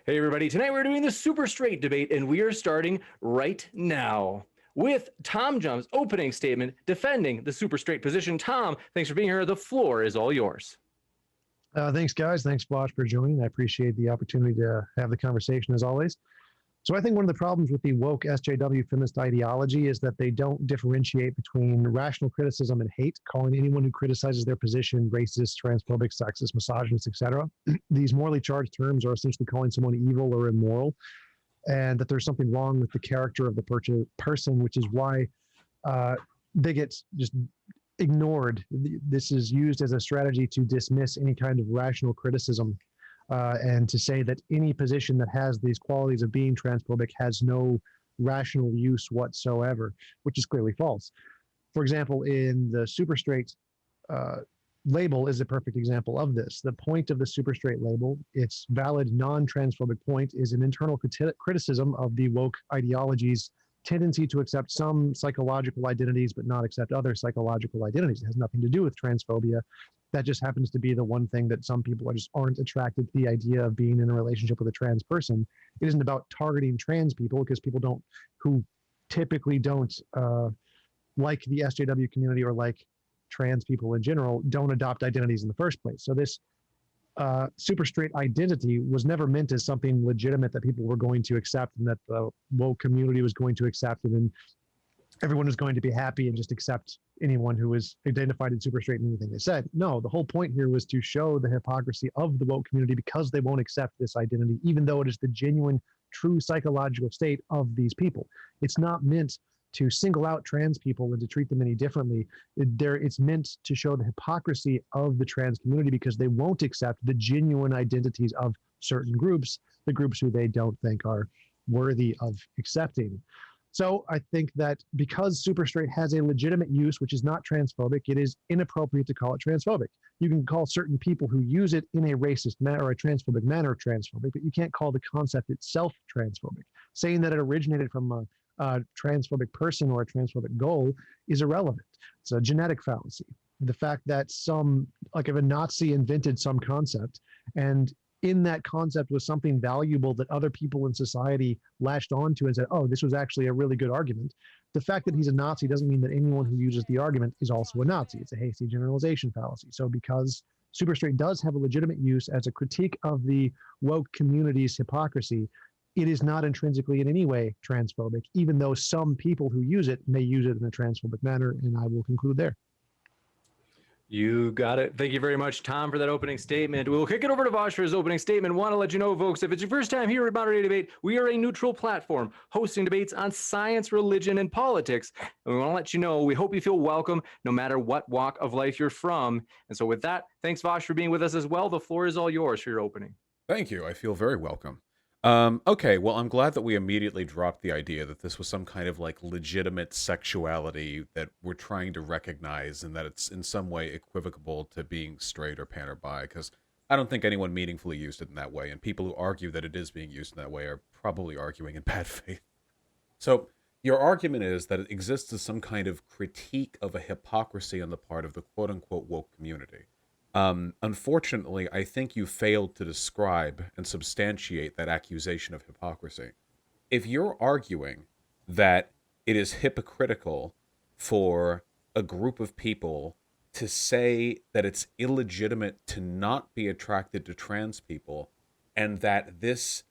Hey everybody, tonight we're doing the super straight debate and we are starting right now with TJump's opening statement defending the super straight position. Tom, thanks for being here. The floor is all yours. Thanks, guys. Thanks, Vaush, for joining. I appreciate the opportunity to have the conversation as always. So I think one of the problems with the woke SJW feminist ideology is that they don't differentiate between rational criticism and hate, calling anyone who criticizes their position racist, transphobic, sexist, misogynist, etc. These morally charged terms are essentially calling someone evil or immoral, and that there's something wrong with the character of the person, which is why they get just ignored. This is used as a strategy to dismiss any kind of rational criticism and to say that any position that has these qualities of being transphobic has no rational use whatsoever, which is clearly false. For example, in the super straight label is a perfect example of this. The point of the super straight label, its valid non-transphobic point, is an internal criticism of the woke ideology's tendency to accept some psychological identities but not accept other psychological identities. It has nothing to do with transphobia. That just happens to be the one thing that some people aren't attracted to the idea of being in a relationship with a trans person. It isn't about targeting trans people, because people who typically don't like the SJW community or like trans people in general, don't adopt identities in the first place. So this super straight identity was never meant as something legitimate that people were going to accept and that the woke community was going to accept, and then everyone was going to be happy and just accept anyone who was identified in super straight and anything they said. No, the whole point here was to show the hypocrisy of the woke community because they won't accept this identity, even though it is the genuine, true psychological state of these people. It's not meant to single out trans people and to treat them any differently. It's meant to show the hypocrisy of the trans community because they won't accept the genuine identities of certain groups, the groups who they don't think are worthy of accepting. So I think that because super straight has a legitimate use, which is not transphobic, it is inappropriate to call it transphobic. You can call certain people who use it in a racist manner or a transphobic manner transphobic, but you can't call the concept itself transphobic. Saying that it originated from a transphobic person or a transphobic goal is irrelevant. It's a genetic fallacy. The fact that if a Nazi invented some concept and in that concept was something valuable that other people in society latched onto and said, oh, this was actually a really good argument. The fact that he's a Nazi doesn't mean that anyone who uses the argument is also a Nazi. It's a hasty generalization fallacy. So because super straight does have a legitimate use as a critique of the woke community's hypocrisy, it is not intrinsically in any way transphobic, even though some people who use it may use it in a transphobic manner, and I will conclude there. You got it. Thank you very much, Tom, for that opening statement. We'll kick it over to Vaush for his opening statement. Want to let you know, folks, if it's your first time here at Modern Day Debate, we are a neutral platform hosting debates on science, religion, and politics. And we want to let you know, we hope you feel welcome no matter what walk of life you're from. And so with that, thanks, Vaush, for being with us as well. The floor is all yours for your opening. Thank you. I feel very welcome. Okay, well, I'm glad that we immediately dropped the idea that this was some kind of like legitimate sexuality that we're trying to recognize and that it's in some way equivocable to being straight or pan or bi, because I don't think anyone meaningfully used it in that way, and people who argue that it is being used in that way are probably arguing in bad faith. So your argument is that it exists as some kind of critique of a hypocrisy on the part of the quote-unquote woke community. Unfortunately, I think you failed to describe and substantiate that accusation of hypocrisy. If you're arguing that it is hypocritical for a group of people to say that it's illegitimate to not be attracted to trans people, and that this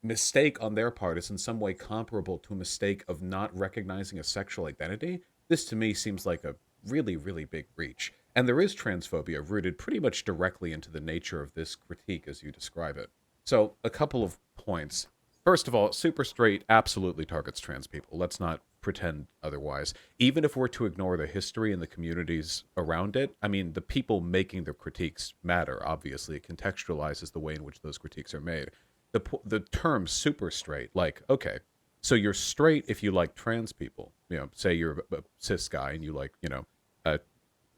mistake on their part is in some way comparable to a mistake of not recognizing a sexual identity, this to me seems like a really, really big reach. And there is transphobia rooted pretty much directly into the nature of this critique as you describe it. So, a couple of points. First of all, super straight absolutely targets trans people. Let's not pretend otherwise. Even if we're to ignore the history and the communities around it, I mean, the people making the critiques matter, obviously. It contextualizes the way in which those critiques are made. The term super straight, like, okay, so you're straight if you like trans people. You know, say you're a cis guy and you like,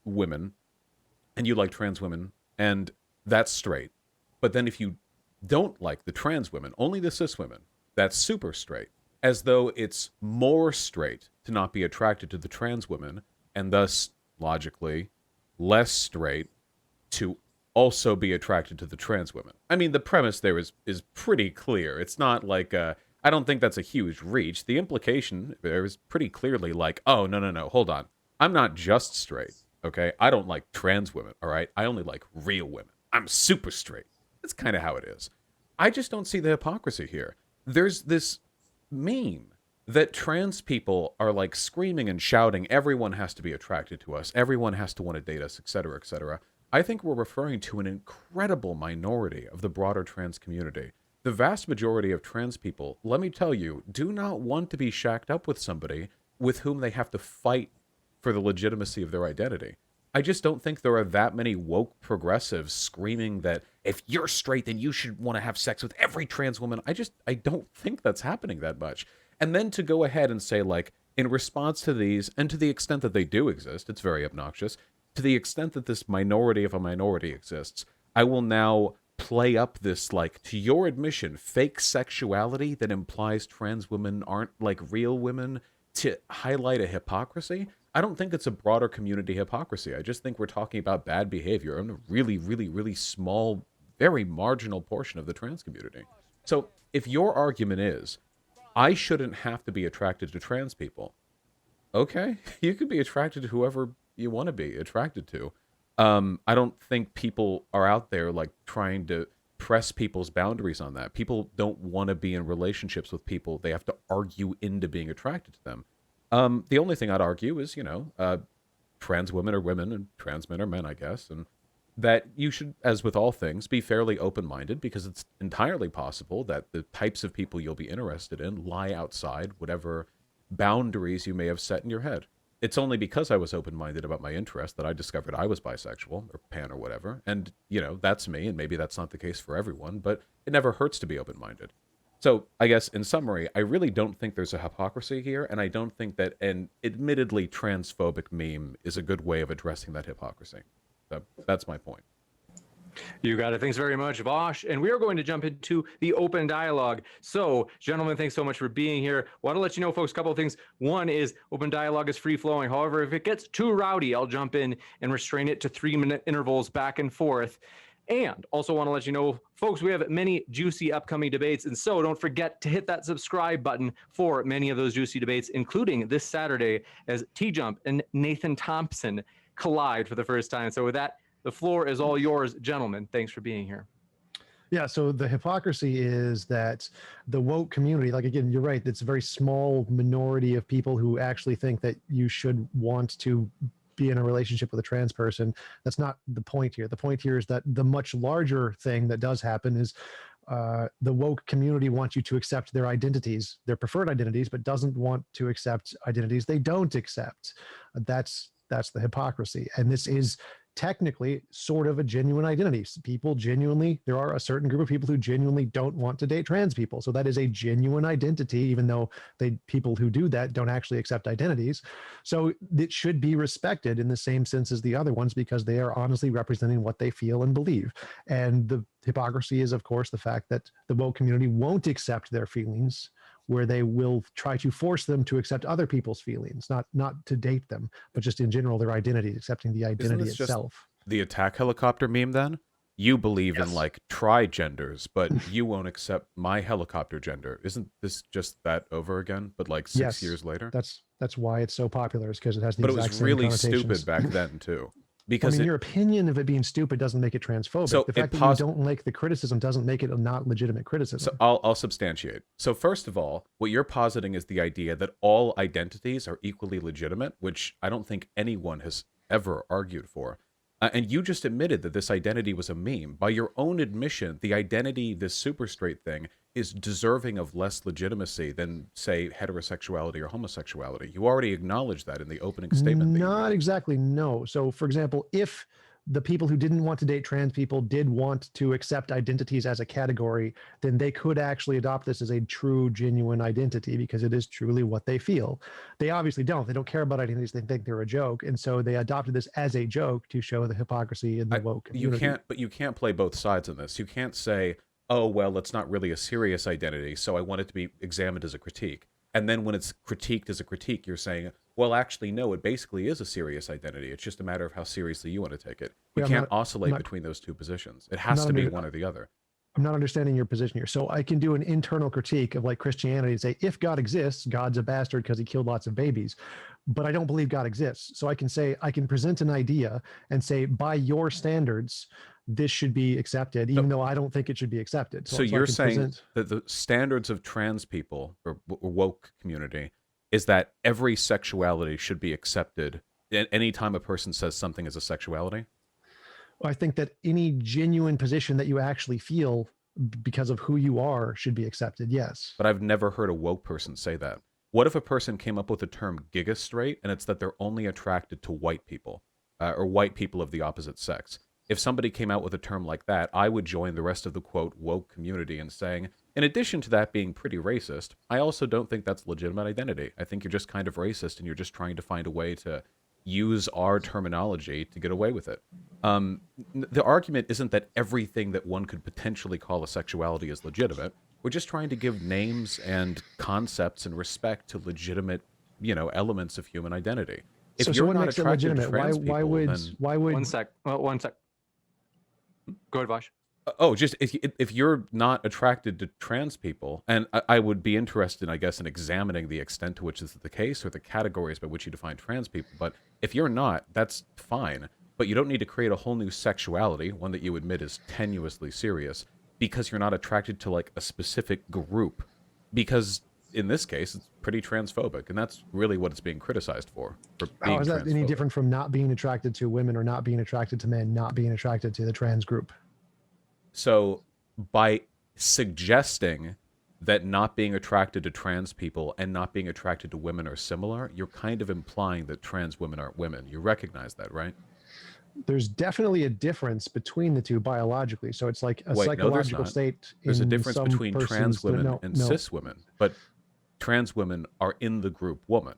women, and you like trans women, and that's straight. But then if you don't like the trans women, only the cis women, that's super straight. As though it's more straight to not be attracted to the trans women, and thus, logically, less straight to also be attracted to the trans women. I mean, the premise there is pretty clear. It's not like I don't think that's a huge reach. The implication there is pretty clearly like, oh, no, hold on. I'm not just straight, okay? I don't like trans women, all right? I only like real women. I'm super straight. That's kind of how it is. I just don't see the hypocrisy here. There's this meme that trans people are like screaming and shouting, everyone has to be attracted to us, everyone has to want to date us, etc., etc. I think we're referring to an incredible minority of the broader trans community. The vast majority of trans people, let me tell you, do not want to be shacked up with somebody with whom they have to fight for the legitimacy of their identity. I just don't think there are that many woke progressives screaming that if you're straight, then you should want to have sex with every trans woman. I don't think that's happening that much. And then to go ahead and say, like, in response to these, and to the extent that they do exist, it's very obnoxious, to the extent that this minority of a minority exists, I will now play up this, like, to your admission, fake sexuality that implies trans women aren't, like, real women to highlight a hypocrisy. I don't think it's a broader community hypocrisy. I just think we're talking about bad behavior in a really, really, really small, very marginal portion of the trans community. So if your argument is, I shouldn't have to be attracted to trans people. Okay, you could be attracted to whoever you want to be attracted to. I don't think people are out there like trying to press people's boundaries on that. People don't want to be in relationships with people. They have to argue into being attracted to them. The only thing I'd argue is, trans women are women and trans men are men, I guess. And that you should, as with all things, be fairly open-minded because it's entirely possible that the types of people you'll be interested in lie outside whatever boundaries you may have set in your head. It's only because I was open-minded about my interest that I discovered I was bisexual or pan or whatever. And, that's me, and maybe that's not the case for everyone, but it never hurts to be open-minded. So I guess in summary, I really don't think there's a hypocrisy here, and I don't think that an admittedly transphobic meme is a good way of addressing that hypocrisy. So that's my point. You got it. Thanks very much, Vaush. And we are going to jump into the open dialogue. So, gentlemen, thanks so much for being here. Want to let you know, folks, a couple of things. One is open dialogue is free flowing. However, if it gets too rowdy, I'll jump in and restrain it to 3-minute intervals back and forth. And also want to let you know, folks, we have many juicy upcoming debates. And so don't forget to hit that subscribe button for many of those juicy debates, including this Saturday as TJump and Nathan Thompson collide for the first time. So with that, the floor is all yours, gentlemen. Thanks for being here. Yeah, so the hypocrisy is that the woke community, like, again, you're right, it's a very small minority of people who actually think that you should want to be in a relationship with a trans person. That's not the point here. The point here is that the much larger thing that does happen is the woke community wants you to accept their identities, their preferred identities, but doesn't want to accept identities they don't accept. That's the hypocrisy. And this is technically sort of a genuine identity. There are a certain group of people who genuinely don't want to date trans people. So that is a genuine identity, even though people who do that don't actually accept identities. So it should be respected in the same sense as the other ones, because they are honestly representing what they feel and believe. And the hypocrisy is, of course, the fact that the woke community won't accept their feelings, where they will try to force them to accept other people's feelings, not to date them, but just in general, their identity, accepting the identity itself. The attack helicopter meme then? You believe in like tri-genders, but you won't accept my helicopter gender. Isn't this just that over again, but like 6 years later? That's why it's so popular, is because it has the but exact same really connotations. stupid back then too. Because your opinion of it being stupid doesn't make it transphobic. So the fact that you don't like the criticism doesn't make it a not legitimate criticism. So I'll substantiate. So first of all, what you're positing is the idea that all identities are equally legitimate, which I don't think anyone has ever argued for. And you just admitted that this identity was a meme. By your own admission, the identity, this super straight thing, is deserving of less legitimacy than, say, heterosexuality or homosexuality. You already acknowledged that in the opening statement. Not exactly, no. So, for example, if the people who didn't want to date trans people did want to accept identities as a category, then they could actually adopt this as a true, genuine identity, because it is truly what they feel. They obviously don't. They don't care about identities. They think they're a joke. And so they adopted this as a joke to show the hypocrisy in the woke community. You can't play both sides on this. You can't say, oh, well, it's not really a serious identity, so I want it to be examined as a critique. And then when it's critiqued as a critique, you're saying, Well, actually, no, it basically is a serious identity. It's just a matter of how seriously you want to take it. You Yeah, can't oscillate between those two positions. It has to be one or the other. I'm not understanding your position here. So I can do an internal critique of like Christianity and say, if God exists, God's a bastard because he killed lots of babies. But I don't believe God exists. So I can present an idea and say, by your standards, this should be accepted, even though I don't think it should be accepted. So you're saying that the standards of trans people or woke community is that every sexuality should be accepted anytime a person says something is a sexuality? I think that any genuine position that you actually feel because of who you are should be accepted. Yes. But I've never heard a woke person say that. What if a person came up with the term Giga Straight and it's that they're only attracted to white people or white people of the opposite sex? If somebody came out with a term like that, I would join the rest of the quote woke community in saying, in addition to that being pretty racist, I also don't think that's legitimate identity. I think you're just kind of racist and you're just trying to find a way to use our terminology to get away with it. The argument isn't that everything that one could potentially call a sexuality is legitimate. We're just trying to give names and concepts and respect to legitimate, elements of human identity. If you're not attracted to trans people, why would One sec. Well, one sec. Go ahead, Vaush. Just if you're not attracted to trans people, and I would be interested, I guess, in examining the extent to which this is the case or the categories by which you define trans people. But if you're not, that's fine. But you don't need to create a whole new sexuality, one that you admit is tenuously serious, because you're not attracted to like a specific group. Because in this case, it's pretty transphobic, and that's really what it's being criticized for being how is that any transphobic. different from not being attracted to women or not being attracted to men, not being attracted to the trans group? So by suggesting that not being attracted to trans people and not being attracted to women are similar, you're kind of implying that trans women aren't women. You recognize that, right? There's definitely a difference between the two biologically. So it's like a psychological state. There's a in difference some between trans persons. women and cis women, but trans women are in the group woman.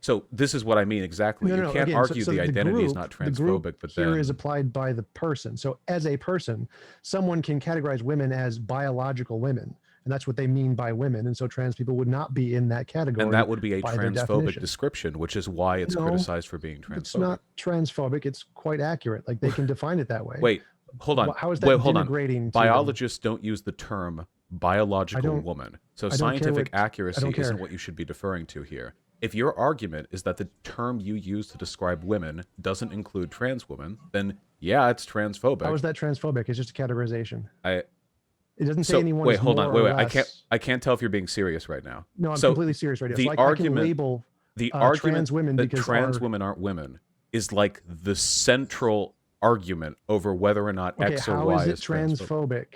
So this is what I mean exactly. You can't Again, argue so the identity group, is not transphobic, the group but here then is applied by the person. So as a person, someone can categorize women as biological women, and that's what they mean by women. And so trans people would not be in that category. and that would be a by their transphobic definition. description, which is why it's No, criticized for being transphobic. It's not transphobic. It's quite accurate. Like they can define it that way. Wait, hold on. How is that denigrating? Biologists don't use the term biological woman. So scientific accuracy isn't what you should be deferring to here. If your argument is that the term you use to describe women doesn't include trans women, then yeah, it's transphobic. How is that transphobic? It's just a categorization. It doesn't say anyone. Wait, hold on. Wait. I can't tell if you're being serious right now. No, I'm completely serious right now. The so argument, I can label the argument trans women that because trans women aren't women is like the central argument over whether or not X or Y is transphobic.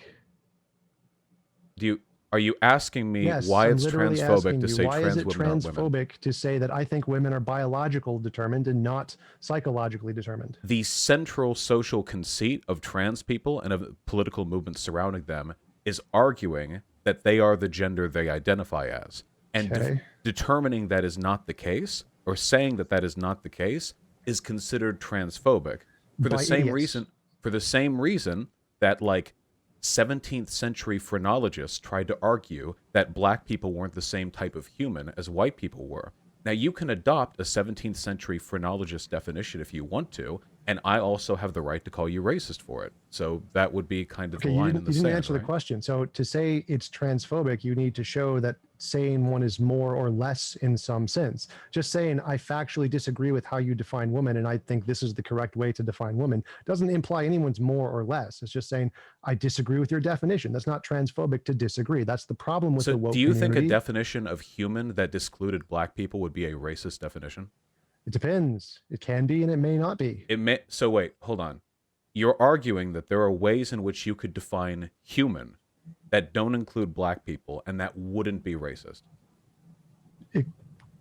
Are you asking me why it's transphobic to say trans women aren't women? Why is it transphobic to say that I think women are biological determined and not psychologically determined? The central social conceit of trans people and of political movements surrounding them is arguing that they are the gender they identify as. And determining that is not the case, or saying that that is not the case, is considered transphobic for the same reason. For the same reason that, like, 17th century phrenologists tried to argue that black people weren't the same type of human as white people were. Now, you can adopt a 17th century phrenologist definition if you want to, and I also have the right to call you racist for it. So that would be kind of the line in the sand. You didn't answer the question. So to say it's transphobic, you need to show that saying one is more or less in some sense. Just saying I factually disagree with how you define woman and I think this is the correct way to define woman doesn't imply anyone's more or less. It's just saying I disagree with your definition. That's not transphobic to disagree. That's the problem with the woke community. So do you think a definition of human that excluded black people would be a racist definition? It depends. It can be and it may not be. So wait, hold on. You're arguing that there are ways in which you could define human that don't include black people and that wouldn't be racist.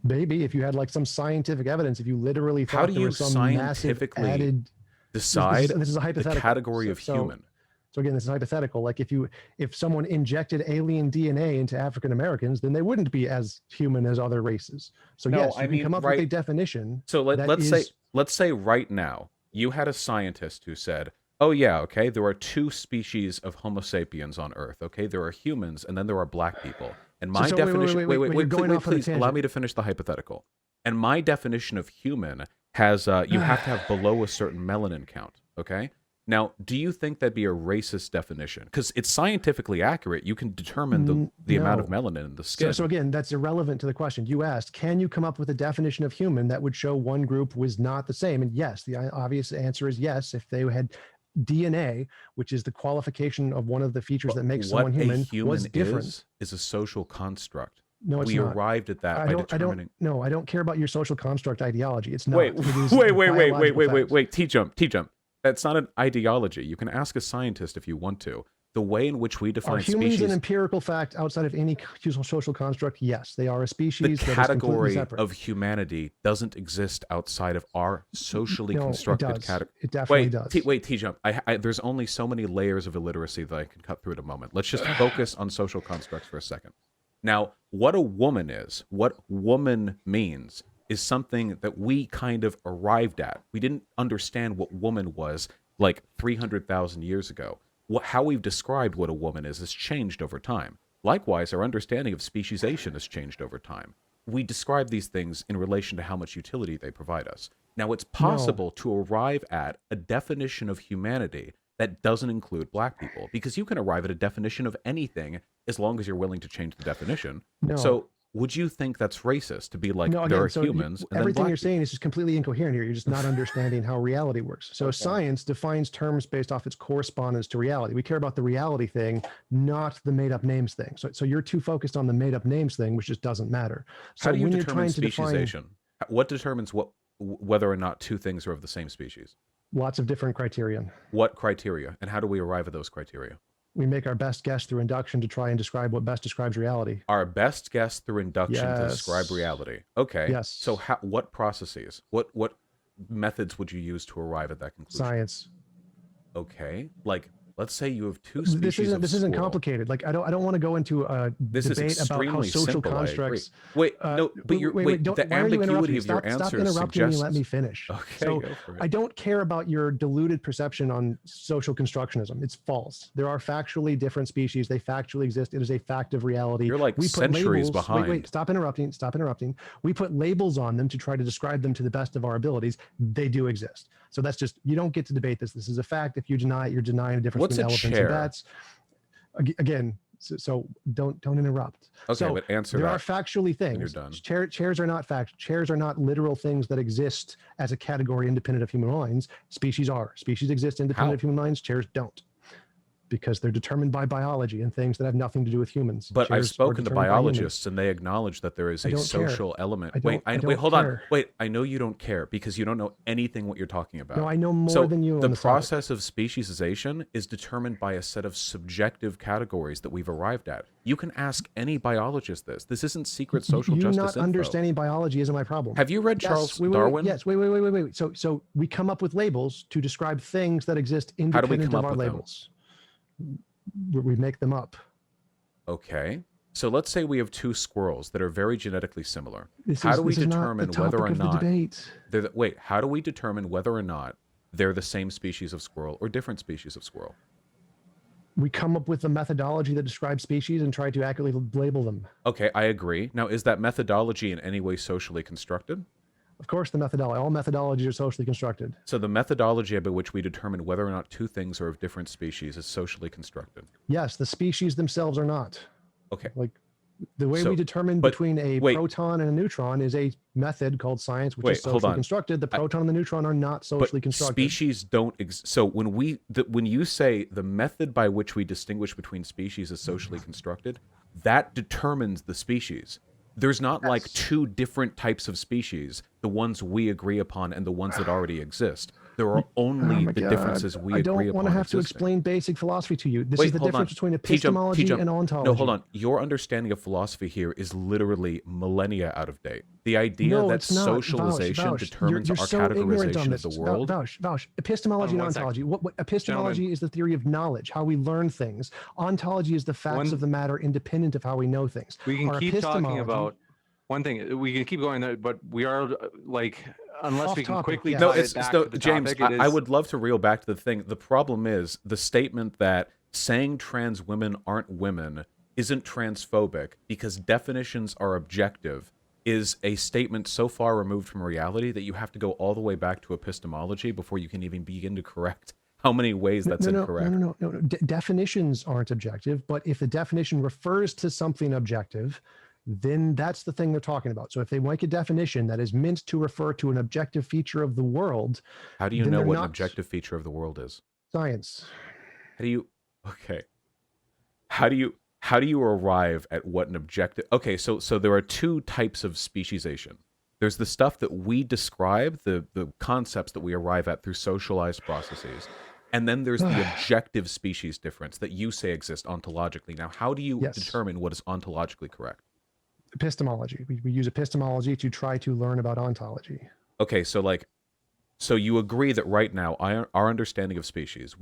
Maybe if you had like some scientific evidence, if you literally thought there was some massive added decide this is a hypothetical. The category of human. So again, this is hypothetical. Like if someone injected alien DNA into African Americans, then they wouldn't be as human as other races. So yes, you can come up with a definition. So let's say right now you had a scientist who said, "Oh yeah, okay, there are two species of Homo sapiens on Earth. Okay, there are humans and then there are black people." And my definition. Wait, please allow me to finish the hypothetical. And my definition of human has you have to have below a certain melanin count. Okay. Now, do you think that'd be a racist definition? Because it's scientifically accurate. You can determine the amount of No. melanin in the skin. So again, that's irrelevant to the question. You asked, can you come up with a definition of human that would show one group was not the same? And yes, the obvious answer is yes. If they had DNA, which is the qualification of one of the features that makes someone human, was different. Is a social construct. No, it's we not. arrived at that by determining. I don't care about your social construct ideology. It's not. Wait, It is wait, biological fact. T-Jump. That's not an ideology. You can ask a scientist if you want to. The way in which we define Are humans species, an empirical fact outside of any social construct? Yes, they are a species. the that is category completely separate. of humanity doesn't exist outside of our socially constructed category. It definitely does. T-Jump. There's only so many layers of illiteracy that I can cut through at a moment. Let's just focus on social constructs for a second. Now, what a woman is, what woman means, is something that we kind of arrived at. We didn't understand what woman was like 300,000 years ago. How we've described what a woman is has changed over time. Likewise, our understanding of speciesation has changed over time. We describe these things in relation to how much utility they provide us. Now, it's possible to arrive at a definition of humanity that doesn't include black people, because you can arrive at a definition of anything as long as you're willing to change the definition. No. So would you think that's racist to be like, there are humans and everything then you're saying is just completely incoherent here. You're just not understanding how reality works. So science defines terms based off its correspondence to reality. We care about the reality thing, not the made up names thing. So you're too focused on the made up names thing, which just doesn't matter. So how do you when you're determine trying to define speciesation? What determines whether or not two things are of the same species? lots of different criterion. What criteria, and how do we arrive at those criteria? We make our best guess through induction to try and describe what best describes reality. Our best guess through induction to describe reality. Okay. Yes. So what processes, what methods would you use to arrive at that conclusion? Science. Okay. Like, let's say you have two species This isn't squirrel. complicated. Like I don't want to go into a This is debate about how extremely social simple, I agree. constructs. Wait, no, but Don't, the why are you interrupting ambiguity me? of your Stop answer interrupting me and suggests. let me finish. Okay, So go for it. I don't care about your diluted perception on social constructionism. It's false. There are factually different species. They factually exist. It is a fact of reality. You're like we put centuries labels, behind. Wait, stop interrupting. Stop interrupting. We put labels on them to try to describe them to the best of our abilities. They do exist. So that's just, you don't get to debate this. This is a fact. If you deny it, you're denying the difference What's between a elephants chair? and bats. Again, so don't interrupt. Okay, so but answer there that are factually things. you're done. Chairs are not fact. Chairs are not literal things that exist as a category independent of human minds. Species are. Species exist independent How? of human minds. Chairs don't, because they're determined by biology and things that have nothing to do with humans. But I've Chairs are spoken to determined by humans. biologists, and they acknowge that there is I a don't care. social element. I Wait, don't wait, hold on. care. Wait, I know you don't care because you don't know anything what you're talking about. No, I know more So than you. the on the process of speciesization is determined by a set of subjective categories that we've arrived at. You can ask any biologist this. This isn't secret social you justice not info. understanding biology isn't my problem. Have you read Charles Darwin? Yes. Wait. So we come up with labels to describe things that exist How do we independent come of up our with them? labels. We make them up. Okay. So let's say we have two squirrels that are very genetically similar. How This do we is not the determine whether topic or of the not debate. wait, how do we determine whether or not they're the same species of squirrel or different species of squirrel? We come up with a methodology that describes species and try to accurately label them. Okay, I agree. Now, is that methodology in any way socially constructed? Of course, all methodologies are socially constructed. So the methodology by which we determine whether or not two things are of different species is socially constructed. Yes, the species themselves are not. Okay. Like the way So- we determine but between a wait. proton and a neutron is a method called science, which Wait, is hold socially on. constructed. The proton and the neutron are not socially But constructed. species don't so when you say the method by which we distinguish between species is socially constructed, that determines the species. There's not like two different types of species, the ones we agree upon and the ones that already exist. There are only my the God. differences we I agree don't upon. want to have to existing. explain basic philosophy to you. This Wait, is the hold difference on. between T-Jump, epistemology T-Jump. and ontology. No, hold on. Your understanding of philosophy here is literally millennia out of date. The idea No, that it's not. socialization Vaush, determines you're our so ignorant on categorization this. of the world. Vaush, epistemology and One sec. ontology. What epistemology is the theory of knowledge, how we learn things. Ontology is the facts of the matter independent of how we know things. We can Our keep talking epistemology- about one thing. We can keep going there, but we are like, unless Off we can topic, quickly yeah. tie No, it it's back no, to the James. topic, I would love to reel back to the thing. The problem is the statement that saying trans women aren't women isn't transphobic because definitions are objective. is a statement so far removed from reality that you have to go all the way back to epistemology before you can even begin to correct how many ways that's incorrect. No. Definitions aren't objective, but if the definition refers to something objective, then that's the thing they're talking about. So if they make a definition that is meant to refer to an objective feature of the world, how do you know what an objective feature of the world is? Science. How do you arrive at what an objective? Okay, so there are two types of speciesation. There's the stuff that we describe, the concepts that we arrive at through socialized processes. And then there's the objective species difference that you say exists ontologically. Now, how do you determine what is ontologically correct? Epistemology. We use epistemology to try to learn about ontology. Okay, so you agree that right now our understanding of species,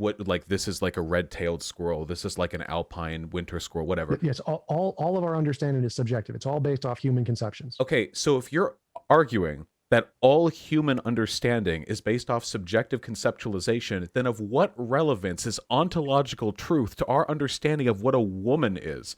this is like a red-tailed squirrel, this is like an alpine winter squirrel, whatever. Yes, all of our understanding is subjective. It's all based off human conceptions. Okay, so if you're arguing that all human understanding is based off subjective conceptualization, then of what relevance is ontological truth to our understanding of what a woman is?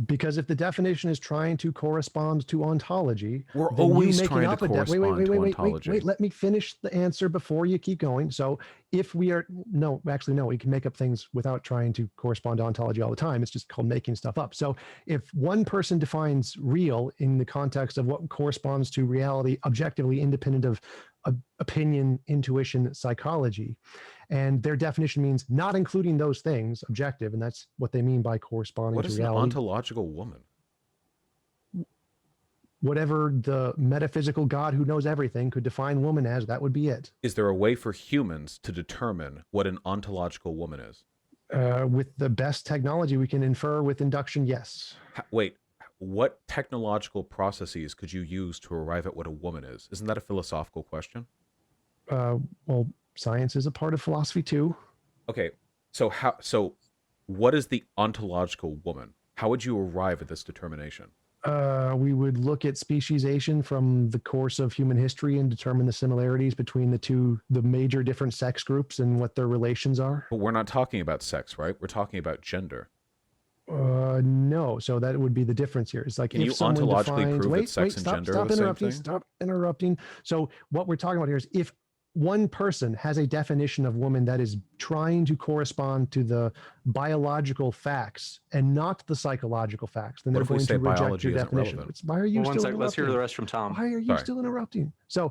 Because if the definition is trying to correspond to ontology, we're always trying to correspond to ontology. Wait, let me finish the answer before you keep going. So if we are, no, we can make up things without trying to correspond to ontology all the time. It's just called making stuff up. So if one person defines real in the context of what corresponds to reality objectively independent of opinion, intuition, psychology, and their definition means not including those things, objective, and that's what they mean by corresponding to reality. What is an ontological woman? Whatever the metaphysical God who knows everything could define woman as, that would be it. Is there a way for humans to determine what an ontological woman is? With the best technology we can infer with induction, yes. Wait, what technological processes could you use to arrive at what a woman is? Isn't that a philosophical question? Well, science is a part of philosophy too. Okay, so what is the ontological woman? How would you arrive at this determination? We would look at speciesation from the course of human history and determine the similarities between the major different sex groups and what their relations are. But we're not talking about sex, right? We're talking about gender. No, so that would be the difference here. It's like, can you ontologically prove that sex and gender are the same thing? Stop interrupting. So what we're talking about here is if one person has a definition of woman that is trying to correspond to the biological facts and not the psychological facts, then they're going to reject your definition. Why are you still interrupting? Let's hear the rest from Tom. Why are you still interrupting? So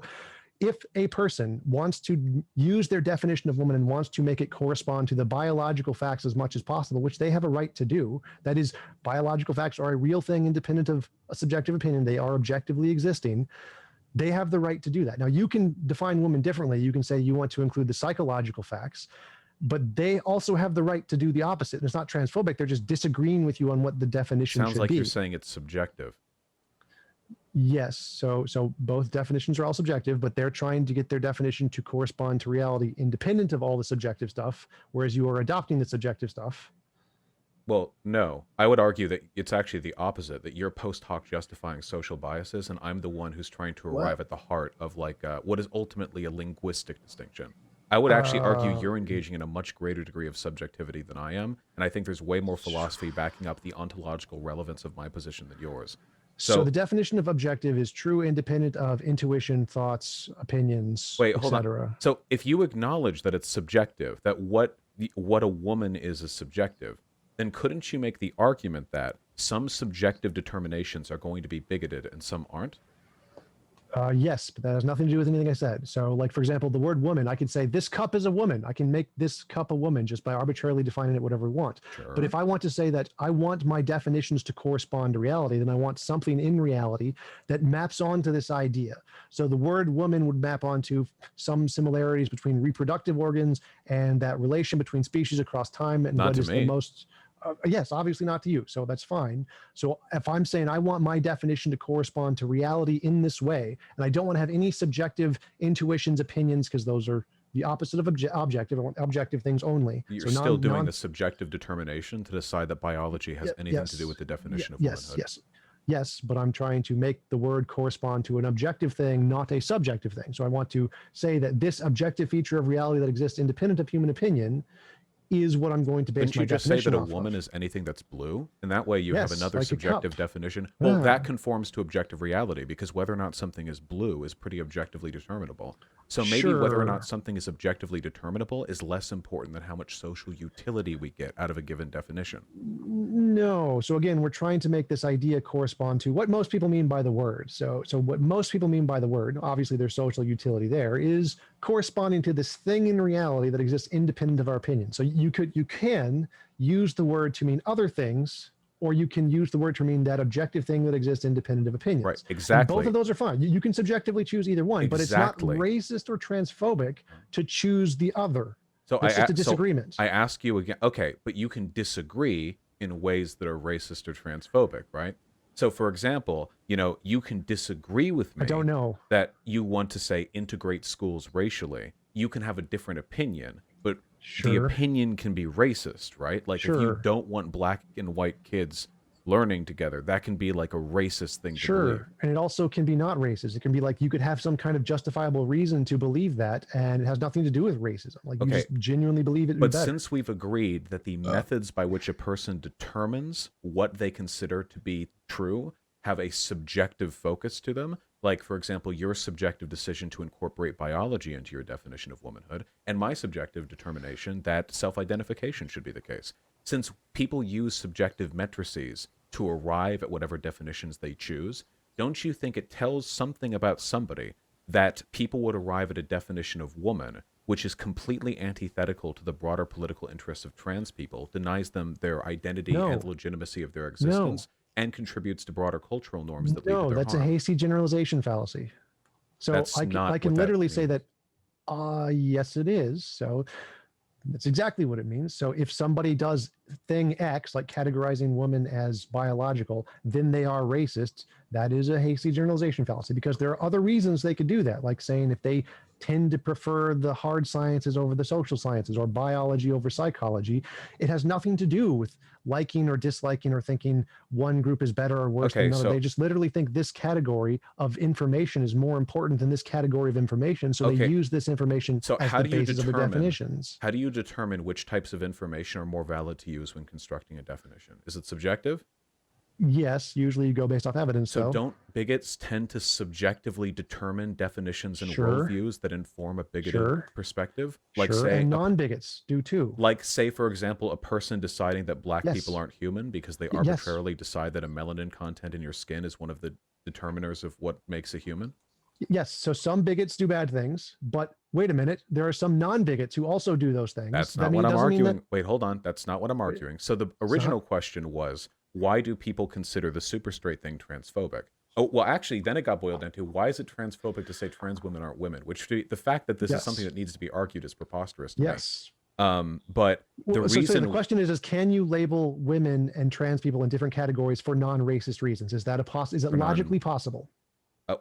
if a person wants to use their definition of woman and wants to make it correspond to the biological facts as much as possible, which they have a right to do, that is, biological facts are a real thing independent of a subjective opinion. They are objectively existing. They have the right to do that. Now, you can define woman differently. You can say you want to include the psychological facts, but they also have the right to do the opposite. And it's not transphobic. They're just disagreeing with you on what the definition should be. Sounds like you're saying it's subjective. Yes. So both definitions are all subjective, but they're trying to get their definition to correspond to reality independent of all the subjective stuff, whereas you are adopting the subjective stuff. Well, no. I would argue that it's actually the opposite, that you're post hoc justifying social biases, and I'm the one who's trying to arrive at the heart of what is ultimately a linguistic distinction. I would actually argue you're engaging in a much greater degree of subjectivity than I am, and I think there's way more philosophy backing up the ontological relevance of my position than yours. So the definition of objective is true independent of intuition, thoughts, opinions, hold on. So if you acknowledge that it's subjective, that what a woman is subjective, then couldn't you make the argument that some subjective determinations are going to be bigoted and some aren't? Yes, but that has nothing to do with anything I said. So, like, for example, the word woman, I could say this cup is a woman. I can make this cup a woman just by arbitrarily defining it whatever we want. Sure. But if I want to say that I want my definitions to correspond to reality, then I want something in reality that maps onto this idea. So the word woman would map onto some similarities between reproductive organs and that relation between species across time and what is the most... yes, obviously not to you, so that's fine. So if I'm saying I want my definition to correspond to reality in this way, and I don't want to have any subjective intuitions, opinions, because those are the opposite of objective. I want objective things only. You're still doing the subjective determination to decide that biology has anything to do with the definition of womanhood. Yes, but I'm trying to make the word correspond to an objective thing, not a subjective thing. So I want to say that this objective feature of reality that exists independent of human opinion is what I'm going to base Couldn't my you just say definition that a off woman of. is anything that's blue? And that way you have Yes, another like a subjective cup. definition. Well, Ah. that conforms to objective reality because whether or not something is blue is pretty objectively determinable. So maybe whether or not Sure. something is objectively determinable is less important than how much social utility we get out of a given definition. No. So again, we're trying to make this idea correspond to what most people mean by the word. So what most people mean by the word, obviously there's social utility there, is corresponding to this thing in reality that exists independent of our opinion. So you can use the word to mean other things, or you can use the word to mean that objective thing that exists independent of opinions. Right, And exactly. both of those are fine. You can subjectively choose either one, but it's not Exactly. racist or transphobic to choose the other. So It's just a disagreement. I ask you again, okay, but you can disagree in ways that are racist or transphobic, right? So for example, you can disagree with me I don't know. that you want to say integrate schools racially. You can have a different opinion, but the Sure. opinion can be racist, right? Like if you Sure. don't want black and white kids learning together, that can be like a racist thing to believe. Sure. And it also can be not racist. It can be like you could have some kind of justifiable reason to believe that, and it has nothing to do with racism. Like you Okay. just genuinely believe it would But be better. since we've agreed that the methods by which a person determines what they consider to be true have a subjective focus to them, like, for example, your subjective decision to incorporate biology into your definition of womanhood, and my subjective determination that self-identification should be the case. Since people use subjective matrices to arrive at whatever definitions they choose, don't you think it tells something about somebody that people would arrive at a definition of woman which is completely antithetical to the broader political interests of trans people, denies them their identity No. and legitimacy of their existence, and contributes to broader cultural norms that lead to No, their that's a harm? hasty generalization fallacy. So That's I not can what that literally say means. that, yes, it is. So that's exactly what it means. So if somebody does thing X, like categorizing women as biological, then they are racist. That is a hasty generalization fallacy because there are other reasons they could do that, like saying if they tend to prefer the hard sciences over the social sciences or biology over psychology, it has nothing to do with liking or disliking or thinking one group is better or worse than Okay, another. so- They just literally think this category of information is more important than this category of information. So they Okay. use this information So as how the do you basis of their determine- definitions. How do you determine which types of information are more valid to use when constructing a definition? Is it subjective? Yes, usually you go based off evidence. So So don't bigots tend to subjectively determine definitions and Sure. worldviews that inform a bigoted Sure. perspective? Like sure, say, and a- non-bigots do too. like say for example, a person deciding that black Yes. people aren't human because they Yes. arbitrarily decide that a melanin content in your skin is one of the determiners of what makes a human. Yes, so some bigots do bad things, but wait a minute, there are some non-bigots who also do those things. That's That not what I'm doesn't mean arguing. Wait, hold on. That's not what I'm arguing. So the original question was, why do people consider the super straight thing transphobic? Oh, well, actually, then it got boiled down to why is it transphobic to say trans women aren't women? Which the fact that this is Yes. something that needs to be argued is preposterous to Yes. me. But the So reason the question is can you label women and trans people in different categories for non-racist reasons? Is that is it For non- logically possible?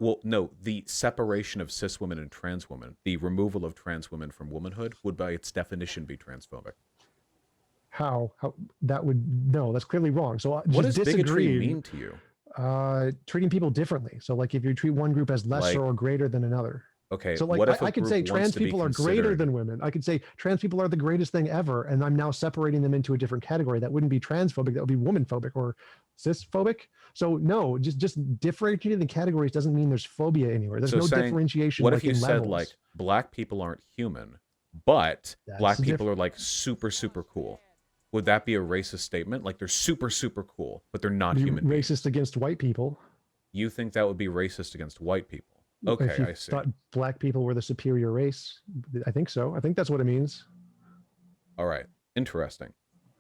well, no, the separation of cis women and trans women, the removal of trans women from womanhood would by its definition be transphobic. How that would no, that's clearly wrong. So What does just bigotry disagree. mean to you? Treating people differently. So like if you treat one group as lesser Like- or greater than another. Okay, So like what if a I could group say wants trans to be people are greater considered- than women. I could say trans people are the greatest thing ever, and I'm now separating them into a different category. That wouldn't be transphobic. That would be womanphobic or cisphobic. So no, just differentiating the categories doesn't mean there's phobia anywhere. There's So no saying, differentiation. What like if you in said levels. like black people aren't human, but That's black the people are like super cool? Would that be a racist statement? Like they're super cool, but they're not Be human beings. racist against white people? You think that would be racist against white people? If Okay, you I see. thought black people were the superior race, I think so. I think that's what it means. All right, interesting.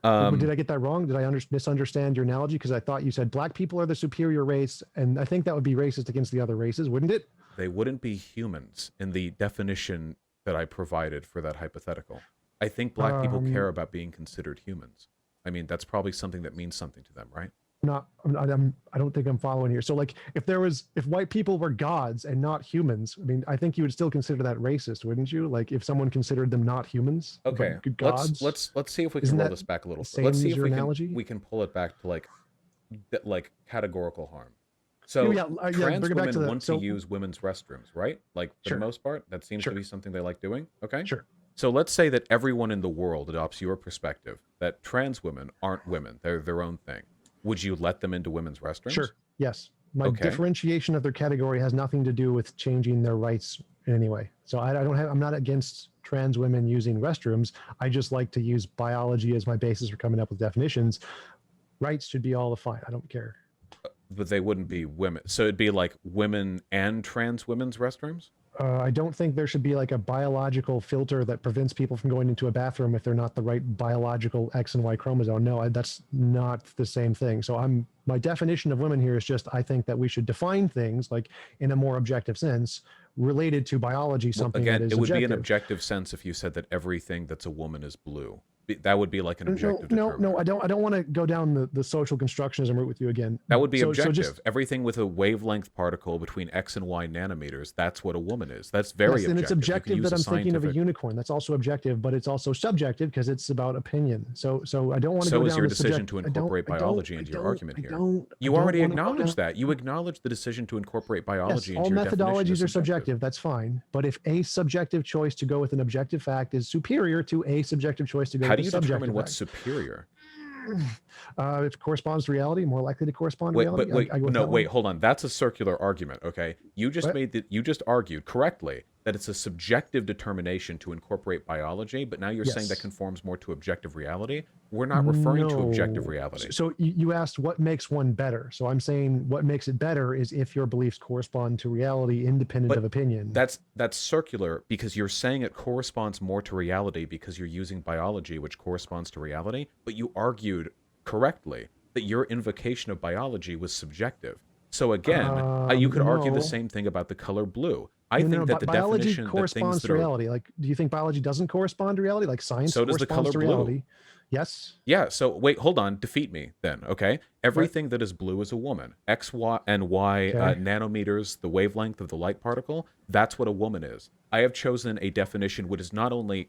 Did I get that wrong? Did I misunderstand your analogy? Because I thought you said black people are the superior race, and I think that would be racist against the other races, wouldn't it? They wouldn't be humans in the definition that I provided for that hypothetical. I think black people care about being considered humans. I mean, that's probably something that means something to them, right? I don't think I'm following here. So like if white people were gods and not humans, I mean, I think you would still consider that racist, wouldn't you? Like if someone considered them not humans, but Okay, gods. let's see if we Isn't can roll that this back a little. the Let's same see as if your we analogy? can pull it back to like categorical harm. So Yeah, trans bring it back women to want to use women's restrooms, right? Like for Sure. the most part, that seems Sure. to be something they like doing. Okay. Sure. So let's say that everyone in the world adopts your perspective that trans women aren't women; they're their own thing. Would you let them into women's restrooms? Sure. Yes. My Okay. differentiation of their category has nothing to do with changing their rights in any way. So I'm not against trans women using restrooms. I just like to use biology as my basis for coming up with definitions. Rights should be all fine. I don't care. But they wouldn't be women. So it'd be like women and trans women's restrooms? I don't think there should be like a biological filter that prevents people from going into a bathroom if they're not the right biological X and Y chromosome. No, that's not the same thing. So my definition of women here is just, I think that we should define things like in a more objective sense related to biology, something Well, that again, is it would objective. be an objective sense if you said that everything that's a woman is blue. That would be like an objective No, determinant. I don't want to go down the social constructionism route with you again. That would be So objective. just, Everything with a wavelength particle between X and Y nanometers, that's what a woman is. That's very yes, and objective. it's You can objective use that I'm thinking of a scientific- unicorn. That's also objective, but it's also subjective because it's about opinion. So I don't want to So go is down your the decision subject- to I don't- incorporate I don't- biology I into your don't- argument I here. don't- You I don't already wanna go acknowledged down- that. You acknowledged the decision to incorporate biology Yes, all into your definition methodologies is are subjective. That's fine. But if a subjective choice to go with an objective fact is superior to a subjective choice to go How with do a you subjective determine what's fact, superior? it corresponds to reality, more likely to correspond to Wait, reality. but wait, I go with no, that one. wait, hold on. That's a circular argument, okay? You just What? you just argued correctly that it's a subjective determination to incorporate biology, but now you're saying that Yes. conforms more to objective reality. We're not referring to objective No. reality. So you asked what makes one better. So I'm saying what makes it better is if your beliefs correspond to reality independent But of opinion. That's circular because you're saying it corresponds more to reality because you're using biology, which corresponds to reality. But you argued correctly that your invocation of biology was subjective. So again, you could argue the no. same thing about the color blue. I No, think that the biology definition that corresponds things to that are reality. Like, do you think biology doesn't correspond to reality? Like science So does the corresponds color to blue. reality. Yes. yeah. So wait, hold on. Defeat me then. Okay. Everything that is blue is a woman. X, Y, and Y Okay. nanometers, the wavelength of the light particle. That's what a woman is. I have chosen a definition which is not only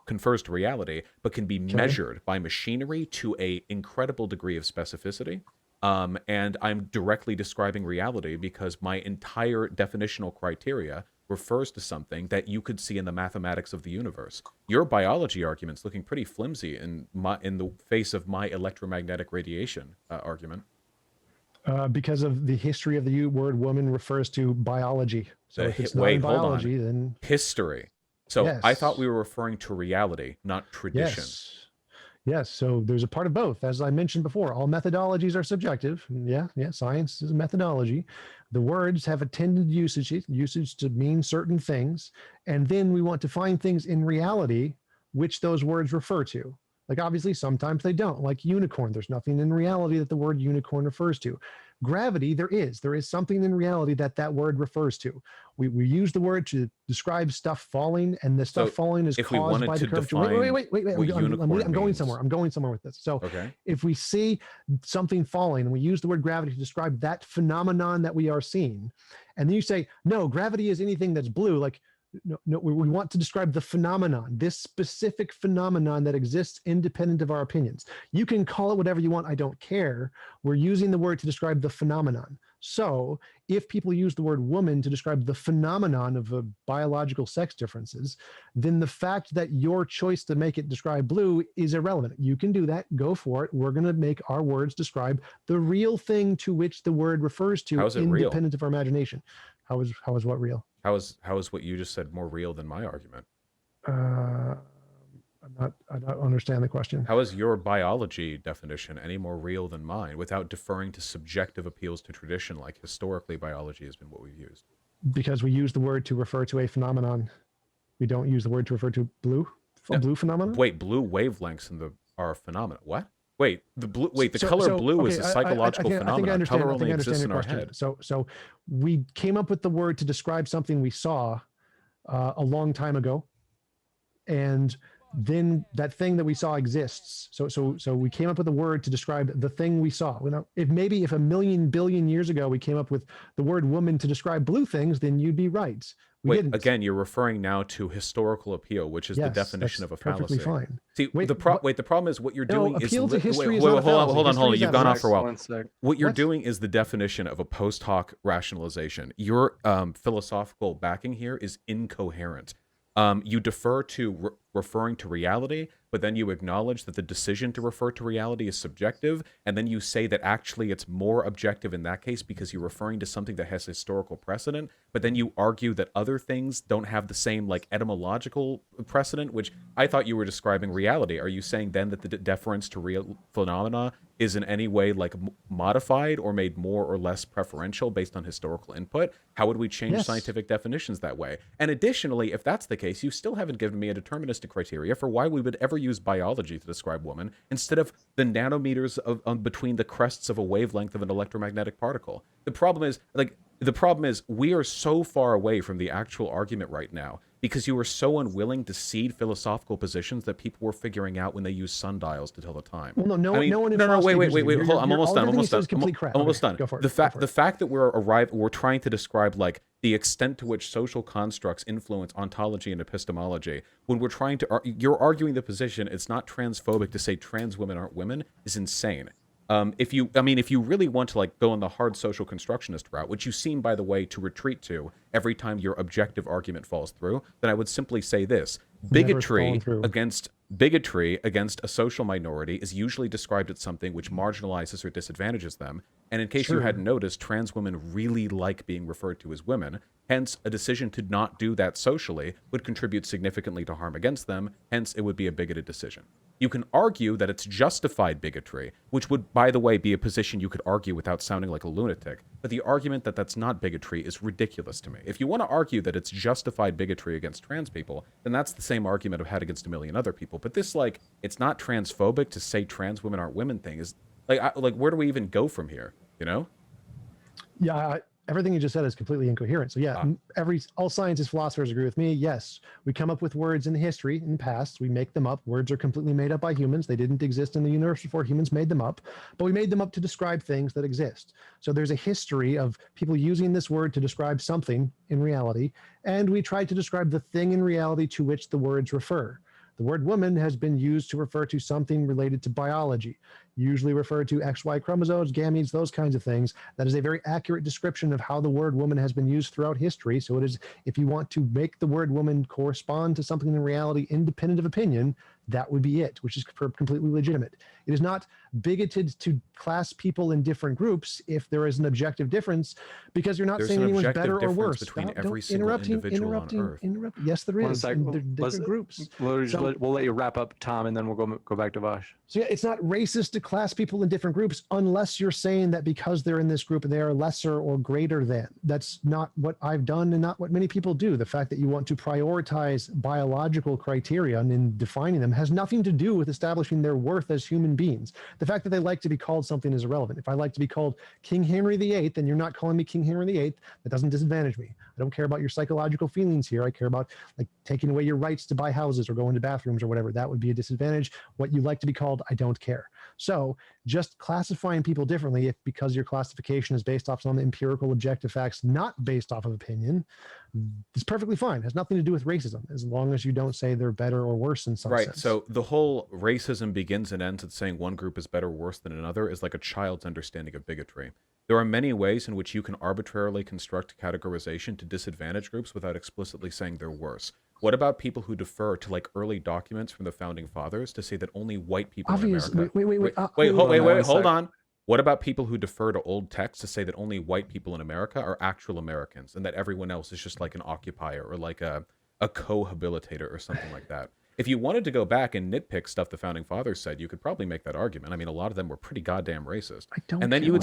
confers to reality, but can be measured by machinery to a incredible degree of specificity. And I'm directly describing reality because my entire definitional criteria refers to something that you could see in the mathematics of the universe. Your biology argument's looking pretty flimsy in the face of my electromagnetic radiation argument. Because of the history of the word woman refers to biology. So if it's not in biology, then History. So I thought Yes. we were referring to reality, not tradition. yes. Yes. So there's a part of both. As I mentioned before, all methodologies are subjective. Yeah. Science is a methodology. The words have a tended usage to mean certain things. And then we want to find things in reality, which those words refer to. Like obviously, sometimes they don't. Like unicorn, there's nothing in reality that the word unicorn refers to. Gravity, there is something in reality that word refers to. We use the word to describe stuff falling, and the stuff So falling is if we caused wanted by the to curvature. define Wait. what I'm going means. somewhere. I'm going somewhere with this. So Okay. if we see something falling and we use the word gravity to describe that phenomenon that we are seeing, and then you say, no, gravity is anything that's blue, like, no, we want to describe the phenomenon, this specific phenomenon that exists independent of our opinions. You can call it whatever you want. I don't care. We're using the word to describe the phenomenon. So if people use the word woman to describe the phenomenon of biological sex differences, then the fact that your choice to make it describe blue is irrelevant. You can do that. Go for it. We're going to make our words describe the real thing to which the word refers to, How is it real? independent of our imagination. How is what real? How is what you just said more real than my argument? I don't understand the question. How is your biology definition any more real than mine without deferring to subjective appeals to tradition like historically biology has been what we've used? Because we use the word to refer to a phenomenon. We don't use the word to refer to blue phenomenon. Wait, blue wavelengths are a phenomenon. What? Wait, the So- color so, blue is okay, a psychological I think I phenomenon. understand. Color I think only I understand exists your in our question. head. So we came up with the word to describe something we saw a long time ago, and then that thing that we saw exists. So we came up with a word to describe the thing we saw. If a million billion years ago we came up with the word woman to describe blue things, then you'd be right. We didn't. Again, you're referring now to historical appeal, which is the Yes, definition that's of a fallacy. perfectly fine. See, Wait, the problem is what you're No, doing is appeal to history is wait, not a fallacy. hold on. History is You've gone off abstract. for a while. One sec. What you're What? doing is the definition of a post hoc rationalization. Your philosophical backing here is incoherent. You defer to referring to reality, but then you acknowledge that the decision to refer to reality is subjective, and then you say that actually it's more objective in that case because you're referring to something that has historical precedent, but then you argue that other things don't have the same like etymological precedent, which I thought you were describing reality. Are you saying then that the deference to real phenomena is in any way like modified or made more or less preferential based on historical input? How would we change Yes. scientific definitions that way? And additionally, if that's the case, you still haven't given me a deterministic criteria for why we would ever use biology to describe woman instead of the nanometers of between the crests of a wavelength of an electromagnetic particle. The problem is we are so far away from the actual argument right now because you were so unwilling to cede philosophical positions that people were figuring out when they use sundials to tell the time. Well, no I mean, one. no, wait, You're- hold on, I'm you're- almost all done. I'm everything you almost said done. is complete crap. I'm almost Okay, done. Go for it. The fact that we're trying to describe like the extent to which social constructs influence ontology and epistemology when we're trying to you're arguing the position it's not transphobic to say trans women aren't women is insane. If you really want to like go on the hard social constructionist route, which you seem, by the way, to retreat to every time your objective argument falls through, then I would simply say this: bigotry against a social minority is usually described as something which marginalizes or disadvantages them. And in case you hadn't noticed, trans women really like being referred to as women. Hence, a decision to not do that socially would contribute significantly to harm against them. Hence, it would be a bigoted decision. You can argue that it's justified bigotry, which would, by the way, be a position you could argue without sounding like a lunatic. But the argument that that's not bigotry is ridiculous to me. If you want to argue that it's justified bigotry against trans people, then that's the same argument I've had against a million other people. But this, like, it's not transphobic to say trans women aren't women thing is, like, where do we even go from here, you know? Yeah, everything you just said is completely incoherent. So yeah, all scientists, philosophers agree with me. Yes, we come up with words in history, in the past. We make them up. Words are completely made up by humans. They didn't exist in the universe before humans made them up, but we made them up to describe things that exist. So there's a history of people using this word to describe something in reality, and we try to describe the thing in reality to which the words refer. The word woman has been used to refer to something related to biology, usually referred to XY chromosomes, gametes, those kinds of things. That is a very accurate description of how the word woman has been used throughout history. So it is, if you want to make the word woman correspond to something in reality independent of opinion, that would be it, which is completely legitimate. It is not bigoted to class people in different groups if there is an objective difference, because you're not saying anyone's better or worse. Between every single individual on Earth. Yes, there is. One They're different groups. We'll let you wrap up, Tom, and then we'll go back to Vaush. So yeah, it's not racist to class people in different groups unless you're saying that because they're in this group, they are lesser or greater than. That's not what I've done and not what many people do. The fact that you want to prioritize biological criteria in defining them has nothing to do with establishing their worth as human beings. The fact that they like to be called something is irrelevant. If I like to be called King Henry VIII, and you're not calling me King Henry VIII, that doesn't disadvantage me. I don't care about your psychological feelings here. I care about like taking away your rights to buy houses or go into bathrooms or whatever. That would be a disadvantage. What you like to be called, I don't care. So just classifying people differently, if because your classification is based off some empirical objective facts, not based off of opinion, is perfectly fine. It has nothing to do with racism, as long as you don't say they're better or worse in some sense. Right. So the whole racism begins and ends at saying one group is better or worse than another is like a child's understanding of bigotry. There are many ways in which you can arbitrarily construct categorization to disadvantage groups without explicitly saying they're worse. What about people who defer to like early documents from the founding fathers to say that only white people in America? Wait, hold on. What about people who defer to old texts to say that only white people in America are actual Americans and that everyone else is just like an occupier or like a cohabilitator or something like that? If you wanted to go back and nitpick stuff the founding fathers said, you could probably make that argument. I mean, a lot of them were pretty goddamn racist. And then you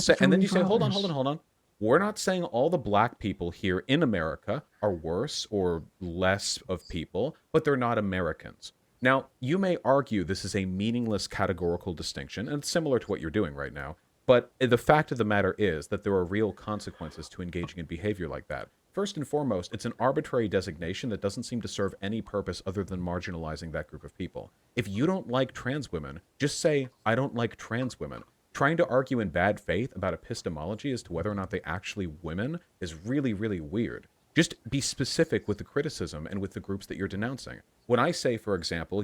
say, hold on. We're not saying all the black people here in America are worse or less of people, but they're not Americans. Now, you may argue this is a meaningless categorical distinction, and it's similar to what you're doing right now, but the fact of the matter is that there are real consequences to engaging in behavior like that. First and foremost, it's an arbitrary designation that doesn't seem to serve any purpose other than marginalizing that group of people. If you don't like trans women, just say, I don't like trans women. Trying to argue in bad faith about epistemology as to whether or not they actually women is really, really weird. Just be specific with the criticism and with the groups that you're denouncing. When I say, for example,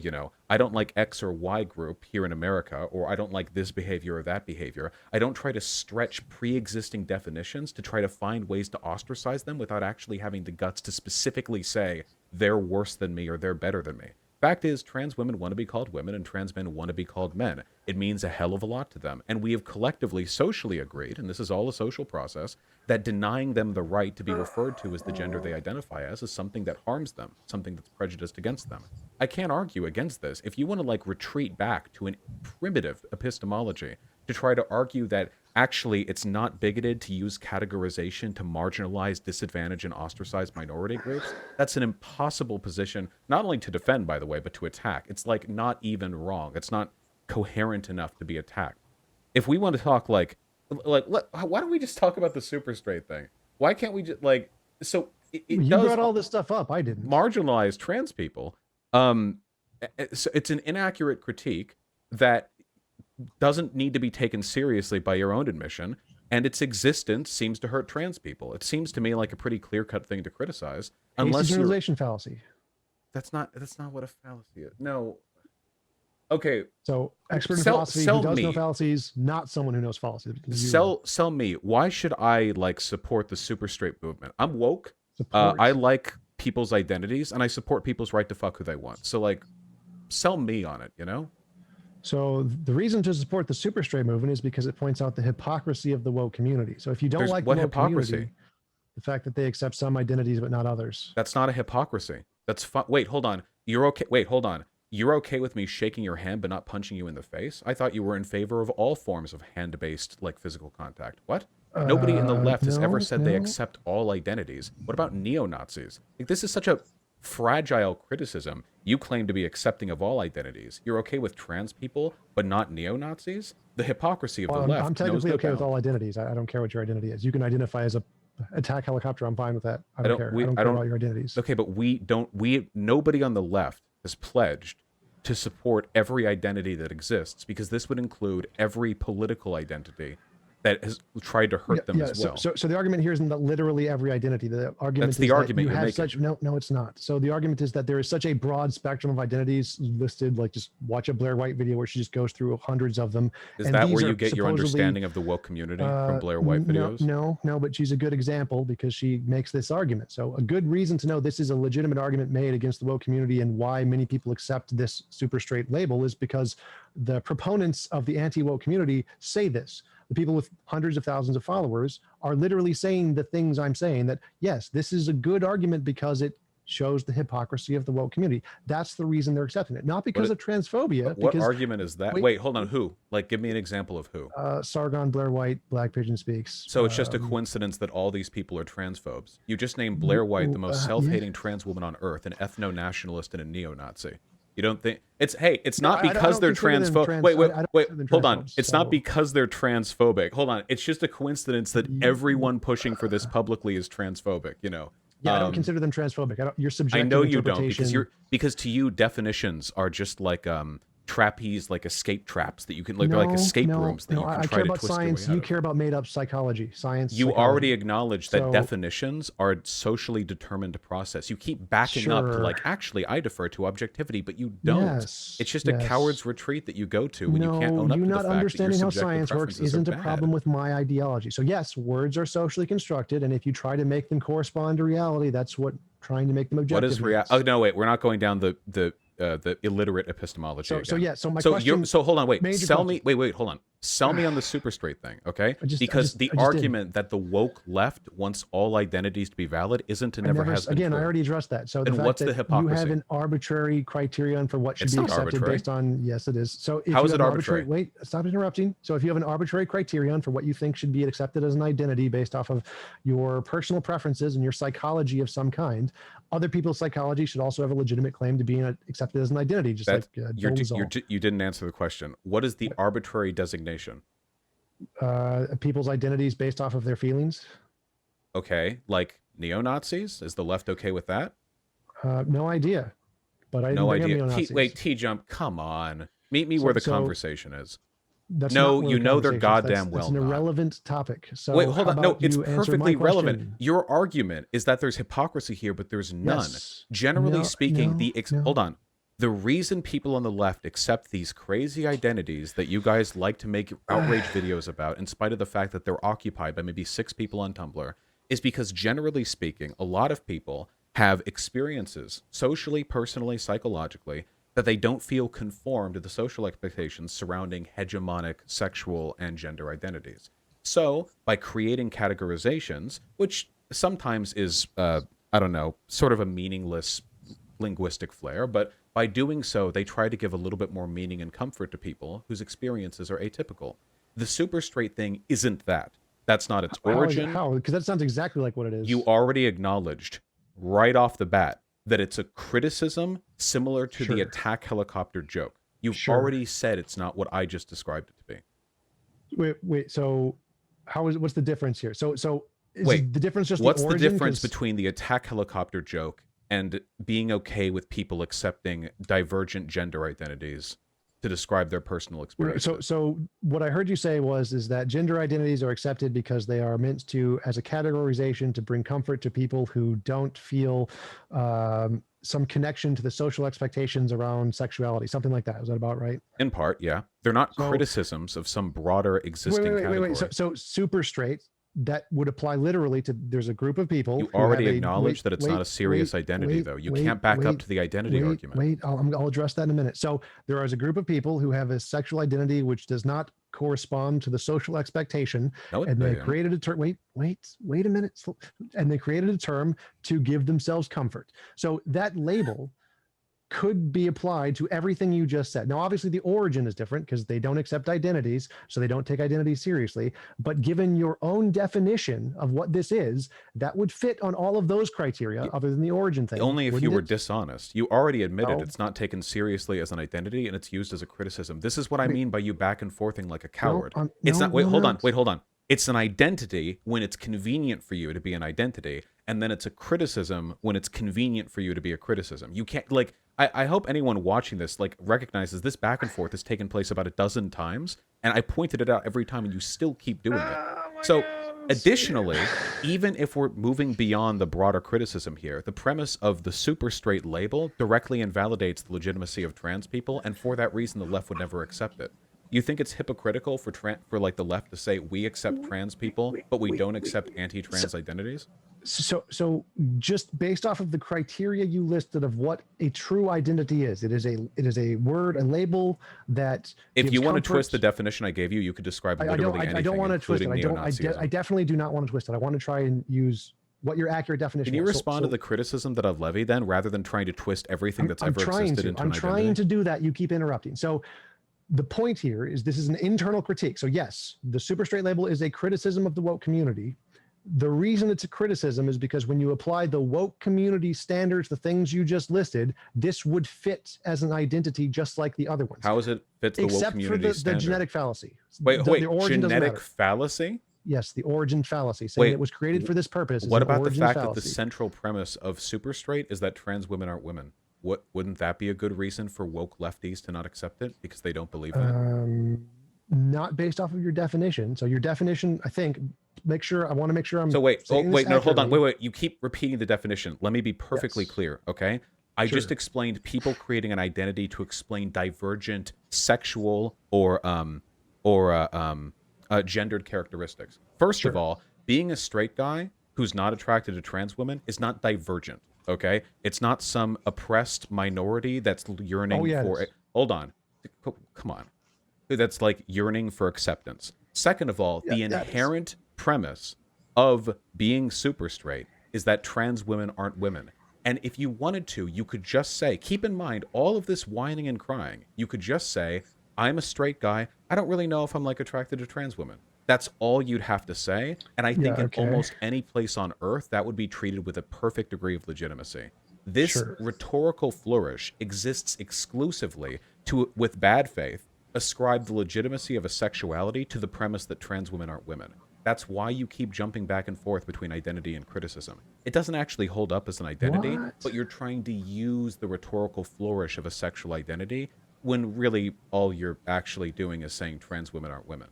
I don't like X or Y group here in America, or I don't like this behavior or that behavior, I don't try to stretch pre-existing definitions to try to find ways to ostracize them without actually having the guts to specifically say, they're worse than me or they're better than me. Fact is, trans women want to be called women and trans men want to be called men. It means a hell of a lot to them. And we have collectively, socially agreed, and this is all a social process, that denying them the right to be referred to as the gender they identify as is something that harms them, something that's prejudiced against them. I can't argue against this. If you want to like retreat back to an primitive epistemology to try to argue that actually it's not bigoted to use categorization to marginalize, disadvantage, and ostracize minority groups, that's an impossible position, not only to defend, by the way, but to attack. It's like not even wrong. It's not coherent enough to be attacked. If we want to talk why don't we just talk about the super straight thing? Why can't we just so it you does brought all this stuff up. I didn't. marginalize trans people. So it's an inaccurate critique that doesn't need to be taken seriously by your own admission, and its existence seems to hurt trans people. It seems to me like a pretty clear-cut thing to criticize. Unless generalization fallacy. That's not what a fallacy is. No. Okay. So expert in philosophy who does know fallacies, not someone who knows fallacies. Sell me. Why should I support the super straight movement? I'm woke. I like people's identities, and I support people's right to fuck who they want. So sell me on it, you know? So the reason to support the super straight movement is because it points out the hypocrisy of the woke community. So if you don't like the woke community, the fact that they accept some identities but not others. That's not a hypocrisy. That's wait, hold on. You're okay. Wait, hold on. You're okay with me shaking your hand but not punching you in the face? I thought you were in favor of all forms of hand-based physical contact. What? Nobody in the left has ever said they accept all identities. What about neo-Nazis? This is such a fragile criticism. You claim to be accepting of all identities. You're okay with trans people, but not neo-Nazis? The hypocrisy of the left. I'm technically okay with all identities. I don't care what your identity is. You can identify as a attack helicopter. I'm fine with that. I don't care. I don't care about your identities. Okay, but nobody on the left has pledged to support every identity that exists, because this would include every political identity that has tried to hurt them as well. So the argument here isn't that literally every identity. The argument is argument that you you're have making. No, it's not. So the argument is that there is such a broad spectrum of identities listed. Just watch a Blair White video where she just goes through hundreds of them. Is that where you get your understanding of the woke community from Blair White videos? No, but she's a good example because she makes this argument. So a good reason to know this is a legitimate argument made against the woke community and why many people accept this super straight label is because the proponents of the anti-woke community say this. The people with hundreds of thousands of followers are literally saying the things I'm saying, that yes, this is a good argument because it shows the hypocrisy of the woke community. That's the reason they're accepting it, not because of transphobia. What argument is that? Wait, hold on. Who? Give me an example of who. Sargon, Blair White, Black Pigeon Speaks. So it's just a coincidence that all these people are transphobes. You just named Blair White the most self-hating trans woman on earth, an ethno-nationalist and a neo-Nazi. You don't think it's not because they're transphobic. Wait, hold on. It's not because they're transphobic. Hold on. It's just a coincidence that everyone pushing for this publicly is transphobic, you know. Yeah, I don't consider them transphobic. You're subjective. I know you don't, because to you definitions are just like trapeze, like escape traps that you can they're like escape rooms that you can try to twist your way out of. You care about made up psychology, science. You already acknowledged that definitions are socially determined to process. You keep backing up to actually I defer to objectivity, but you don't. It's just a coward's retreat that you go to when you can't own up to the fact that your subjective preferences are bad. You not understanding how science works isn't a problem with my ideology. So yes, words are socially constructed, and if you try to make them correspond to reality, that's what trying to make them objective. What is reality? Oh no, wait, we're not going down the illiterate epistemology. So my question. So hold on, wait. Hold on. Sell me on the super straight thing, okay? Because the argument that the woke left wants all identities to be valid isn't and never has been. Again, I already addressed that. So and what's the hypocrisy? You have an arbitrary criterion for what should be accepted based on. Yes, it is. So if how is it arbitrary? Wait, stop interrupting. So if you have an arbitrary criterion for what you think should be accepted as an identity based off of your personal preferences and your psychology of some kind, other people's psychology should also have a legitimate claim to being accepted as an identity. Just you didn't answer the question. What is the arbitrary designation? People's identities based off of their feelings. Okay, like neo-Nazis? Is the left okay with that? No idea. But I no idea. TJump, come on. Meet me where the conversation is. You know they're goddamn well. It's an irrelevant topic. So wait, hold on. No, it's perfectly relevant. Your argument is that there's hypocrisy here, but there's none. Yes. Generally speaking, hold on. The reason people on the left accept these crazy identities that you guys like to make outrage videos about, in spite of the fact that they're occupied by maybe 6 people on Tumblr, is because generally speaking, a lot of people have experiences socially, personally, psychologically that they don't feel conform to the social expectations surrounding hegemonic sexual and gender identities. So by creating categorizations, which sometimes is, I don't know, sort of a meaningless linguistic flair, but by doing so, they try to give a little bit more meaning and comfort to people whose experiences are atypical. The super straight thing isn't that. That's not its origin. How? Because that sounds exactly like what it is. You already acknowledged right off the bat that it's a criticism similar to the attack helicopter joke. You've already said it's not what I just described it to be. Wait. So what's the difference here? So is the difference just what's the origin? The difference between the attack helicopter joke and being okay with people accepting divergent gender identities to describe their personal experience? So what I heard you say is that gender identities are accepted because they are meant to, as a categorization, to bring comfort to people who don't feel some connection to the social expectations around sexuality, something like that. Is that about right? In part, yeah. They're not criticisms of some broader existing category. So super straight, that would apply literally to, there's a group of people. You already acknowledged that it's not a serious identity, though. You can't back up to the identity argument. I'll address that in a minute. So there is a group of people who have a sexual identity which does not correspond to the social expectation, and they created a term. Wait a minute, and they created a term to give themselves comfort. So that label could be applied to everything you just said. Now, obviously, the origin is different because they don't accept identities, so they don't take identities seriously. But given your own definition of what this is, that would fit on all of those criteria, other than the origin thing. Only if you were dishonest. You already admitted it's not taken seriously as an identity, and it's used as a criticism. This is what I mean by you back and forthing like a coward. It's not. Wait, hold on. It's an identity when it's convenient for you to be an identity, and then it's a criticism when it's convenient for you to be a criticism. You can't, like, I hope anyone watching this, like, recognizes this back and forth has taken place about a dozen times, and I pointed it out every time, and you still keep doing it. So, additionally, even if we're moving beyond the broader criticism here, the premise of the super straight label directly invalidates the legitimacy of trans people, and for that reason, the left would never accept it. You think it's hypocritical for like the left to say we accept trans people, but we don't accept anti-trans identities? So just based off of the criteria you listed of what a true identity is, it is a word, a label that. If you want to twist the definition I gave you, you could describe literally anything. I don't want to twist it. I definitely do not want to twist it. I want to try and use what your accurate definition is. Can you respond to the criticism that I've levied then, rather than trying to twist everything that's ever existed into an identity? I'm trying to do that. You keep interrupting. So the point here is this is an internal critique. So yes, the super straight label is a criticism of the woke community. The reason it's a criticism is because when you apply the woke community standards, the things you just listed, this would fit as an identity just like the other ones. How does it fit the woke community except for the genetic fallacy. Wait, genetic fallacy? Yes, the origin fallacy, saying it was created for this purpose. What about the fact that the central premise of super straight is that trans women aren't women? Wouldn't that be a good reason for woke lefties to not accept it because they don't believe in it? Not based off of your definition. So your definition, I think, I want to make sure I'm. So wait, hold on. Wait. You keep repeating the definition. Let me be perfectly clear, okay? I just explained people creating an identity to explain divergent sexual or gendered characteristics. First of all, being a straight guy who's not attracted to trans women is not divergent. Okay, it's not some oppressed minority that's yearning for it. Hold on, come on, that's like yearning for acceptance. Second of all, the inherent premise of being super straight is that trans women aren't women. And if you wanted to, you could just say, keep in mind all of this whining and crying. You could just say, I'm a straight guy. I don't really know if I'm like attracted to trans women. That's all you'd have to say. And I think in almost any place on earth, that would be treated with a perfect degree of legitimacy. This rhetorical flourish exists exclusively to, with bad faith, ascribe the legitimacy of a sexuality to the premise that trans women aren't women. That's why you keep jumping back and forth between identity and criticism. It doesn't actually hold up as an identity, but you're trying to use the rhetorical flourish of a sexual identity when really all you're actually doing is saying trans women aren't women.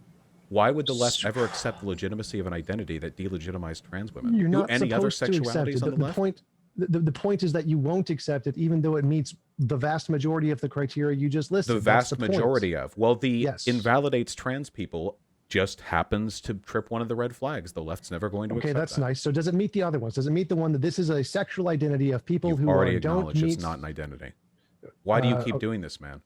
Why would the left ever accept the legitimacy of an identity that delegitimized trans women? You're not any other supposed to accept it. on the left? The point is that you won't accept it, even though it meets the vast majority of the criteria you just listed. The vast majority of. Well, invalidates trans people just happens to trip one of the red flags. The left's never going to Okay, accept that's that. nice. So does it meet the other ones? Does it meet the one that this is a sexual identity of people You've who already don't acknowledged meet it's not an identity. Why do you keep doing this, man?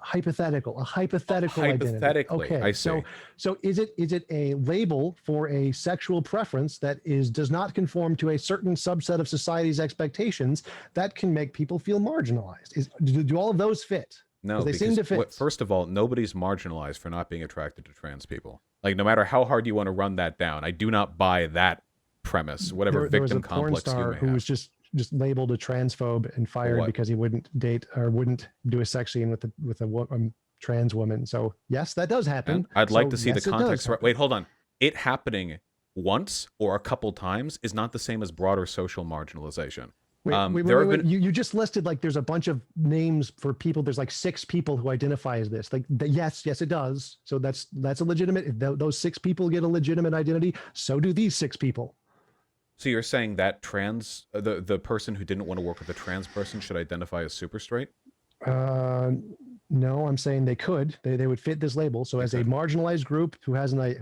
hypothetical identity? Hypothetically, Okay, I see. so is it a label for a sexual preference that does not conform to a certain subset of society's expectations that can make people feel marginalized? Do all of those fit? No, they seem to fit. First of all, nobody's marginalized for not being attracted to trans people. Like, no matter how hard you want to run that down, I do not buy that premise, whatever there was victim a porn complex you star may who have. was just labeled a transphobe and fired what? because he wouldn't date or wouldn't do a sex scene with a trans woman. So yes, that does happen. And I'd like to see yes, the it does context. happen. Wait, hold on. It happening once or a couple times is not the same as broader social marginalization. Wait. You just listed like there's a bunch of names for people. There's like 6 people who identify as this. Like yes, it does. So that's a legitimate. If those 6 people get a legitimate identity, so do these 6 people. So you're saying that the person who didn't want to work with a trans person should identify as super straight? No, I'm saying they could. They would fit this label. So as a marginalized group who has a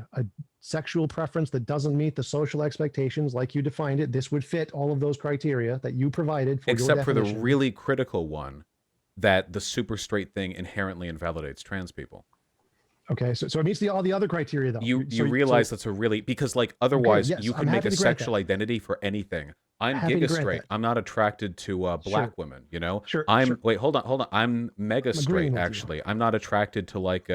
sexual preference that doesn't meet the social expectations like you defined it, this would fit all of those criteria that you provided for Except your for the definition. really critical one, that the super straight thing inherently invalidates trans people. Okay, so it meets all the other criteria though. You realize that's a really, because like otherwise yes, you I'm can make happy a to grant sexual identity for anything. I'm Happy to giga grant straight. that. I'm not attracted to black women, you know? Sure, Wait, hold on. I'm mega agreeing straight, with you. actually. I'm not attracted to like,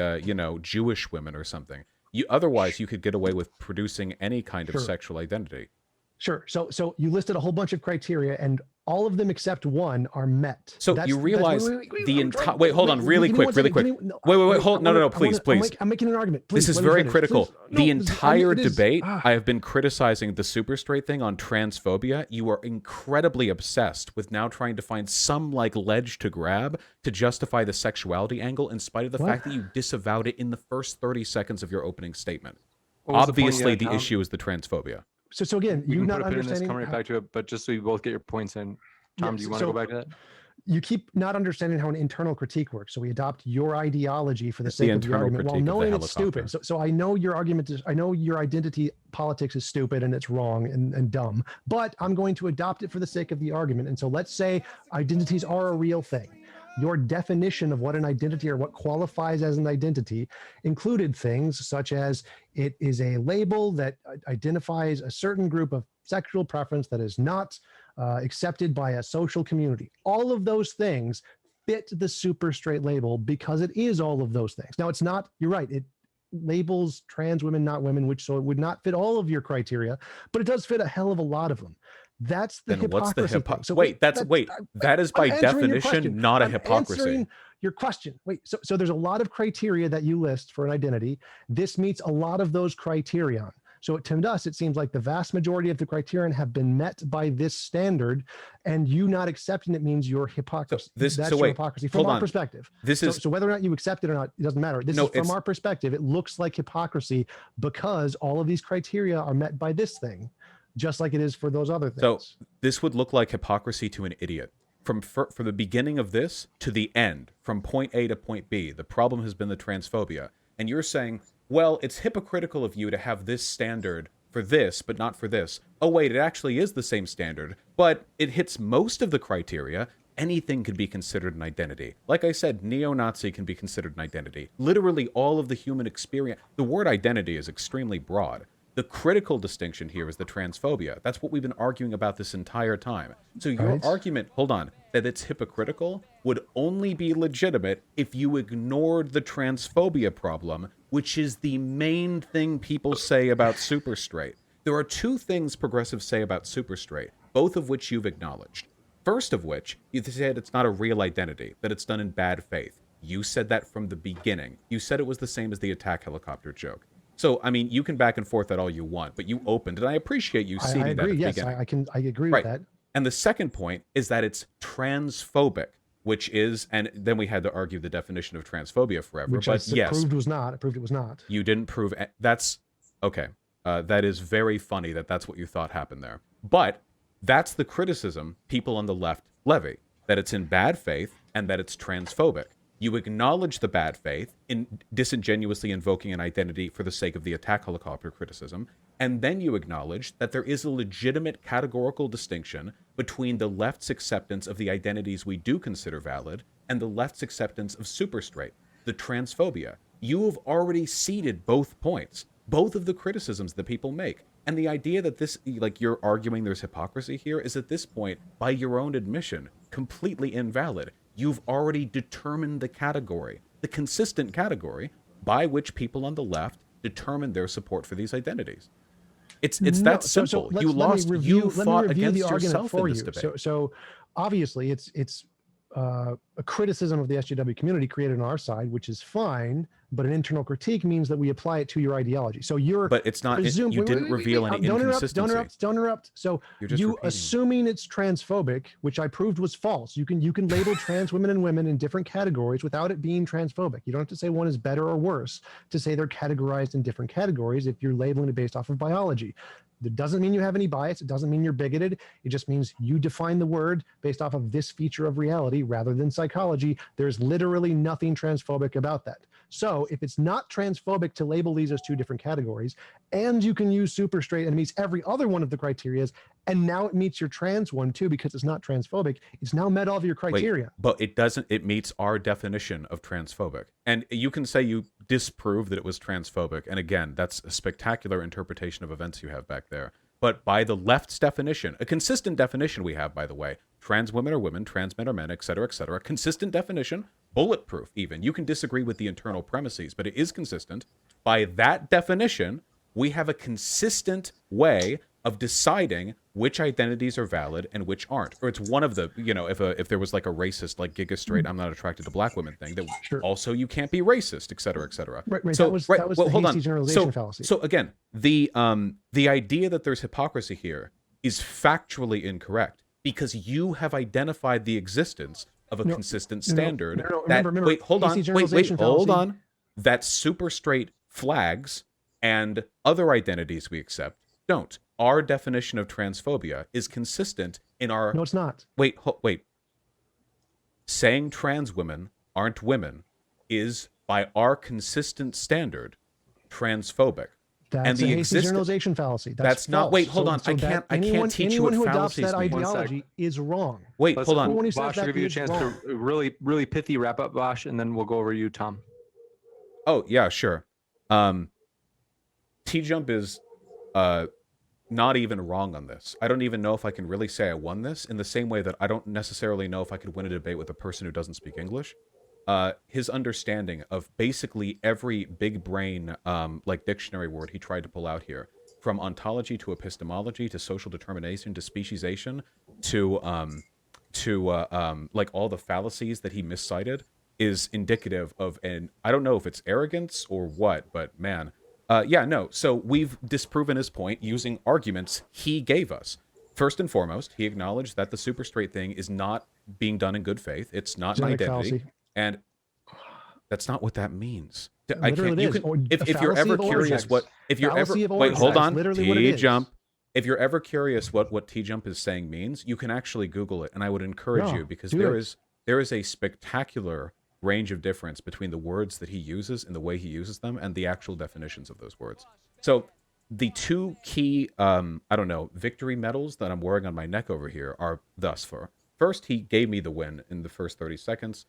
Jewish women or something. Otherwise you could get away with producing any kind of sexual identity. Sure. So you listed a whole bunch of criteria, and all of them except one are met. So you realize the entire. Wait, hold on, really quick. Wait, hold. No, please. I'm making an argument. Please, this is let me very finish. critical. Please. The No, entire debate, I have been criticizing the super straight thing on transphobia. You are incredibly obsessed with now trying to find some like ledge to grab to justify the sexuality angle, in spite of the fact that you disavowed it in the first 30 seconds of your opening statement. Obviously, the issue is the transphobia. So again, We you can not put a pin in this, understanding. come right back to it, but just so you both get your points in. Tom, do you want to go back to that? You keep not understanding how an internal critique works. So we adopt your ideology for the sake of the argument while knowing it's stupid. So I know your argument is, I know your identity politics is stupid and it's wrong and dumb, but I'm going to adopt it for the sake of the argument. And so let's say identities are a real thing. Your definition of what an identity or what qualifies as an identity included things such as it is a label that identifies a certain group of sexual preference that is not accepted by a social community. All of those things fit the super straight label because it is all of those things. Now, it's not, you're right, it labels trans women, not women, which so it would not fit all of your criteria, but it does fit a hell of a lot of them. That's the then hypocrisy. What's the hypocrisy? So that is by definition not a hypocrisy. Answering your question. So there's a lot of criteria that you list for an identity. This meets a lot of those criterion. So to us, it seems like the vast majority of the criterion have been met by this standard, and you not accepting it means you're hypocrisy. That's your hypocrisy from our perspective. So whether or not you accept it or not, it doesn't matter. This is from our perspective. It looks like hypocrisy because all of these criteria are met by this thing, just like it is for those other things. So this would look like hypocrisy to an idiot. From the beginning of this to the end, from point A to point B, the problem has been the transphobia. And you're saying, well, it's hypocritical of you to have this standard for this, but not for this. Oh, wait, it actually is the same standard, but it hits most of the criteria. Anything could be considered an identity. Like I said, neo-Nazi can be considered an identity. Literally all of the human experience. The word identity is extremely broad. The critical distinction here is the transphobia. That's what we've been arguing about this entire time. So your argument, hold on, that it's hypocritical would only be legitimate if you ignored the transphobia problem, which is the main thing people say about super straight. There are 2 things progressives say about super straight, both of which you've acknowledged. First of which, you said it's not a real identity, that it's done in bad faith. You said that from the beginning. You said it was the same as the attack helicopter joke. So, I mean, you can back and forth that all you want, but you opened, and I appreciate you seeing that at the beginning. I agree with that. And the second point is that it's transphobic, which is, and then we had to argue the definition of transphobia forever, which but yes. Proved it was not. You didn't prove, that's, okay. That is very funny that that's what you thought happened there. But that's the criticism people on the left levy, that it's in bad faith and that it's transphobic. You acknowledge the bad faith in disingenuously invoking an identity for the sake of the attack helicopter criticism, and then you acknowledge that there is a legitimate categorical distinction between the left's acceptance of the identities we do consider valid and the left's acceptance of super straight, the transphobia. You have already ceded both points, both of the criticisms that people make. And the idea that this, like, you're arguing there's hypocrisy here is at this point, by your own admission, completely invalid. You've already determined the category, the consistent category by which people on the left determine their support for these identities. It's that simple. You fought against yourself in this debate. So obviously it's a criticism of the SJW community created on our side, which is fine, but an internal critique means that we apply it to your ideology. So but it's not. You didn't reveal any inconsistency. Don't interrupt. So you assuming it's transphobic, which I proved was false. You can label trans women and women in different categories without it being transphobic. You don't have to say one is better or worse to say they're categorized in different categories if you're labeling it based off of biology. That doesn't mean you have any bias. It doesn't mean you're bigoted. It just means you define the word based off of this feature of reality rather than psychology. There's literally nothing transphobic about that. So if it's not transphobic to label these as two different categories, and you can use super straight and it meets every other one of the criterias, and now it meets your trans one too because it's not transphobic, it's now met all of your criteria. Wait, but it doesn't. It meets our definition of transphobic. And you can say you disprove that it was transphobic. And again, that's a spectacular interpretation of events you have back there. But by the left's definition, a consistent definition we have, by the way, trans women are women, trans men are men, et cetera, consistent definition, bulletproof even. You can disagree with the internal premises, but it is consistent. By that definition, we have a consistent way of deciding which identities are valid and which aren't. Or it's one of the, if there was like a racist, like Giga Straight, I'm not attracted to black women thing, that also you can't be racist, et cetera, et cetera. Right. So, that was the hasty generalization fallacy. So again, the idea that there's hypocrisy here is factually incorrect because you have identified the existence of a consistent standard. Remember, hold on. That super straight flags and other identities we accept don't. Our definition of transphobia is consistent in our... No, it's not. Wait. Saying trans women aren't women is, by our consistent standard, transphobic. That's a hasty generalization fallacy. That's not... Wait, hold on. I can't teach you what fallacies mean. Anyone who adopts that means. ideology is wrong. Wait, hold on. Vaush, I'll give you a chance to really, really pithy wrap up, Vaush, and then we'll go over to you, Tom. Oh, yeah, sure. TJump is... not even wrong on this. I don't even know if I can really say I won this, in the same way that I don't necessarily know if I could win a debate with a person who doesn't speak English. His understanding of basically every big brain like dictionary word he tried to pull out here, from ontology to epistemology to social determination to speciesation to like all the fallacies that he miscited, is indicative of an, I don't know if it's arrogance or what, but man. So we've disproven his point using arguments he gave us. First and foremost, he acknowledged that the super straight thing is not being done in good faith. It's not an identity. Fallacy. And that's not what that means. If you're ever curious hold on, TJump. If you're ever curious what TJump is saying means, you can actually Google it, and I would encourage you, because there is a spectacular range of difference between the words that he uses and the way he uses them and the actual definitions of those words. So the two key, victory medals that I'm wearing on my neck over here are thus for. First, he gave me the win in the first 30 seconds.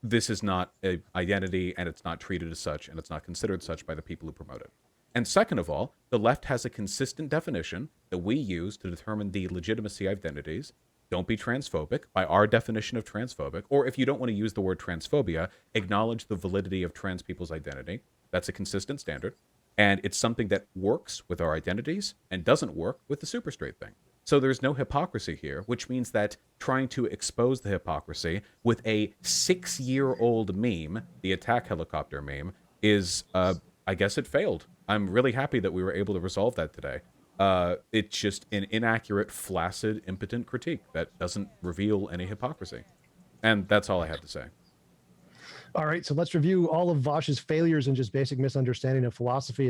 This is not an identity, and it's not treated as such, and it's not considered such by the people who promote it. And second of all, the left has a consistent definition that we use to determine the legitimacy of identities. Don't be transphobic by our definition of transphobic, or if you don't want to use the word transphobia, acknowledge the validity of trans people's identity. That's a consistent standard, and it's something that works with our identities and doesn't work with the super straight thing. So there's no hypocrisy here, which means that trying to expose the hypocrisy with a 6-year-old meme, the attack helicopter meme, is, I guess it failed. I'm really happy that we were able to resolve that today. It's just an inaccurate, flaccid, impotent critique that doesn't reveal any hypocrisy. And that's all I have to say. All right, so let's review all of Vaush's failures and just basic misunderstanding of philosophy.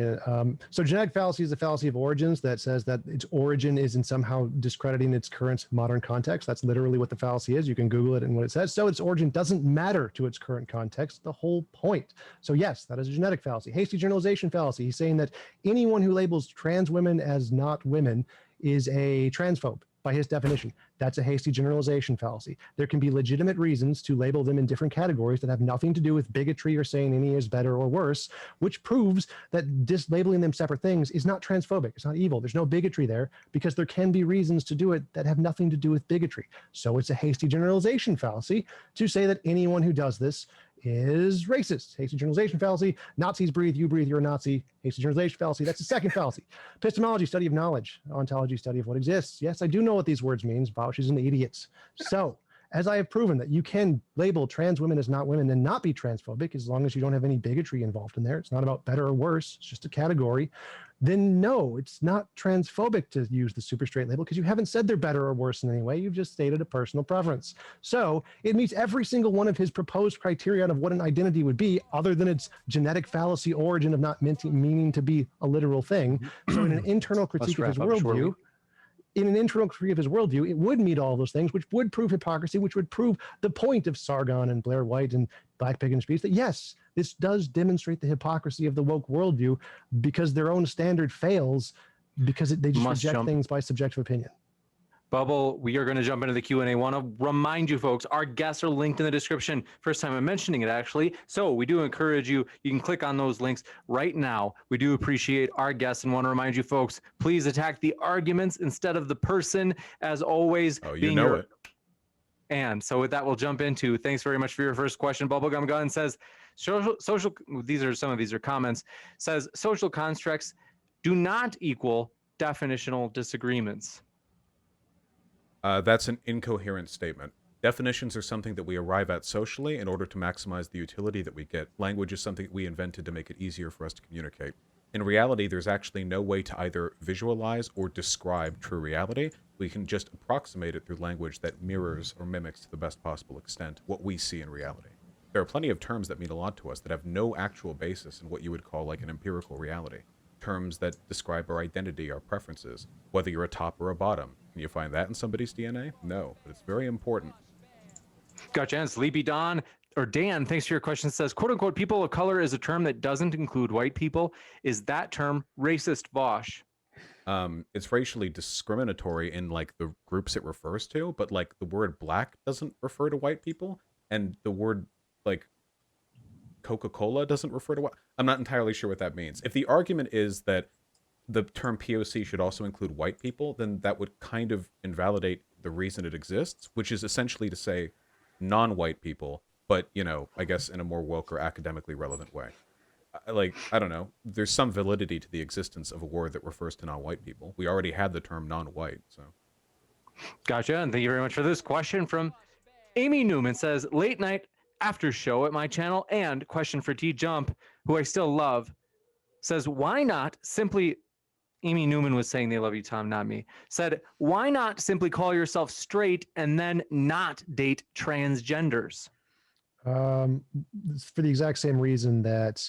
So genetic fallacy is the fallacy of origins that says that its origin is in somehow discrediting its current modern context. That's literally what the fallacy is. You can Google it and what it says. So its origin doesn't matter to its current context, the whole point. So yes, that is a genetic fallacy. Hasty generalization fallacy. He's saying that anyone who labels trans women as not women is a transphobe. By his definition, that's a hasty generalization fallacy. There can be legitimate reasons to label them in different categories that have nothing to do with bigotry or saying any is better or worse, which proves that labeling them separate things is not transphobic. It's not evil. There's no bigotry there because there can be reasons to do it that have nothing to do with bigotry. So it's a hasty generalization fallacy to say that anyone who does this is racist. Hasty generalization fallacy. Nazis breathe, you breathe, you're a Nazi. Hasty generalization fallacy. That's the second fallacy. Epistemology, study of knowledge. Ontology, study of what exists. Yes, I do know what these words mean. Vaush is an idiot. So, as I have proven that you can label trans women as not women and not be transphobic as long as you don't have any bigotry involved in there. It's not about better or worse. It's just a category. Then no, it's not transphobic to use the super straight label because you haven't said they're better or worse in any way. You've just stated a personal preference. So it meets every single one of his proposed criteria of what an identity would be, other than its genetic fallacy origin of not meaning to be a literal thing. So in an internal critique of his worldview, it would meet all those things, which would prove hypocrisy, which would prove the point of Sargon and Blair White and Black Pig and Speech, that yes, this does demonstrate the hypocrisy of the woke worldview because their own standard fails because they just reject things by subjective opinion. Bubble, we are going to jump into the Q&A. Want to remind you folks, our guests are linked in the description. First time I'm mentioning it, actually. So we do encourage you. You can click on those links right now. We do appreciate our guests and want to remind you folks, please attack the arguments instead of the person, as always. Oh, you know it. And so with that, we'll jump into, thanks very much for your first question. Bubblegum Gun says, these are comments, says social constructs do not equal definitional disagreements. That's an incoherent statement. Definitions are something that we arrive at socially in order to maximize the utility that we get. Language is something we invented to make it easier for us to communicate. In reality, there's actually no way to either visualize or describe true reality. We can just approximate it through language that mirrors or mimics to the best possible extent what we see in reality. There are plenty of terms that mean a lot to us that have no actual basis in what you would call like an empirical reality. Terms that describe our identity, our preferences, whether you're a top or a bottom. Can you find that in somebody's DNA? No, but it's very important. Gotcha. And Sleepy Don, or Dan, thanks for your question, says, quote unquote, people of color is a term that doesn't include white people. Is that term racist, Vaush? It's racially discriminatory in like the groups it refers to, but like the word black doesn't refer to white people, and the word like Coca-Cola doesn't refer to what. I'm not entirely sure what that means. If the argument is that the term POC should also include white people, then that would kind of invalidate the reason it exists, which is essentially to say non-white people, but, you know, I guess in a more woke or academically relevant way. Like, I don't know, there's some validity to the existence of a word that refers to non-white people. We already had the term non-white, so. Gotcha, and thank you very much for this question from Amy Newman, says, late night after show at my channel, and question for TJump, who I still love, says, why not simply, Amy Newman was saying they love you, Tom, not me, said, why not simply call yourself straight and then not date transgenders? For the exact same reason that,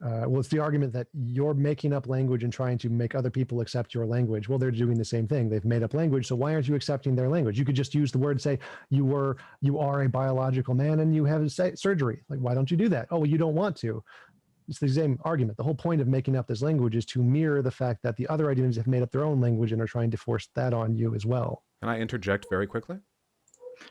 well, it's the argument that you're making up language and trying to make other people accept your language. Well, they're doing the same thing. They've made up language. So why aren't you accepting their language? You could just use the word, say you are a biological man and you have surgery. Like, why don't you do that? Oh, well, you don't want to. It's the same argument. The whole point of making up this language is to mirror the fact that the other identities have made up their own language and are trying to force that on you as well. Can I interject very quickly?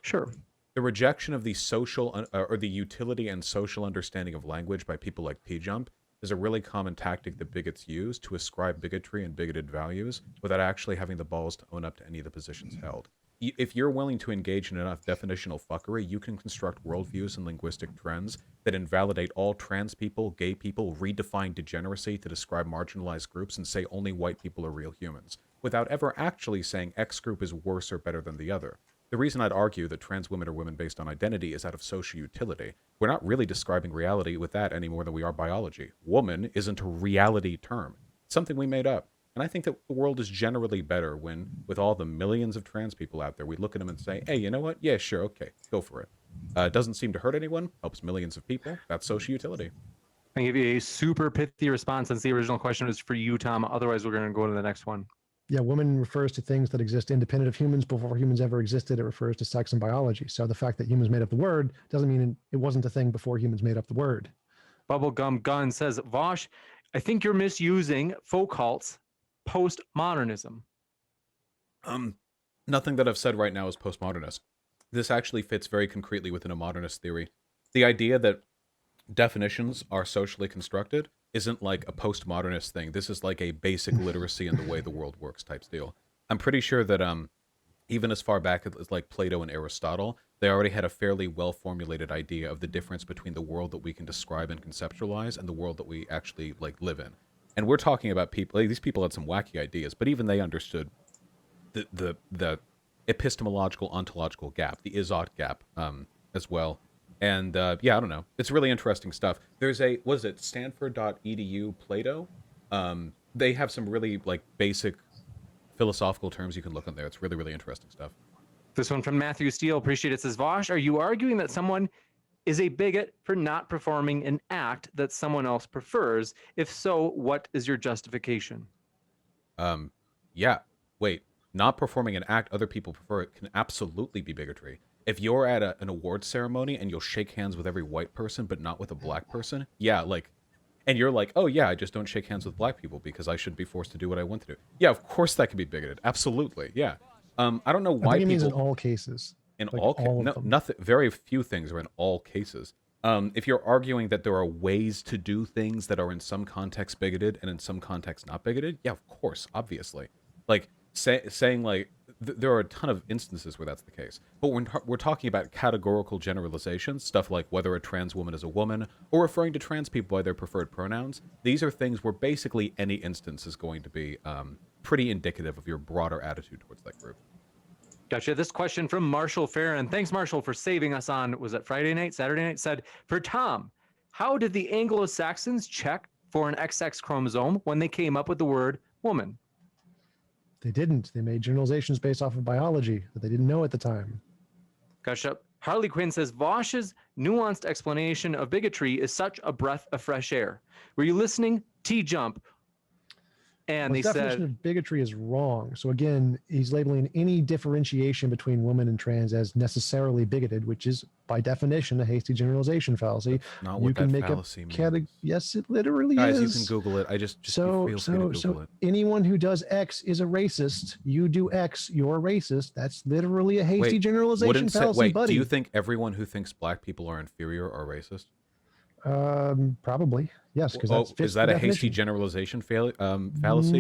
Sure. The rejection of the social or the utility and social understanding of language by people like TJump is a really common tactic that bigots use to ascribe bigotry and bigoted values without actually having the balls to own up to any of the positions held. If you're willing to engage in enough definitional fuckery, you can construct worldviews and linguistic trends that invalidate all trans people, gay people, redefine degeneracy to describe marginalized groups, and say only white people are real humans, without ever actually saying X group is worse or better than the other. The reason I'd argue that trans women are women based on identity is out of social utility. We're not really describing reality with that any more than we are biology. Woman isn't a reality term. It's something we made up. And I think that the world is generally better when, with all the millions of trans people out there, we look at them and say, hey, you know what? Yeah, sure, okay, go for it. Doesn't seem to hurt anyone, helps millions of people. That's social utility. I give you a super pithy response since the original question was for you, Tom. Otherwise, we're going to go to the next one. Yeah, woman refers to things that exist independent of humans before humans ever existed. It refers to sex and biology. So the fact that humans made up the word doesn't mean it wasn't a thing before humans made up the word. Bubblegum Gun says, Vaush, I think you're misusing Foucault's postmodernism. Nothing that I've said right now is postmodernist. This actually fits very concretely within a modernist theory. The idea that definitions are socially constructed isn't like a postmodernist thing. This is like a basic literacy in the way the world works type deal. I'm pretty sure that even as far back as like Plato and Aristotle, they already had a fairly well-formulated idea of the difference between the world that we can describe and conceptualize and the world that we actually like live in. And we're talking about people, like, these people had some wacky ideas, but even they understood the epistemological ontological gap, the Izot gap as well. And yeah, I don't know. It's really interesting stuff. There's a, what is it, Stanford.edu Plato? They have some really like basic philosophical terms you can look on there. It's really, really interesting stuff. This one from Matthew Steele, appreciate it, says, Vaush, are you arguing that someone is a bigot for not performing an act that someone else prefers? If so, what is your justification? Yeah, wait. Not performing an act other people prefer it can absolutely be bigotry. If you're at an award ceremony and you'll shake hands with every white person but not with a black person, yeah, like, and you're like, oh yeah, I just don't shake hands with black people because I shouldn't be forced to do what I want to do. Yeah, of course that can be bigoted. Absolutely, yeah. I don't know why I think it people... means in all cases. In like all cases? No, nothing. Very few things are in all cases. If you're arguing that there are ways to do things that are in some context bigoted and in some context not bigoted, yeah, of course, obviously. Like, saying like there are a ton of instances where that's the case, but we're talking about categorical generalizations, stuff like whether a trans woman is a woman or referring to trans people by their preferred pronouns. These are things where basically any instance is going to be pretty indicative of your broader attitude towards that group. Gotcha. This question from Marshall Farron. Thanks, Marshall, for saving us on, was it Friday night, Saturday night? Said, for Tom, how did the Anglo-Saxons check for an XX chromosome when they came up with the word woman? They didn't. They made generalizations based off of biology that they didn't know at the time. Gotcha. Harley Quinn says, Vaush's nuanced explanation of bigotry is such a breath of fresh air. Were you listening? TJump. And The definition of bigotry is wrong. So again, he's labeling any differentiation between women and trans as necessarily bigoted, which is by definition a hasty generalization fallacy. That's not what that fallacy means. Yes, it literally Guys, is. you can Google it. I just so feel free to Google it. Anyone who does X is a racist. You do X, you're a racist. That's literally a hasty generalization fallacy, buddy. Do you think everyone who thinks black people are inferior are racist? Probably yes, because is that a hasty generalization fallacy?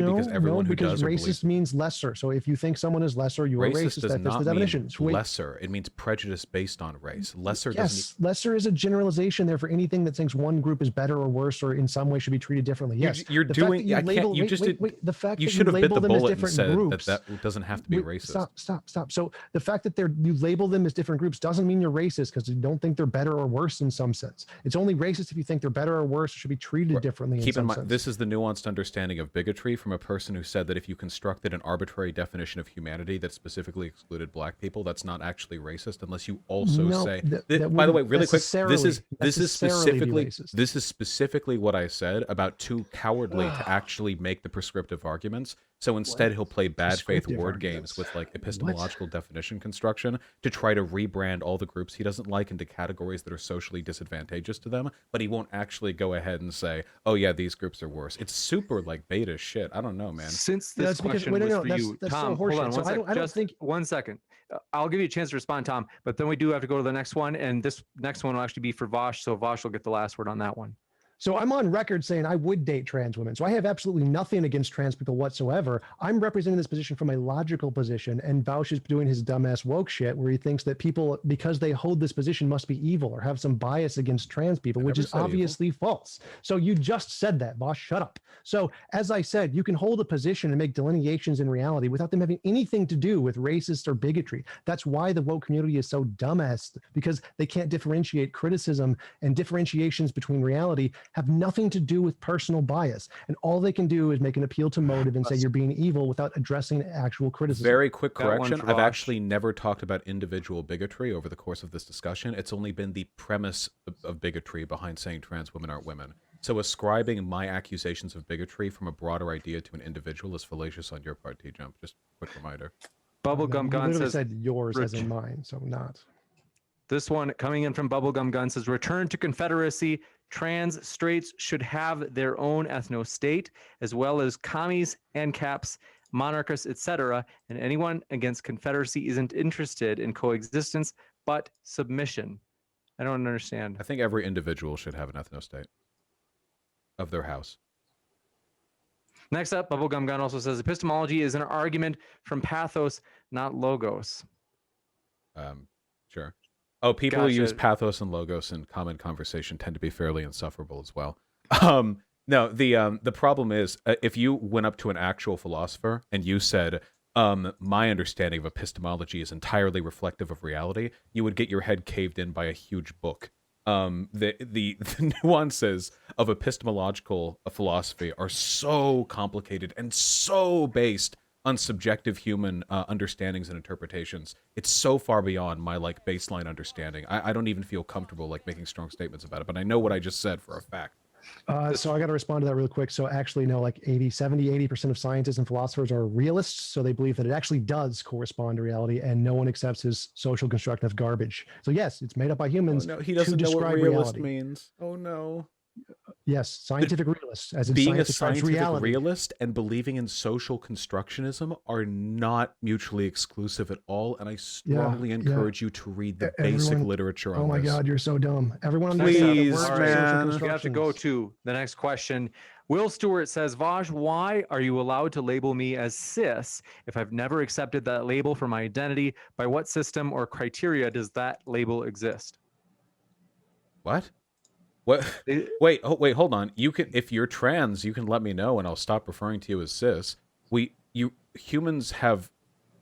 Because everyone who does racist means lesser. So if you think someone is lesser, you're racist. Does that fits the definition. Mean lesser. It means prejudice based on race. Lesser. Yes, lesser is a generalization there for anything that thinks one group is better or worse or in some way should be treated differently. Yes, you're doing. The fact you that should you have bit the label them as bullet and different said groups that doesn't have to be racist. Stop. So the fact that you label them as different groups doesn't mean you're racist because you don't think they're better or worse in some sense. It's only racist if you think they're better or worse or should be treated differently. Keep in mind, this is the nuanced understanding of bigotry from a person who said that if you constructed an arbitrary definition of humanity that specifically excluded black people, that's not actually racist unless you also say. By the way, really quick, this is specifically what I said about too cowardly to actually make the prescriptive arguments. So instead, he'll play bad faith word games with like epistemological definition construction to try to rebrand all the groups he doesn't like into categories that are socially disadvantageous to them. But he won't actually go ahead and say, "Oh yeah, these groups are worse." It's super like beta shit. I don't know, man. Since this question was for you, Tom, hold on one second. Just 1 second. I'll give you a chance to respond, Tom. But then we do have to go to the next one, and this next one will actually be for Vaush. So Vaush will get the last word on that one. So I'm on record saying I would date trans women. So I have absolutely nothing against trans people whatsoever. I'm representing this position from a logical position, and Vaush is doing his dumbass woke shit where he thinks that people, because they hold this position, must be evil or have some bias against trans people, which is obviously false. So you just said that, Vaush. Shut up. So as I said, you can hold a position and make delineations in reality without them having anything to do with racist or bigotry. That's why the woke community is so dumbass, because they can't differentiate criticism and differentiations between reality have nothing to do with personal bias. And all they can do is make an appeal to motive and say you're being evil without addressing actual criticism. Very quick Got one correction. for I've Vaush. actually never talked about individual bigotry over the course of this discussion. It's only been the premise of bigotry behind saying trans women aren't women. So ascribing my accusations of bigotry from a broader idea to an individual is fallacious on your part, TJump. Just a quick reminder. Bubblegum You Gun literally says, said yours as in mine, so not. this one coming in from Bubblegum Gun says, return to Confederacy. Trans straights should have their own ethno-state, as well as commies, ANCAPs, monarchists, etc. And anyone against Confederacy isn't interested in coexistence, but submission. I don't understand. I think every individual should have an ethno-state of their house. Next up, Bubblegum Gun also says, epistemology is an argument from pathos, not logos. Sure. Oh, people who use Gotcha. pathos and logos in common conversation tend to be fairly insufferable as well. No, the problem is if you went up to an actual philosopher and you said, my understanding of epistemology is entirely reflective of reality, you would get your head caved in by a huge book. The nuances of epistemological philosophy are so complicated and so based on subjective human understandings and interpretations. It's so far beyond my like baseline understanding. I don't even feel comfortable like making strong statements about it, but I know what I just said for a fact. So I got to respond to that real quick. So actually, no, like 80% of scientists and philosophers are realists. So they believe that it actually does correspond to reality and no one accepts his social construct of garbage. So yes, it's made up by humans. Oh, no, he doesn't to know what describe realist reality. means. Oh no. Yes, scientific realists, as in Being a science describes scientific reality. realist and believing in social constructionism are not mutually exclusive at all, and I strongly encourage you to read the basic literature on Oh my this. God, you're so dumb. Everyone Please, understands the word man. social We have to go constructions. to the next question. Will Stewart says, Vaush, why are you allowed to label me as cis if I've never accepted that label for my identity? By what system or criteria does that label exist? What? What? It- Wait, hold on. You can, if you're trans, you can let me know, and I'll stop referring to you as cis. Humans have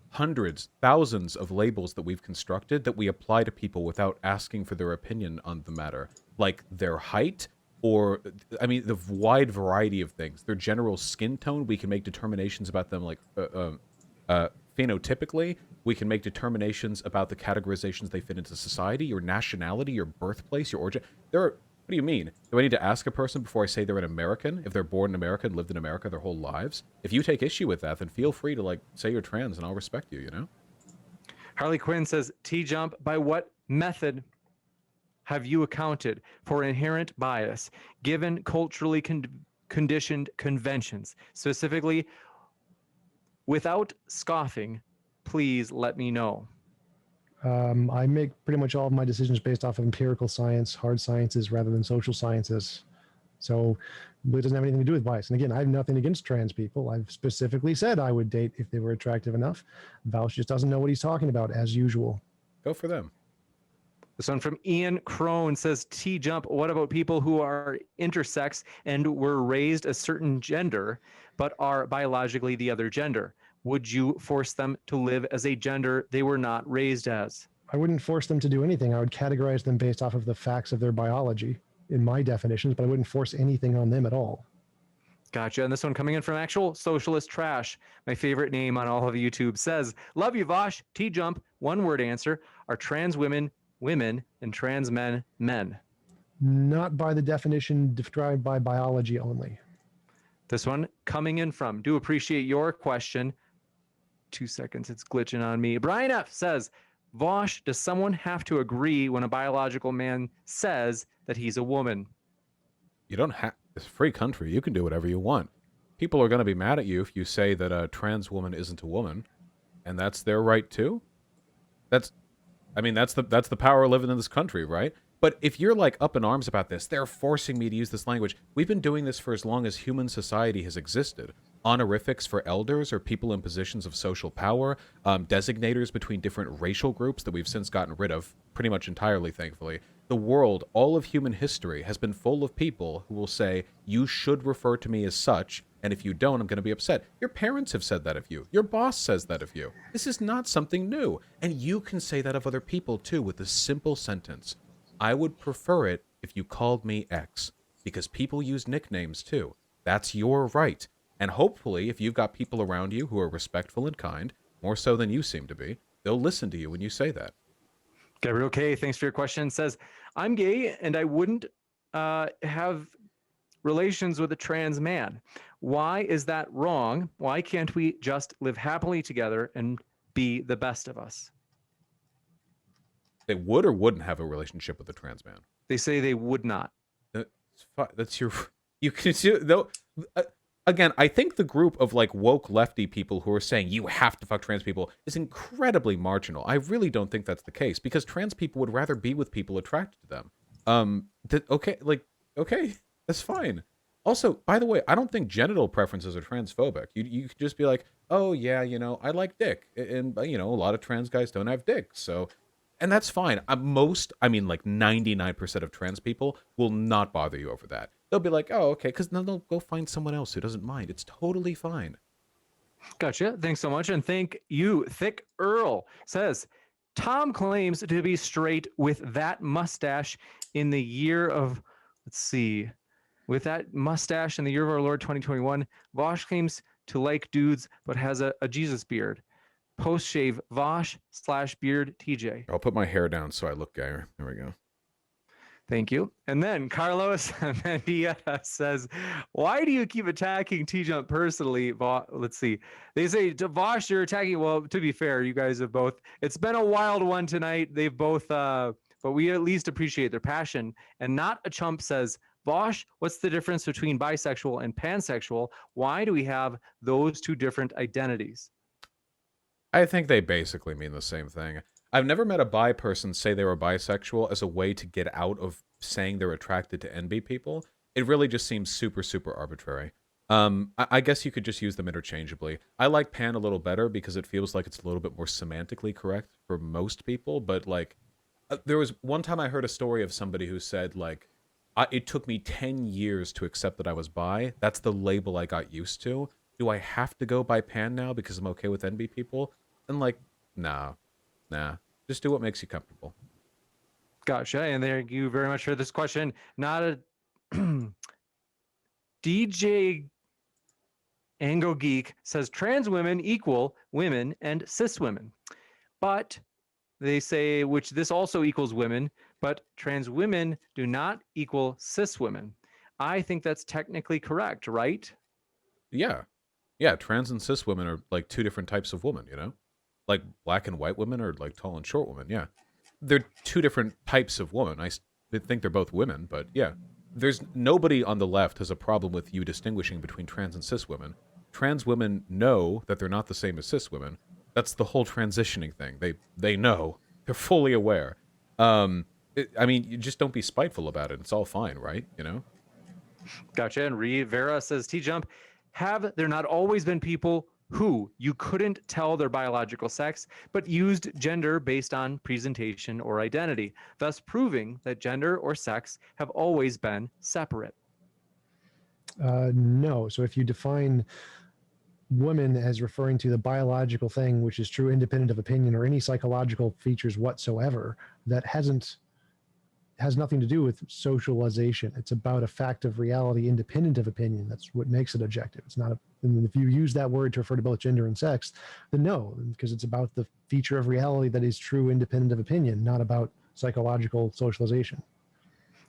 hundreds, thousands of labels that we've constructed that we apply to people without asking for their opinion on the matter, like their height, or I mean, the wide variety of things. Their general skin tone, we can make determinations about them, like phenotypically. We can make determinations about the categorizations they fit into society, your nationality, your birthplace, your origin. What do you mean? Do I need to ask a person before I say they're an American, if they're born in America and lived in America their whole lives? If you take issue with that, then feel free to, like, say you're trans and I'll respect you, you know? Harley Quinn says, TJump, by what method have you accounted for inherent bias given culturally conditioned conventions? Specifically, without scoffing, please let me know. I make pretty much all of my decisions based off of empirical science, hard sciences, rather than social sciences. So it doesn't have anything to do with bias. And again, I have nothing against trans people. I've specifically said I would date if they were attractive enough. Vaush just doesn't know what he's talking about, as usual. Go for them. This one from Ian Crone says, TJump, what about people who are intersex and were raised a certain gender, but are biologically the other gender? Would you force them to live as a gender they were not raised as? I wouldn't force them to do anything. I would categorize them based off of the facts of their biology in my definitions, but I wouldn't force anything on them at all. Gotcha. And this one coming in from actual socialist trash, my favorite name on all of YouTube, says, love you, Vaush. TJump, one word answer. Are trans women women and trans men men? Not by the definition described by biology only. This one coming in from, do appreciate your question. 2 seconds, it's glitching on me. Brian F says, Vaush, does someone have to agree when a biological man says that he's a woman? You don't have, it's a free country. You can do whatever you want. People are going to be mad at you if you say that a trans woman isn't a woman, and that's their right too. That's the power of living in this country, right? But if you're like up in arms about this, they're forcing me to use this language. We've been doing this for as long as human society has existed. Honorifics for elders or people in positions of social power, designators between different racial groups that we've since gotten rid of pretty much entirely, thankfully. The world, all of human history, has been full of people who will say, you should refer to me as such, and if you don't, I'm going to be upset. Your parents have said that of you. Your boss says that of you. This is not something new. And you can say that of other people, too, with a simple sentence. I would prefer it if you called me X. because people use nicknames too. That's your right. And hopefully, if you've got people around you who are respectful and kind, more so than you seem to be, they'll listen to you when you say that. Gabriel K, thanks for your question. Says, I'm gay and I wouldn't have relations with a trans man. Why is that wrong? Why can't we just live happily together and be the best of us? They would or wouldn't have a relationship with a trans man. They say they would not. That's your... You can see... Though, again, I think the group of like woke lefty people who are saying you have to fuck trans people is incredibly marginal. I really don't think that's the case, because trans people would rather be with people attracted to them. Okay, that's fine. Also, by the way, I don't think genital preferences are transphobic. You could just be like, oh yeah, I like dick, and a lot of trans guys don't have dick, so, and that's fine. Like 99% of trans people will not bother you over that. They'll be like, oh, okay, because then they'll go find someone else who doesn't mind. It's totally fine. Gotcha. Thanks so much. And thank you. Thick Earl says, Tom claims to be straight with that mustache in the year of, with that mustache in the year of our Lord 2021. Vaush claims to like dudes, but has a Jesus beard. Post shave Vaush / beard TJ. I'll put my hair down so I look gayer. There we go. Thank you. And then Carlos Mendieta says, why do you keep attacking TJump personally? Let's see. They say, Vaush, you're attacking. Well, to be fair, you guys have both. It's been a wild one tonight. They've both, but we at least appreciate their passion. And Not a Chump says, Vaush, what's the difference between bisexual and pansexual? Why do we have those two different identities? I think they basically mean the same thing. I've never met a bi person say they were bisexual as a way to get out of saying they're attracted to NB people. It really just seems super, super arbitrary. I guess you could just use them interchangeably. I like pan a little better because it feels like it's a little bit more semantically correct for most people. But like, there was one time I heard a story of somebody who said like, it took me 10 years to accept that I was bi. That's the label I got used to. Do I have to go by pan now because I'm okay with NB people? And like, nah. Just do what makes you comfortable. Gotcha. And thank you very much for this question. Not a DJ Ango Geek says trans women equal women and cis women. But they say, which this also equals women, but trans women do not equal cis women. I think that's technically correct, right? Yeah, trans and cis women are like two different types of women, Like black and white women are like tall and short women, yeah. They're two different types of women. I think they're both women, but yeah. There's nobody on the left has a problem with you distinguishing between trans and cis women. Trans women know that they're not the same as cis women. That's the whole transitioning thing. They know. They're fully aware. You just don't be spiteful about it. It's all fine, right? Gotcha. And Vera says, TJump, have there not always been people who you couldn't tell their biological sex, but used gender based on presentation or identity, thus proving that gender or sex have always been separate? No. So if you define woman as referring to the biological thing, which is true independent of opinion or any psychological features whatsoever, that has nothing to do with socialization. It's about a fact of reality independent of opinion. That's what makes it objective. It's not and if you use that word to refer to both gender and sex, then no, because it's about the feature of reality that is true independent of opinion, not about psychological socialization.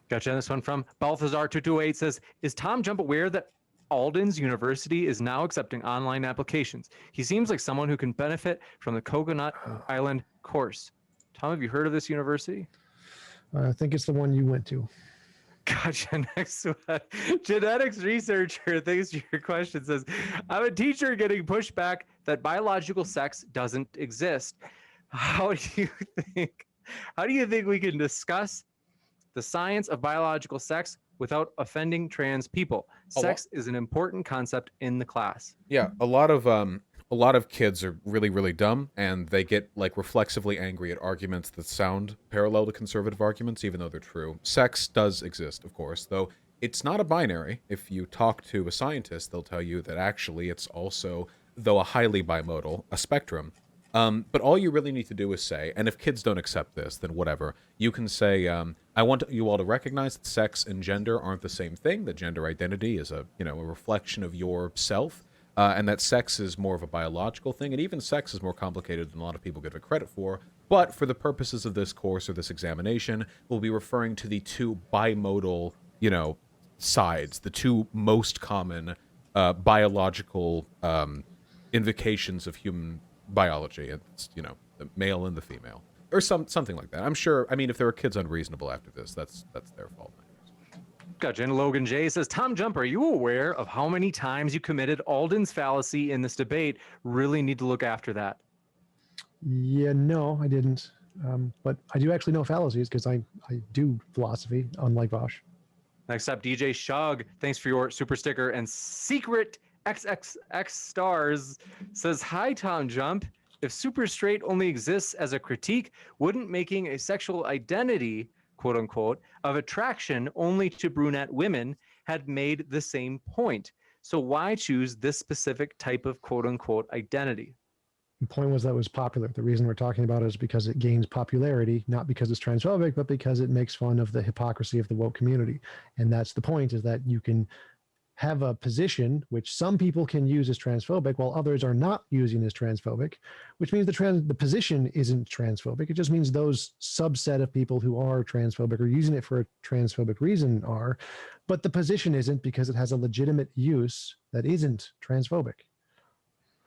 Gotcha. And this one from Balthazar228 says, is Tom Jump aware that Alden's University is now accepting online applications? He seems like someone who can benefit from the Coconut Island course. Tom, have you heard of this university? I think it's the one you went to. Gotcha. Next one. Genetics researcher, thanks to your question, says, I'm a teacher getting pushback that biological sex doesn't exist. How do you think we can discuss the science of biological sex without offending trans people? Sex is an important concept in the class. Yeah, a lot of kids are really, really dumb, and they get like reflexively angry at arguments that sound parallel to conservative arguments, even though they're true. Sex does exist, of course, though it's not a binary. If you talk to a scientist, they'll tell you that actually it's also, though a highly bimodal, a spectrum. But all you really need to do is say, and if kids don't accept this, then whatever. You can say, I want you all to recognize that sex and gender aren't the same thing, that gender identity is a reflection of yourself, and that sex is more of a biological thing, and even sex is more complicated than a lot of people give it credit for. But for the purposes of this course or this examination, we'll be referring to the two bimodal, sides, the two most common biological invocations of human biology. It's the male and the female, or something like that. I'm sure. I mean, if there are kids unreasonable after this, that's their fault. Gotcha. And Logan J says, TJump, are you aware of how many times you committed Alden's fallacy in this debate? Really need to look after that. Yeah, no, I didn't. But I do actually know fallacies because I do philosophy, unlike Vaush. Next up, DJ Shug, thanks for your super sticker. And Secret XXX Stars says, hi, TJump. If super straight only exists as a critique, wouldn't making a sexual identity, quote unquote, of attraction only to brunette women had made the same point? So why choose this specific type of quote unquote identity? The point was that it was popular. The reason we're talking about it is because it gains popularity, not because it's transphobic, but because it makes fun of the hypocrisy of the woke community. And that's the point, is that you can have a position which some people can use as transphobic while others are not using as transphobic, which means the position isn't transphobic. It just means those subset of people who are transphobic or using it for a transphobic reason are, but the position isn't, because it has a legitimate use that isn't transphobic.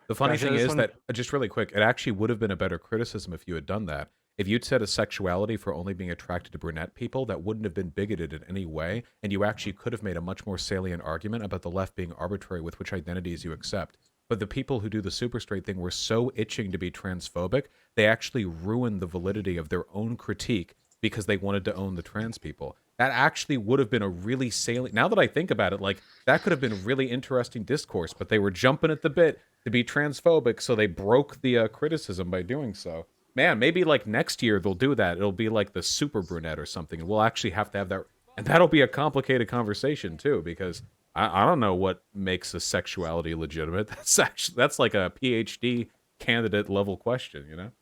The funny thing is that, just really quick, it actually would have been a better criticism if you had done that. If you'd said a sexuality for only being attracted to brunette people, that wouldn't have been bigoted in any way, and you actually could have made a much more salient argument about the left being arbitrary with which identities you accept. But the people who do the super straight thing were so itching to be transphobic, they actually ruined the validity of their own critique because they wanted to own the trans people. That actually would have been a really salient... Now that I think about it, like, that could have been really interesting discourse, but they were jumping at the bit to be transphobic, so they broke the criticism by doing so. Man, maybe like next year they'll do that. It'll be like the super brunette or something, and we'll actually have to have that. And that'll be a complicated conversation too, because I don't know what makes a sexuality legitimate. That's like a PhD candidate level question,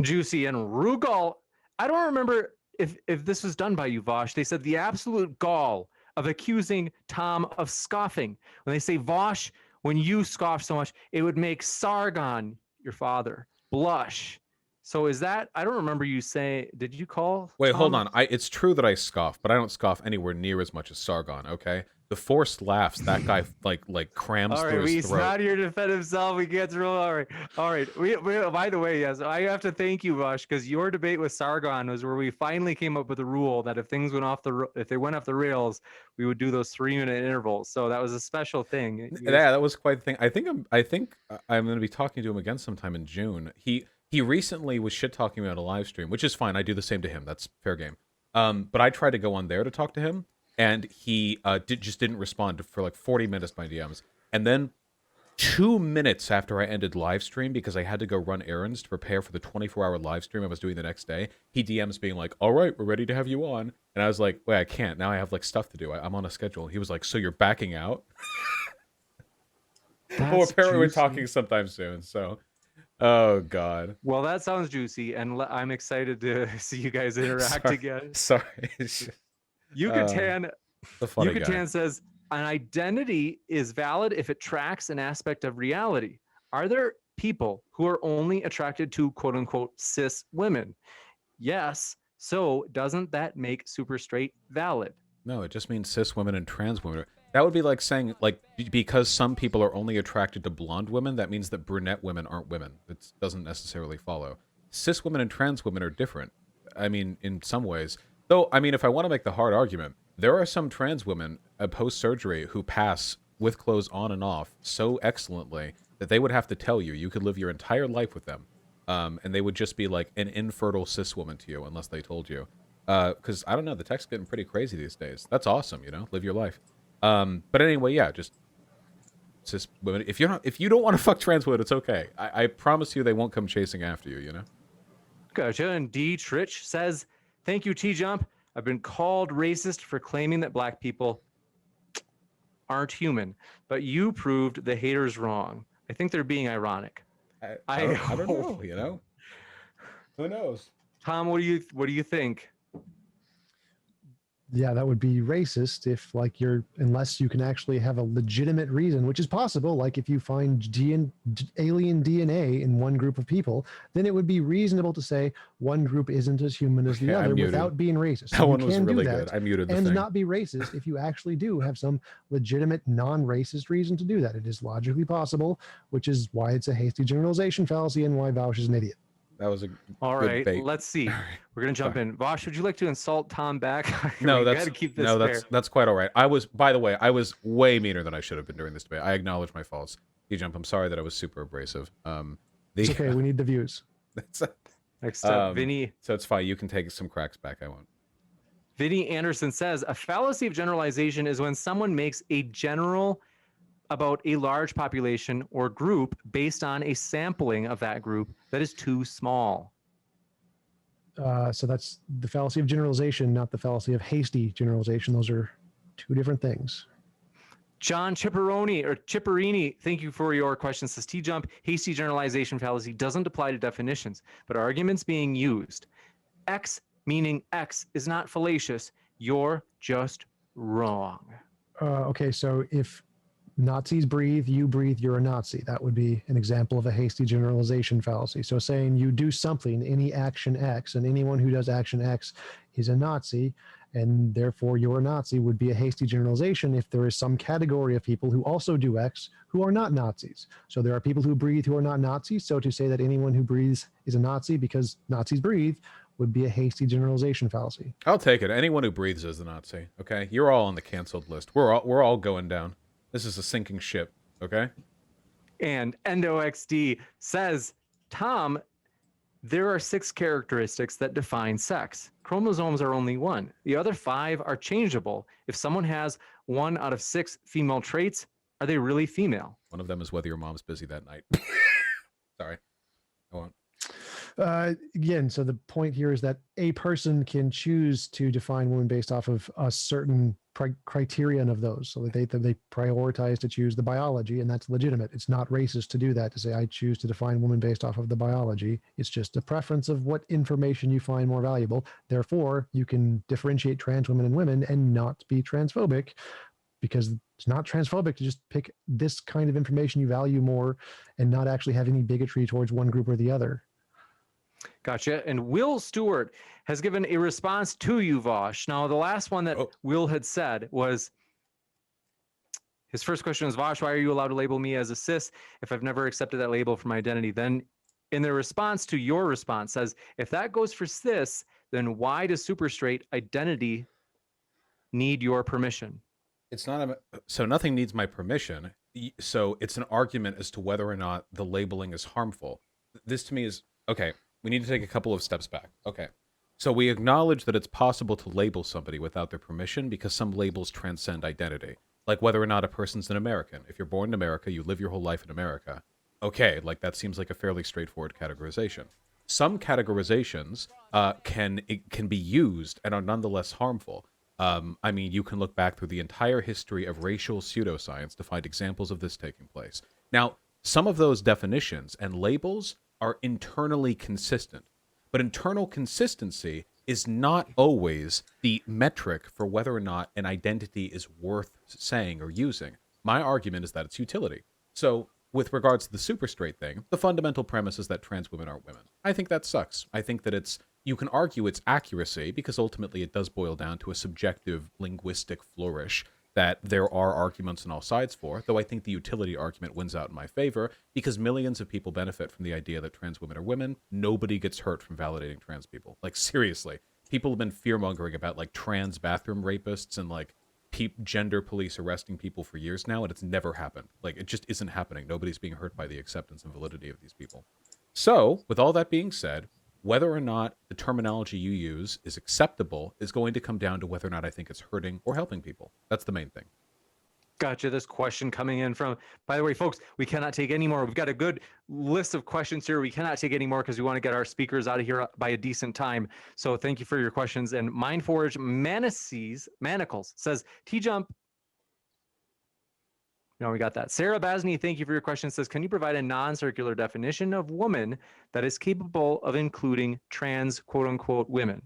Juicy and Rugal. I don't remember if this was done by you, Vaush. They said the absolute gall of accusing Tom of scoffing. When they say, Vaush, when you scoff so much, it would make Sargon, your father, blush. So is that, I don't remember you saying, did you call? Wait, Tom? hold on. It's true that I scoff, but I don't scoff anywhere near as much as Sargon, okay? The forced laughs, that guy like crams all right, through his he's throat. not here to defend himself. We can't roll. All right. We, by the way, yes, I have to thank you, Vaush, because your debate with Sargon was where we finally came up with a rule that if things went off if they went off the rails, we would do those 3-minute intervals. So that was a special thing. Yeah, that was quite the thing. I think I'm going to be talking to him again sometime in June. He recently was shit talking me on a live stream, which is fine. I do the same to him. That's fair game. But I tried to go on there to talk to him, and he just didn't respond for like 40 minutes to my DMs. And then 2 minutes after I ended live stream, because I had to go run errands to prepare for the 24-hour live stream I was doing the next day, he DMs being like, all right, we're ready to have you on. And I was like, wait, I can't. Now I have like stuff to do. I'm on a schedule. He was like, so you're backing out? Well, apparently we're talking sometime soon, so... Oh, God. Well, that sounds juicy, and I'm excited to see you guys interact again. Sorry. Yucatan Guy. says, an identity is valid if it tracks an aspect of reality. Are there people who are only attracted to quote-unquote cis women? Yes. So doesn't that make super straight valid? No, it just means cis women and trans women. That would be like saying, like, because some people are only attracted to blonde women, that means that brunette women aren't women. It doesn't necessarily follow. Cis women and trans women are different. I mean, in some ways. Though, I mean, if I want to make the hard argument, there are some trans women post-surgery who pass with clothes on and off so excellently that they would have to tell you could live your entire life with them. And they would just be like an infertile cis woman to you unless they told you. Because, I don't know, the tech's getting pretty crazy these days. That's awesome, live your life. But anyway, yeah, just cis women. If you don't want to fuck trans women, it's okay. I promise you they won't come chasing after you, Gotcha. And D. Trich says, thank you, TJump. I've been called racist for claiming that black people aren't human, but you proved the haters wrong. I think they're being ironic. I don't know, you know? Who knows? Tom, what do you think? Yeah, that would be racist if, like, unless you can actually have a legitimate reason, which is possible. Like, if you find alien DNA in one group of people, then it would be reasonable to say one group isn't as human as the Okay, I other muted. without being racist. That So one you was can really do that good. I muted the and thing. not be racist if you actually do have some legitimate non-racist reason to do that. It is logically possible, which is why it's a hasty generalization fallacy and why Vaush is an idiot. That was a All good right, bait. let's see. We're gonna jump in. Vaush, would you like to insult Tom back? No, We that's gotta keep this fair. that's quite all right. By the way, I was way meaner than I should have been during this debate. I acknowledge my faults. TJump, I'm sorry that I was super abrasive. It's okay. We need the views. Next up, Vinny. So it's fine. You can take some cracks back. I won't. Vinny Anderson says a fallacy of generalization is when someone makes a general about a large population or group based on a sampling of that group that is too small. So that's the fallacy of generalization, not the fallacy of hasty generalization. Those are two different things. John Chipperini, thank you for your question. Says TJump, hasty generalization fallacy doesn't apply to definitions, but arguments being used. X meaning X is not fallacious. You're just wrong. Okay, so if Nazis breathe, you breathe, you're a Nazi. That would be an example of a hasty generalization fallacy. So saying you do something, any action X, and anyone who does action X is a Nazi, and therefore you're a Nazi would be a hasty generalization if there is some category of people who also do X who are not Nazis. So there are people who breathe who are not Nazis. So to say that anyone who breathes is a Nazi because Nazis breathe would be a hasty generalization fallacy. I'll take it. Anyone who breathes is a Nazi. Okay, you're all on the canceled list. We're all going down. This is a sinking ship, okay? And EndoXD says, Tom, there are 6 characteristics that define sex. Chromosomes are only 1. The other 5 are changeable. If someone has 1 out of 6 female traits, are they really female? One of them is whether your mom's busy that night. Sorry. I won't. Again, so the point here is that a person can choose to define women based off of a certain criterion of those. So they prioritize to choose the biology, and that's legitimate. It's not racist to do that, to say I choose to define women based off of the biology. It's just a preference of what information you find more valuable. Therefore, you can differentiate trans women and women and not be transphobic, because it's not transphobic to just pick this kind of information you value more and not actually have any bigotry towards one group or the other. Gotcha. And Will Stewart has given a response to you, Vaush. Now, the last one that Will had said was, his first question was, Vaush, why are you allowed to label me as a cis if I've never accepted that label for my identity? Then in the response to your response says, if that goes for cis, then why does super straight identity need your permission? It's not so nothing needs my permission. So it's an argument as to whether or not the labeling is harmful. This to me is, okay, we need to take a couple of steps back. Okay. So we acknowledge that it's possible to label somebody without their permission because some labels transcend identity. Like whether or not a person's an American. If you're born in America, you live your whole life in America. Okay, like that seems like a fairly straightforward categorization. Some categorizations can be used and are nonetheless harmful. I mean, you can look back through the entire history of racial pseudoscience to find examples of this taking place. Now, some of those definitions and labels are internally consistent, but internal consistency is not always the metric for whether or not an identity is worth saying or using. My argument is that it's utility. So with regards to the super straight thing, the fundamental premise is that trans women aren't women. I think that sucks. I think that you can argue its accuracy because ultimately it does boil down to a subjective linguistic flourish that there are arguments on all sides for, though I think the utility argument wins out in my favor because millions of people benefit from the idea that trans women are women. Nobody gets hurt from validating trans people. Like, seriously. People have been fear-mongering about, like, trans bathroom rapists and, like, gender police arresting people for years now, and it's never happened. Like, it just isn't happening. Nobody's being hurt by the acceptance and validity of these people. So, with all that being said, whether or not the terminology you use is acceptable is going to come down to whether or not I think it's hurting or helping people. That's the main thing. Gotcha. This question coming in from, by the way, folks, we cannot take any more. We've got a good list of questions here. We cannot take any more because we want to get our speakers out of here by a decent time. So thank you for your questions. And Mindforge Manacles says, TJump. No, we got that. Sarah Basney, thank you for your question. Says, can you provide a non-circular definition of woman that is capable of including trans, quote unquote, women?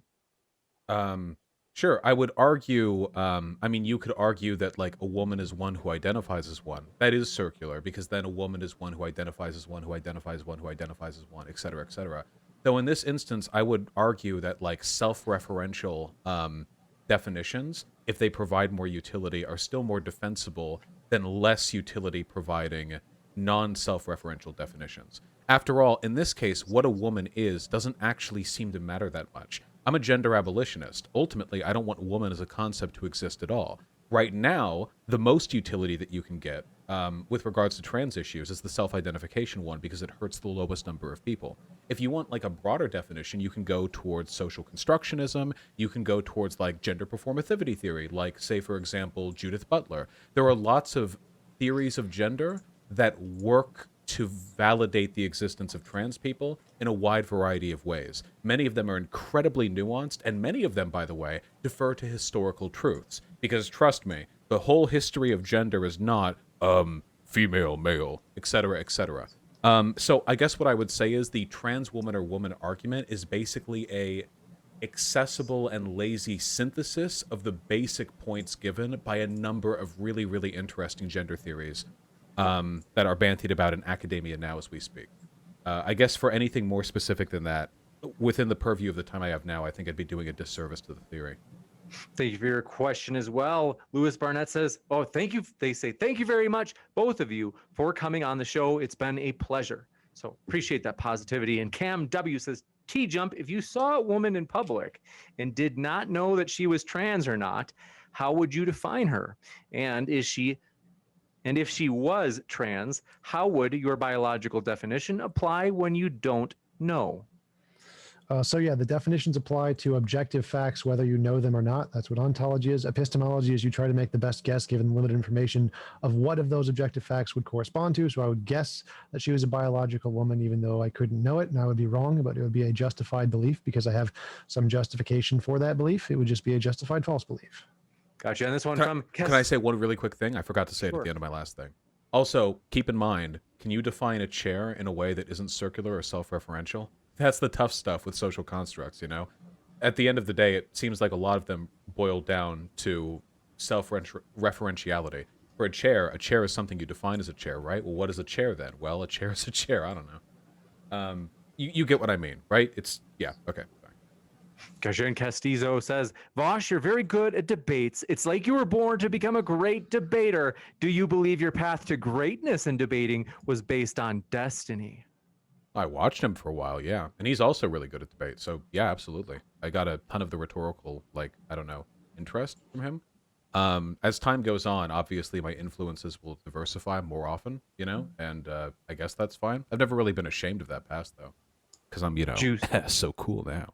Sure. I would argue, I mean, you could argue that like a woman is one who identifies as one. That is circular, because then a woman is one who identifies as one, who identifies as one, who identifies as one, et cetera, et cetera. Though in this instance, I would argue that like self-referential definitions, if they provide more utility, are still more defensible than less utility providing non-self-referential definitions. After all, in this case, what a woman is doesn't actually seem to matter that much. I'm a gender abolitionist. Ultimately, I don't want woman as a concept to exist at all. Right now, the most utility that you can get with regards to trans issues is the self-identification one, because it hurts the lowest number of people. If you want like a broader definition, you can go towards social constructionism. You can go towards like gender performativity theory, like say, for example, Judith Butler. There are lots of theories of gender that work to validate the existence of trans people in a wide variety of ways. Many of them are incredibly nuanced, and many of them, by the way, defer to historical truths. Because trust me, the whole history of gender is not, female, male, etc., etc. So I guess what I would say is the trans woman or woman argument is basically a accessible and lazy synthesis of the basic points given by a number of really, really interesting gender theories that are bantied about in academia now as we speak. I guess for anything more specific than that, within the purview of the time I have now, I think I'd be doing a disservice to the theory. Thank you for your question as well. Lewis Barnett says, oh, thank you. They say, thank you very much, both of you, for coming on the show. It's been a pleasure. So appreciate that positivity. And Cam W says, TJump, if you saw a woman in public and did not know that she was trans or not, how would you define her? And if she was trans, how would your biological definition apply when you don't know? So yeah, the definitions apply to objective facts, whether you know them or not. That's what ontology is. Epistemology is you try to make the best guess given limited information of what of those objective facts would correspond to. So I would guess that she was a biological woman, even though I couldn't know it, and I would be wrong, but it would be a justified belief because I have some justification for that belief. It would just be a justified false belief. Gotcha. And this one Can I say one really quick thing? I forgot to say it at the end of my last thing. Also, keep in mind, can you define a chair in a way that isn't circular or self-referential? That's the tough stuff with social constructs, you know? At the end of the day, it seems like a lot of them boil down to self-referentiality. For a chair is something you define as a chair, right? Well, what is a chair then? Well, a chair is a chair. I don't know. You get what I mean, right? Yeah, okay. Gajan Castillo says, Vaush, you're very good at debates. It's like you were born to become a great debater. Do you believe your path to greatness in debating was based on destiny? I watched him for a while, yeah. And he's also really good at debate. So, yeah, absolutely. I got a ton of the rhetorical, interest from him. As time goes on, obviously my influences will diversify more often, you know? And I guess that's fine. I've never really been ashamed of that past, though. Because I'm, so cool now.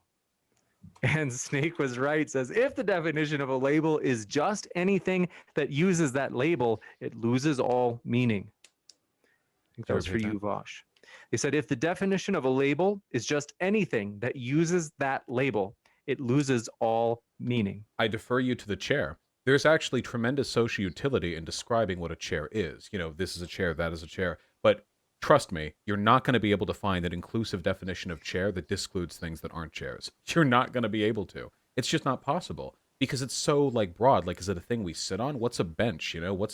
And Snake was right, says, if the definition of a label is just anything that uses that label, it loses all meaning. I think that was for you, Vaush. They said, if the definition of a label is just anything that uses that label, it loses all meaning. I defer you to the chair. There's actually tremendous social utility in describing what a chair is. You know, this is a chair, that is a chair. But trust me, you're not going to be able to find an inclusive definition of chair that discludes things that aren't chairs. You're not going to be able to. It's just not possible because it's so broad. Is it a thing we sit on? What's a bench? You know,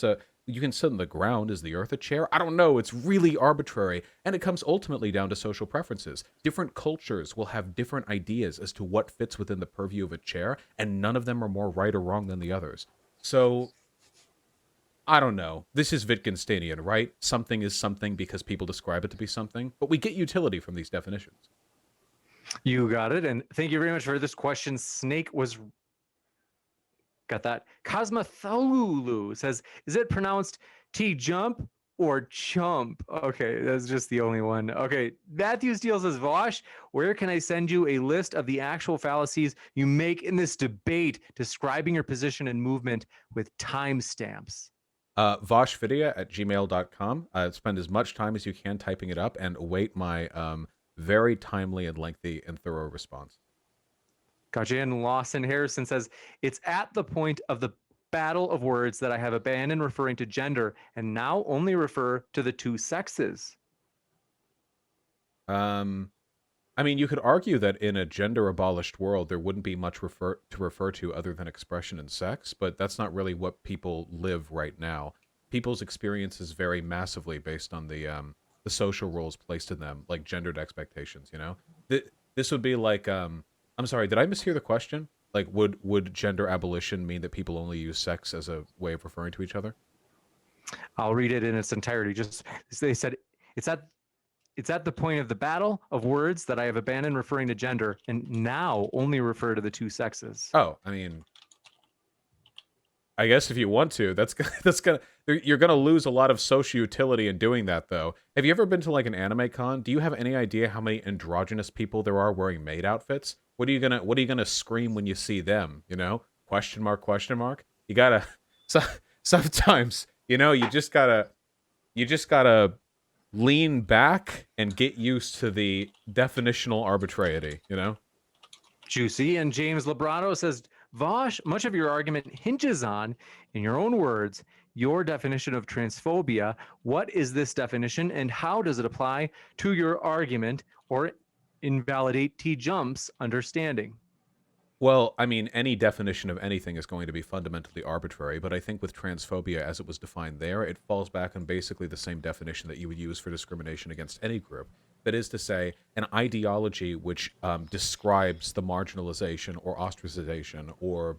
you can sit on the ground. Is the earth a chair? I don't know. It's really arbitrary. And it comes ultimately down to social preferences. Different cultures will have different ideas as to what fits within the purview of a chair, and none of them are more right or wrong than the others. So, I don't know. This is Wittgensteinian, right? Something is something because people describe it to be something, but we get utility from these definitions. You got it. And thank you very much for this question. Snake was... Got that. Cosmothululu says, is it pronounced TJump or chump? Okay, that's just the only one. Okay, Matthew Steele says, Vaush, where can I send you a list of the actual fallacies you make in this debate, describing your position and movement with timestamps? Vaushvidea@gmail.com. Spend as much time as you can typing it up and await my very timely and lengthy and thorough response. Gotcha. And Lawson Harrison says, it's at the point of the battle of words that I have abandoned referring to gender and now only refer to the two sexes. I mean, you could argue that in a gender-abolished world, there wouldn't be much to refer to other than expression and sex, but that's not really what people live right now. People's experiences vary massively based on the social roles placed in them, like gendered expectations, you know? This would be like, I'm sorry, did I mishear the question? Like, would gender abolition mean that people only use sex as a way of referring to each other? I'll read it in its entirety. Just they said it's at the point of the battle of words that I have abandoned referring to gender and now only refer to the two sexes. Oh, I mean, I guess if you want to, you're gonna lose a lot of social utility in doing that, though. Have you ever been to like an anime con? Do you have any idea how many androgynous people there are wearing maid outfits? What are you gonna scream when you see them? You know, question mark, question mark. You gotta sometimes, you know, you just gotta lean back and get used to the definitional arbitrariety, you know? Juicy. And James Labrado says, Vaush, much of your argument hinges on, in your own words, your definition of transphobia. What is this definition and how does it apply to your argument or invalidate TJump's understanding? Well, I mean, any definition of anything is going to be fundamentally arbitrary, but I think with transphobia as it was defined there, it falls back on basically the same definition that you would use for discrimination against any group. That is to say, an ideology which describes the marginalization or ostracization or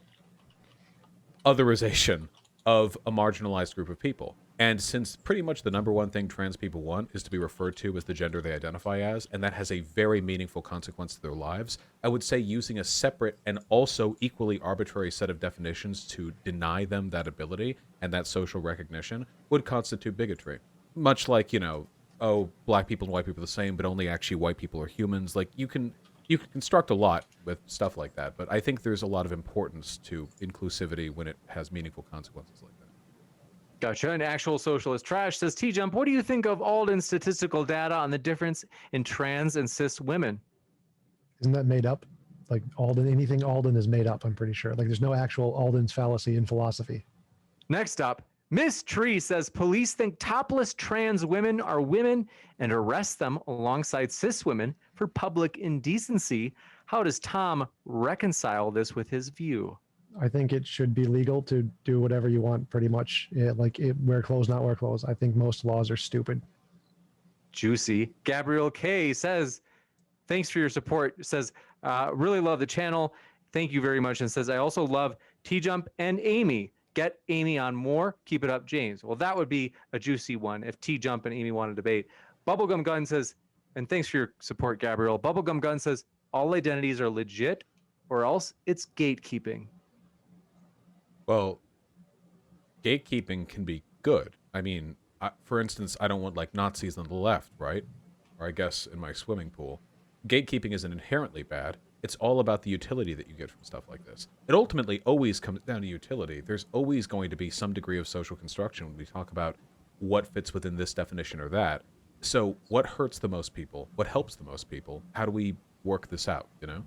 otherization of a marginalized group of people. And since pretty much the number one thing trans people want is to be referred to as the gender they identify as, and that has a very meaningful consequence to their lives, I would say using a separate and also equally arbitrary set of definitions to deny them that ability and that social recognition would constitute bigotry. Much like, you know, oh, black people and white people are the same, but only actually white people are humans. Like, you can construct a lot with stuff like that, but I think there's a lot of importance to inclusivity when it has meaningful consequences like that. Gotcha. And Actual Socialist Trash says, TJump, what do you think of Alden's statistical data on the difference in trans and cis women? Isn't that made up? Like anything Alden is made up, I'm pretty sure. Like there's no actual Alden's fallacy in philosophy. Next up, Miss Tree says, police think topless trans women are women and arrest them alongside cis women for public indecency. How does Tom reconcile this with his view? I think it should be legal to do whatever you want, pretty much. Wear clothes, not wear clothes. I think most laws are stupid. Juicy. Gabrielle K says, thanks for your support. Says, really love the channel. Thank you very much. And says, I also love TJump and Amy. Get Amy on more. Keep it up, James. Well, that would be a juicy one if TJump and Amy want to debate. Bubblegum Gun says, and thanks for your support, Gabrielle. Bubblegum Gun says, all identities are legit or else it's gatekeeping. Well, gatekeeping can be good. I mean, for instance, I don't want like Nazis on the left, right? Or I guess in my swimming pool. Gatekeeping isn't inherently bad. It's all about the utility that you get from stuff like this. It ultimately always comes down to utility. There's always going to be some degree of social construction when we talk about what fits within this definition or that. So what hurts the most people? What helps the most people? How do we work this out, you know?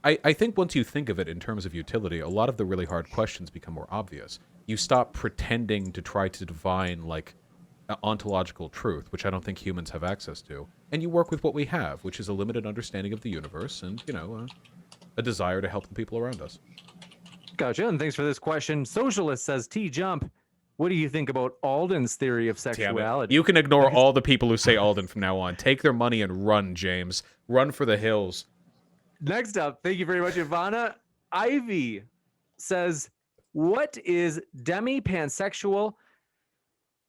I think once you think of it in terms of utility, a lot of the really hard questions become more obvious. You stop pretending to try to define like ontological truth, which I don't think humans have access to, and you work with what we have, which is a limited understanding of the universe and, you know, a desire to help the people around us. Gotcha, and thanks for this question. Socialist says, TJump, what do you think about Alden's theory of sexuality? You can ignore all the people who say Alden from now on. Take their money and run, James. Run for the hills. Next up, thank you very much, Ivana. Ivy says, what is demi-pansexual?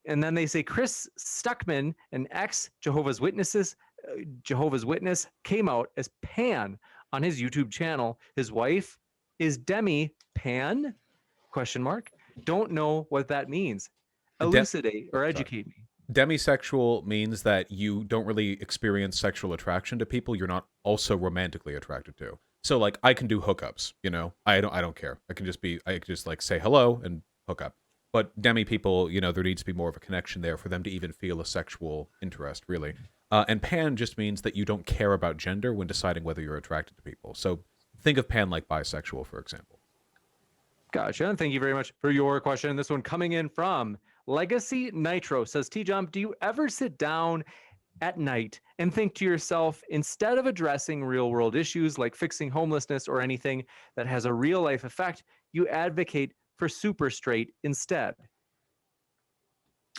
And then they say Chris Stuckman, an ex-Jehovah's Witness, came out as pan on his YouTube channel. His wife is demi-pan? ? Don't know what that means. Elucidate or educate me. Demisexual means that you don't really experience sexual attraction to people you're not also romantically attracted to. So like I can do hookups, you know. I don't care. I can just like say hello and hook up. But demi people, you know, there needs to be more of a connection there for them to even feel a sexual interest, really. And pan just means that you don't care about gender when deciding whether you're attracted to people. So think of pan like bisexual, for example. Gotcha. And thank you very much for your question. This one coming in from Legacy Nitro says, TJump, do you ever sit down at night and think to yourself, instead of addressing real world issues like fixing homelessness or anything that has a real life effect, you advocate for super straight instead?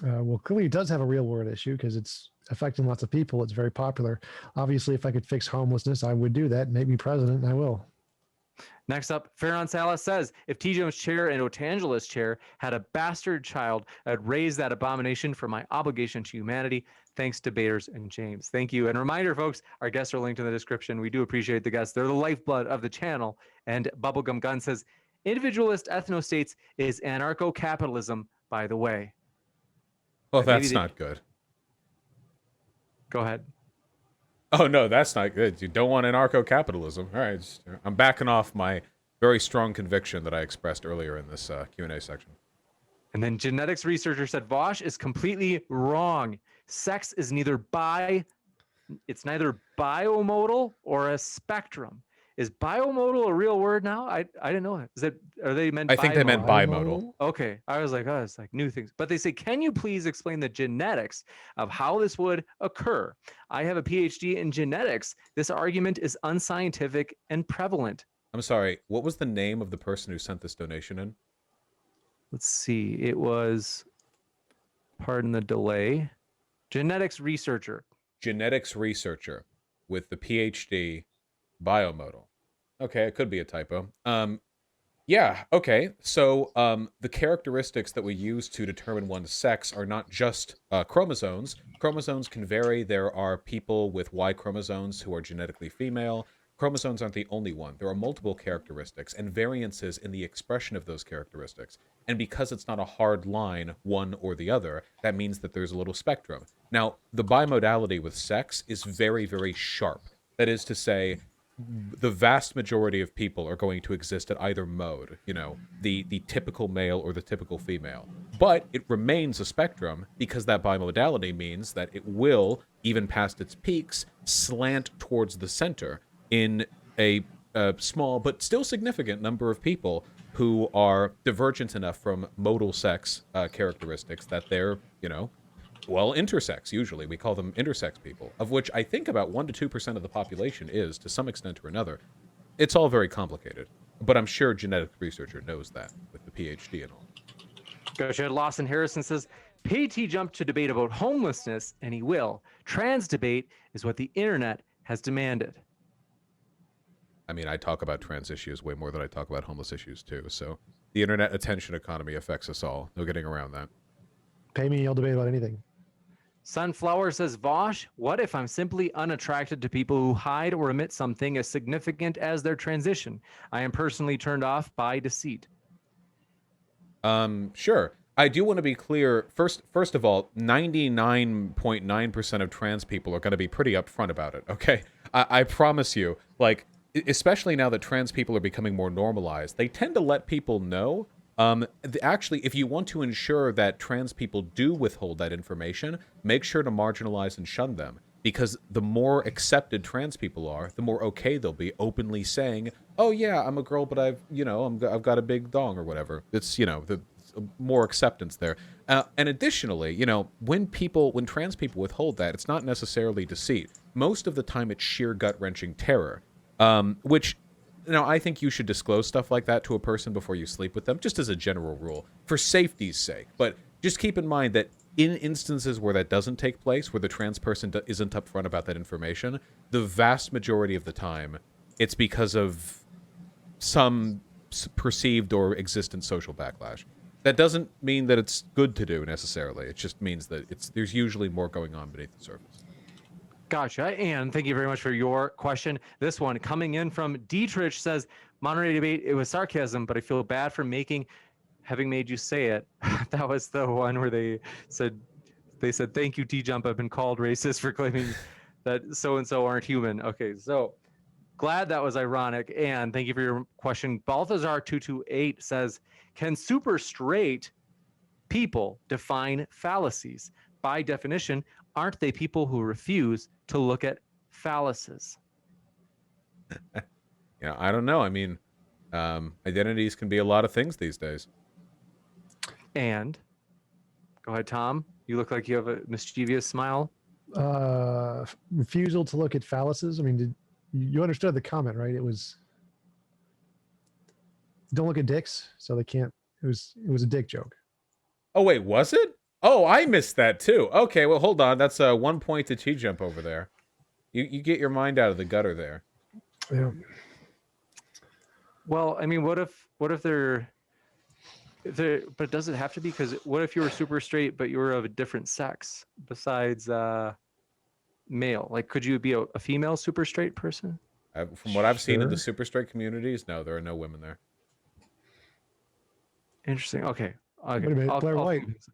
Well, clearly it does have a real world issue because it's affecting lots of people. It's very popular. Obviously, if I could fix homelessness, I would do that. Make me president, and I will. Next up, Farron Salas says, if TJump's chair and Otangela's chair had a bastard child, I'd raise that abomination for my obligation to humanity. Thanks, debaters and James. Thank you. And reminder, folks, our guests are linked in the description. We do appreciate the guests. They're the lifeblood of the channel. And Bubblegum Gun says, individualist ethno-states is anarcho-capitalism, by the way. Well, that's not good. Go ahead. Oh, no, that's not good. You don't want anarcho-capitalism. All right, I'm backing off my very strong conviction that I expressed earlier in this Q&A section. And then genetics researcher said, Vaush is completely wrong. Sex is neither biomodal or a spectrum. Is biomodal a real word now? I didn't know that. Is that, are they meant? I think they meant bimodal. Okay, I was like, oh, it's like new things. But they say, can you please explain the genetics of how this would occur? I have a PhD in genetics. This argument is unscientific and prevalent. I'm sorry. What was the name of the person who sent this donation in? Let's see. It was, pardon the delay, genetics researcher. Genetics researcher with the PhD. Biomodal. Okay, it could be a typo. Yeah, okay. So the characteristics that we use to determine one's sex are not just chromosomes. Chromosomes can vary. There are people with Y chromosomes who are genetically female. Chromosomes aren't the only one. There are multiple characteristics and variances in the expression of those characteristics. And because it's not a hard line, one or the other, that means that there's a little spectrum. Now, the bimodality with sex is very, very sharp. That is to say, the vast majority of people are going to exist at either mode, you know, the typical male or the typical female. But it remains a spectrum because that bimodality means that it will, even past its peaks, slant towards the center in a small but still significant number of people who are divergent enough from modal sex characteristics that they're, you know, well, intersex, usually. We call them intersex people, of which I think about 1% to 2% of the population is, to some extent or another. It's all very complicated, but I'm sure a genetic researcher knows that with the PhD and all. Gotcha. Lawson Harrison says, pay TJump to debate about homelessness, and he will. Trans debate is what the internet has demanded. I mean, I talk about trans issues way more than I talk about homeless issues, too, so the internet attention economy affects us all. No getting around that. Pay me, I'll debate about anything. Sunflower says, Vaush, what if I'm simply unattracted to people who hide or omit something as significant as their transition? I am personally turned off by deceit. Sure. I do want to be clear. First of all, 99.9% of trans people are going to be pretty upfront about it, okay? I promise you, like, especially now that trans people are becoming more normalized, they tend to let people know. Actually, if you want to ensure that trans people do withhold that information, make sure to marginalize and shun them. Because the more accepted trans people are, the more okay they'll be openly saying, "Oh yeah, I'm a girl, but I've got a big dong or whatever." It's the more acceptance there. And additionally, when trans people withhold that, it's not necessarily deceit. Most of the time, it's sheer gut-wrenching terror, which. I think you should disclose stuff like that to a person before you sleep with them, just as a general rule, for safety's sake. But just keep in mind that in instances where that doesn't take place, where the trans person isn't upfront about that information, the vast majority of the time, it's because of some perceived or existent social backlash. That doesn't mean that it's good to do, necessarily. It just means that there's usually more going on beneath the surface. Gotcha. And thank you very much for your question. This one coming in from Dietrich says, moderated debate, it was sarcasm, but I feel bad for having made you say it. That was the one where they said, thank you, TJump. I've been called racist for claiming that so-and-so aren't human. Okay, so glad that was ironic. And thank you for your question. Balthazar228 says, can super straight people define fallacies? By definition, aren't they people who refuse to look at phalluses? I don't know. I mean, Identities can be a lot of things these days. And go ahead, Tom. You look like you have a mischievous smile. Refusal to look at phalluses. I mean, you understood the comment, right? It was don't look at dicks, so they can't. It was a dick joke. Oh wait, was it? Oh, I missed that too. Okay, well hold on. That's 1 point to TJump over there. You get your mind out of the gutter there. Yeah. Well, I mean, what if they're but does it have to be? Because what if you were super straight but you were of a different sex besides male? Like, could you be a female super straight person? From what I've seen in the Sure. super straight communities, no, there are no women there. Interesting. Okay. Wait a minute, Blair White. think so.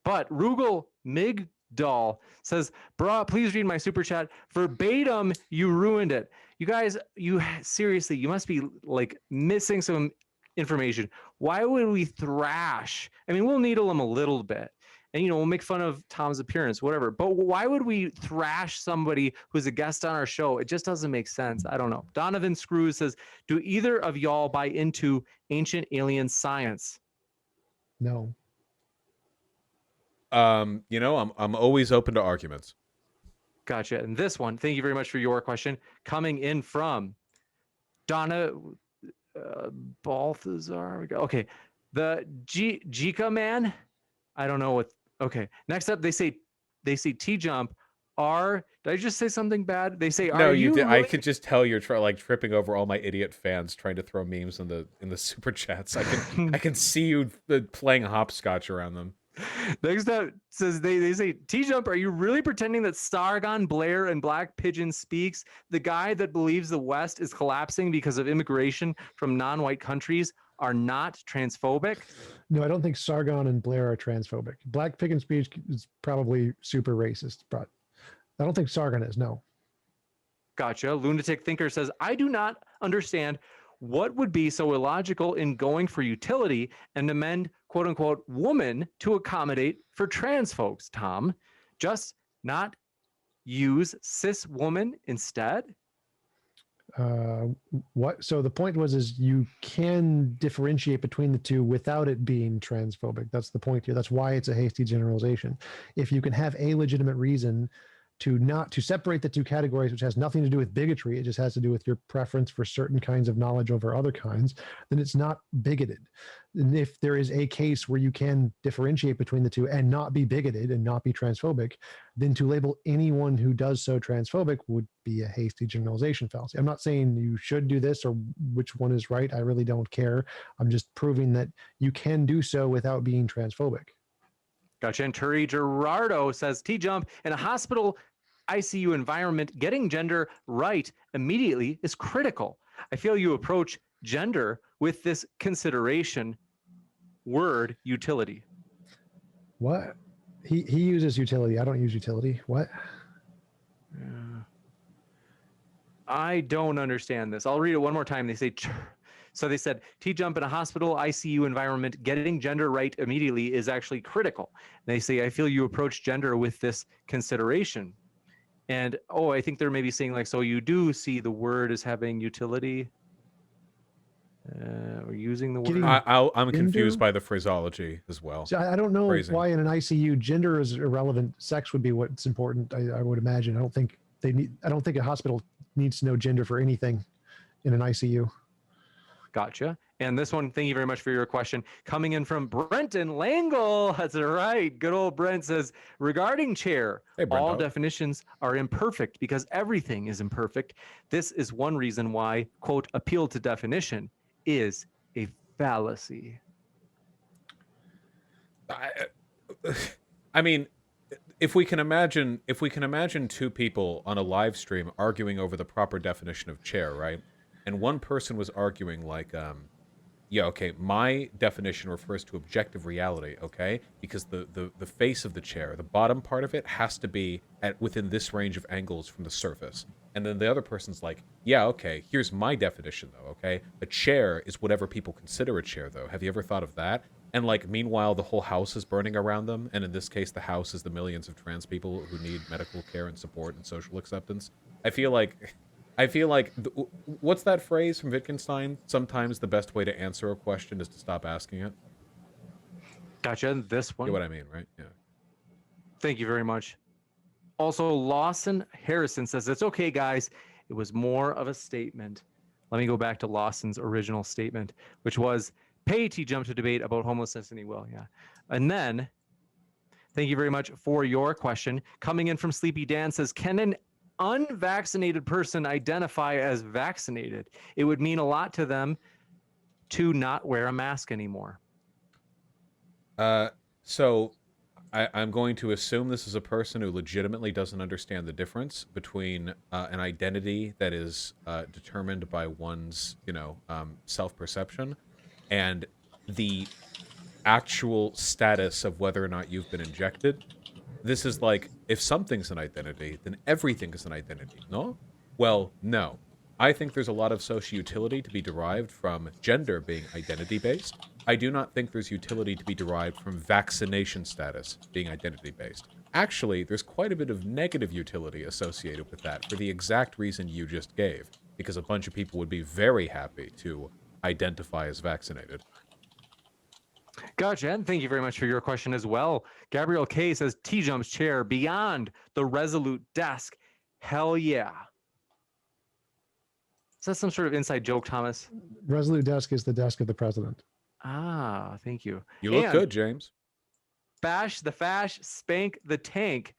But Rugal Migdal says, "Bruh, please read my super chat verbatim. You ruined it. You guys, you seriously, you must be like missing some information. Why would we thrash? I mean, we'll needle him a little bit, and we'll make fun of Tom's appearance, whatever. But why would we thrash somebody who's a guest on our show? It just doesn't make sense. I don't know." Donovan Screws says, "Do either of y'all buy into ancient alien science?" No. I'm always open to arguments. Gotcha. And this one, thank you very much for your question, coming in from Donna Balthazar. Okay, the Giga man. I don't know what. Okay, next up, they say TJump are. Did I just say something bad? They say, No, are you did. Really? I could just tell you're tripping over all my idiot fans trying to throw memes in the super chats. I can see you playing hopscotch around them. Next up says they say, TJump, are you really pretending that Sargon, Blair, and Black Pigeon Speaks, the guy that believes the West is collapsing because of immigration from non-white countries, are not transphobic? No, I don't think Sargon and Blair are transphobic. Black Pig and Speech is probably super racist, but I don't think Sargon is. No. Gotcha. Lunatic Thinker says, I do not understand what would be so illogical in going for utility and amend quote unquote woman to accommodate for trans folks, Tom. Just not use cis woman instead? What? So the point is you can differentiate between the two without it being transphobic. That's the point here. That's why it's a hasty generalization. If you can have a legitimate reason to separate the two categories, which has nothing to do with bigotry, it just has to do with your preference for certain kinds of knowledge over other kinds, then it's not bigoted. And if there is a case where you can differentiate between the two and not be bigoted and not be transphobic, then to label anyone who does so transphobic would be a hasty generalization fallacy. I'm not saying you should do this or which one is right. I really don't care. I'm just proving that you can do so without being transphobic. Gotcha. And Turi Gerardo says, TJump, in a hospital ICU environment, getting gender right immediately is critical. I feel you approach gender with this consideration word utility. What? He uses utility. I don't use utility. What? I don't understand this. I'll read it one more time. They say, so they said, TJump in a hospital ICU environment, getting gender right immediately is actually critical. They say, I feel you approach gender with this consideration. And, I think they're maybe saying like, so you do see the word as having utility? Or using the word? I'm confused by the phraseology as well. So I don't know Phrasing. why in an ICU gender is irrelevant. Sex would be what's important. I would imagine. I don't think a hospital needs to know gender for anything in an ICU. Gotcha. And this one, thank you very much for your question. Coming in from Brenton Langle. That's right. Good old Brent says, regarding chair, Hey, Brent. all definitions are imperfect because everything is imperfect. This is one reason why, quote, appeal to definition is a fallacy. I mean, if we can imagine two people on a live stream arguing over the proper definition of chair, right? And one person was arguing like, my definition refers to objective reality, okay? Because the face of the chair, the bottom part of it, has to be within this range of angles from the surface. And then the other person's like, yeah, okay, here's my definition, though, okay? A chair is whatever people consider a chair, though. Have you ever thought of that? And, like, meanwhile, the whole house is burning around them, and in this case, the house is the millions of trans people who need medical care and support and social acceptance. I feel like I feel like what's that phrase from Wittgenstein? Sometimes the best way to answer a question is to stop asking it. Gotcha. And this You one. get what I mean, right? Yeah. Thank you very much. Also, Lawson Harrison says, it's okay, guys. It was more of a statement. Let me go back to Lawson's original statement, which was, pay TJump to debate about homelessness and he will. Yeah. And then, thank you very much for your question. Coming in from Sleepy Dan says, can an unvaccinated person identify as vaccinated? It would mean a lot to them to not wear a mask anymore. So I'm going to assume this is a person who legitimately doesn't understand the difference between an identity that is determined by one's, self-perception and the actual status of whether or not you've been injected. This is like, if something's an identity, then everything is an identity, no? Well, no. I think there's a lot of socio-utility to be derived from gender being identity-based. I do not think there's utility to be derived from vaccination status being identity-based. Actually, there's quite a bit of negative utility associated with that for the exact reason you just gave, because a bunch of people would be very happy to identify as vaccinated. Gotcha. And thank you very much for your question as well. Gabriel K says, TJump's chair beyond the Resolute desk. Hell yeah. Is that some sort of inside joke, Thomas? Resolute desk is the desk of the president. Ah, thank you. You look good, James. Bash the Fash, Spank the Tank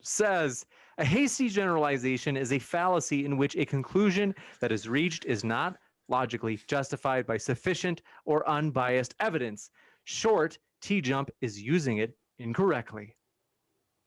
says, a hasty generalization is a fallacy in which a conclusion that is reached is not logically justified by sufficient or unbiased evidence. Short, TJump is using it incorrectly.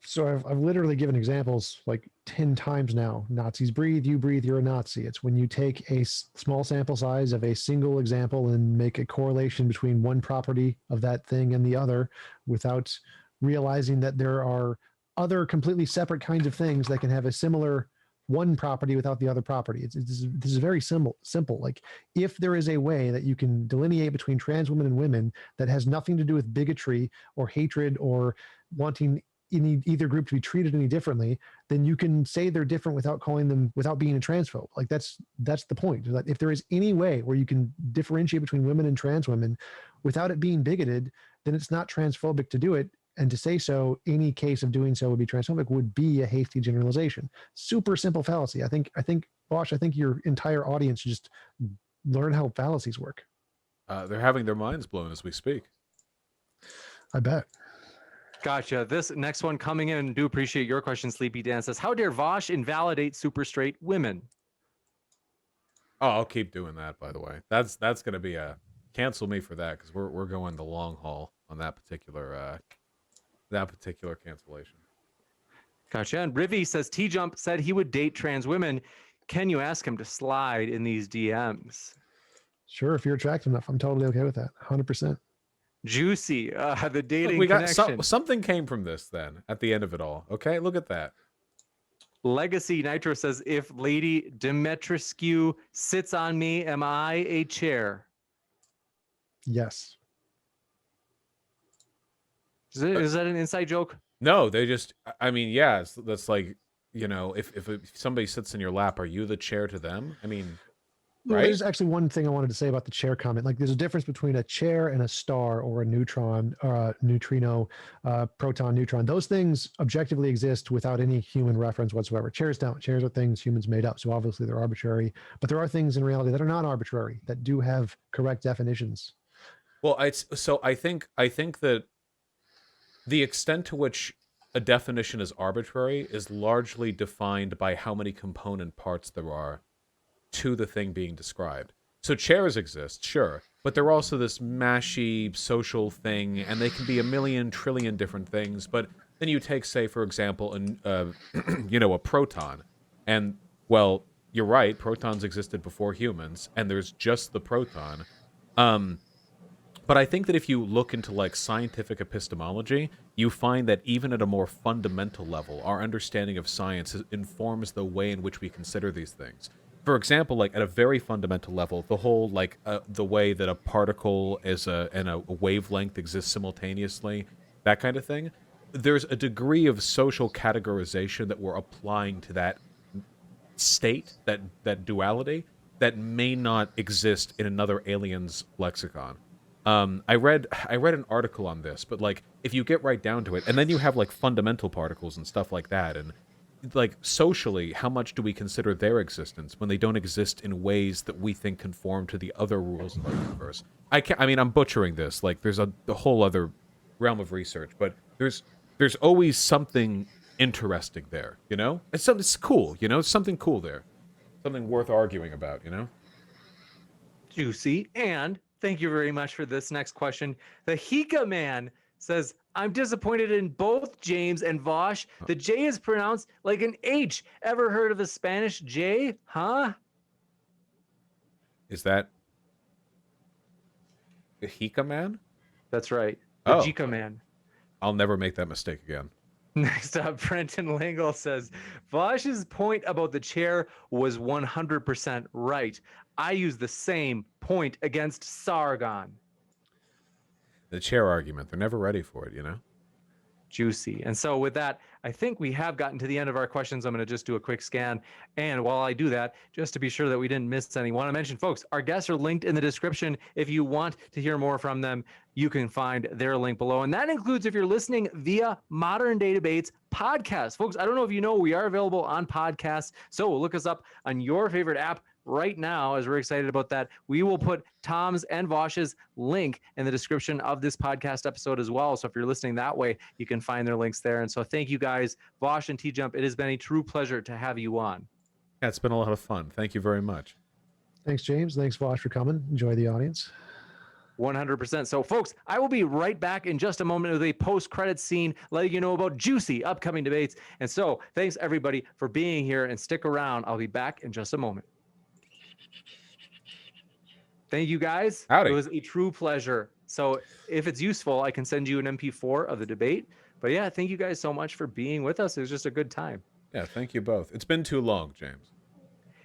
So I've literally given examples like 10 times now. Nazis breathe, you breathe, you're a Nazi. It's when you take a small sample size of a single example and make a correlation between one property of that thing and the other without realizing that there are other completely separate kinds of things that can have a similar one property without the other property. This is very simple. Like, if there is a way that you can delineate between trans women and women that has nothing to do with bigotry or hatred or wanting either group to be treated any differently, then you can say they're different without calling them, without being a transphobe. Like, that's the point. That if there is any way where you can differentiate between women and trans women without it being bigoted, then it's not transphobic to do it. And to say so, any case of doing so would be transphobic would be a hasty generalization. Super simple fallacy. I think, Vaush, I think your entire audience should just learn how fallacies work. They're having their minds blown as we speak. I bet. Gotcha. This next one coming in, do appreciate your question, Sleepy Dan says, how dare Vaush invalidate super straight women? Oh, I'll keep doing that, by the way. That's going to be a cancel me for that, because we're going the long haul on that particular cancellation. Gotcha. And Rivy says, TJump said he would date trans women. Can you ask him to slide in these DMs? Sure, if you're attractive enough, I'm totally okay with that. 100%. Juicy. The dating Look, we got connection. something came from this then at the end of it all. Okay, look at that. Legacy Nitro says, if Lady Dimitrescu sits on me, am I a chair? Yes. Is that an inside joke? No, they just, I mean, yeah, that's like, if somebody sits in your lap, are you the chair to them? I mean, Well, right? there's actually one thing I wanted to say about the chair comment. Like, there's a difference between a chair and a star or a neutron or a neutrino, proton, neutron. Those things objectively exist without any human reference whatsoever. Chairs don't. Chairs are things humans made up. So obviously they're arbitrary, but there are things in reality that are not arbitrary, that do have correct definitions. Well, I think that the extent to which a definition is arbitrary is largely defined by how many component parts there are to the thing being described. So chairs exist, sure, but they're also this mashy social thing, and they can be a million trillion different things. But then you take, say, for example, a proton, and, well, you're right, protons existed before humans, and there's just the proton. But I think that if you look into, like, scientific epistemology, you find that even at a more fundamental level, our understanding of science informs the way in which we consider these things. For example, like, at a very fundamental level, the whole, like, the way that a particle and a wavelength exist simultaneously, that kind of thing, there's a degree of social categorization that we're applying to that state, that duality, that may not exist in another alien's lexicon. I read an article on this, but like if you get right down to it, and then you have like fundamental particles and stuff like that, and like socially, how much do we consider their existence when they don't exist in ways that we think conform to the other rules of the universe? I mean, I'm butchering this. Like, there's a whole other realm of research, but there's always something interesting there. You know, it's cool. You know, it's something cool there, something worth arguing about. You know, Juicy. And thank you very much for this next question. The Hika Man says, I'm disappointed in both James and Vaush. The J is pronounced like an H. Ever heard of a Spanish J? Huh? is that the Hika Man? That's right. The Oh. Jika Man. I'll never make that mistake again. Next up, Brenton Lingle says, Vaush's point about the chair was 100% right. I use the same point against Sargon. The chair argument, they're never ready for it, you know? Juicy. And so with that, I think we have gotten to the end of our questions. I'm going to just do a quick scan. And while I do that, just to be sure that we didn't miss any, I want to mention, folks, our guests are linked in the description. If you want to hear more from them, you can find their link below. And that includes if you're listening via Modern Day Debates podcast. Folks, I don't know if you know, we are available on podcasts. So look us up on your favorite app right now, as we're excited about that. We will put Tom's and Vaush's link in the description of this podcast episode as well. So if you're listening that way, you can find their links there. And so thank you guys, Vaush and TJump. It has been a true pleasure to have you on. Yeah, it's been a lot of fun. Thank you very much. Thanks, James. Thanks, Vaush, for coming. Enjoy the audience. 100%. So folks, I will be right back in just a moment with a post-credits scene letting you know about juicy upcoming debates. And so thanks everybody for being here, and stick around. I'll be back in just a moment. Thank you guys. Howdy. It was a true pleasure. So if it's useful, I can send you an MP4 of the debate. But yeah, thank you guys so much for being with us. It was just a good time. Yeah, thank you both. It's been too long, James.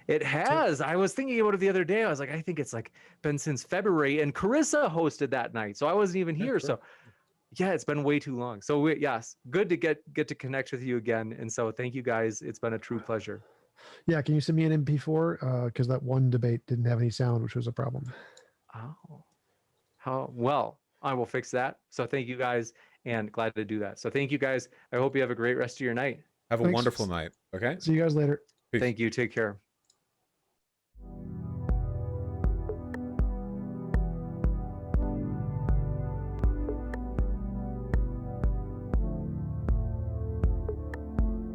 It has. I was thinking about it the other day. I was like, I think it's like been since February, and Carissa hosted that night, so I wasn't even here. So yeah, it's been way too long. So yes, good to get to connect with you again. And so thank you guys. It's been a true pleasure. Yeah, can you send me an MP4? Because that one debate didn't have any sound, which was a problem. Oh, how well, I will fix that. So thank you guys, and glad to do that. So thank you guys. I hope you have a great rest of your night. Have a Thanks. wonderful night, okay? See you guys later. Peace. Thank you. Take care.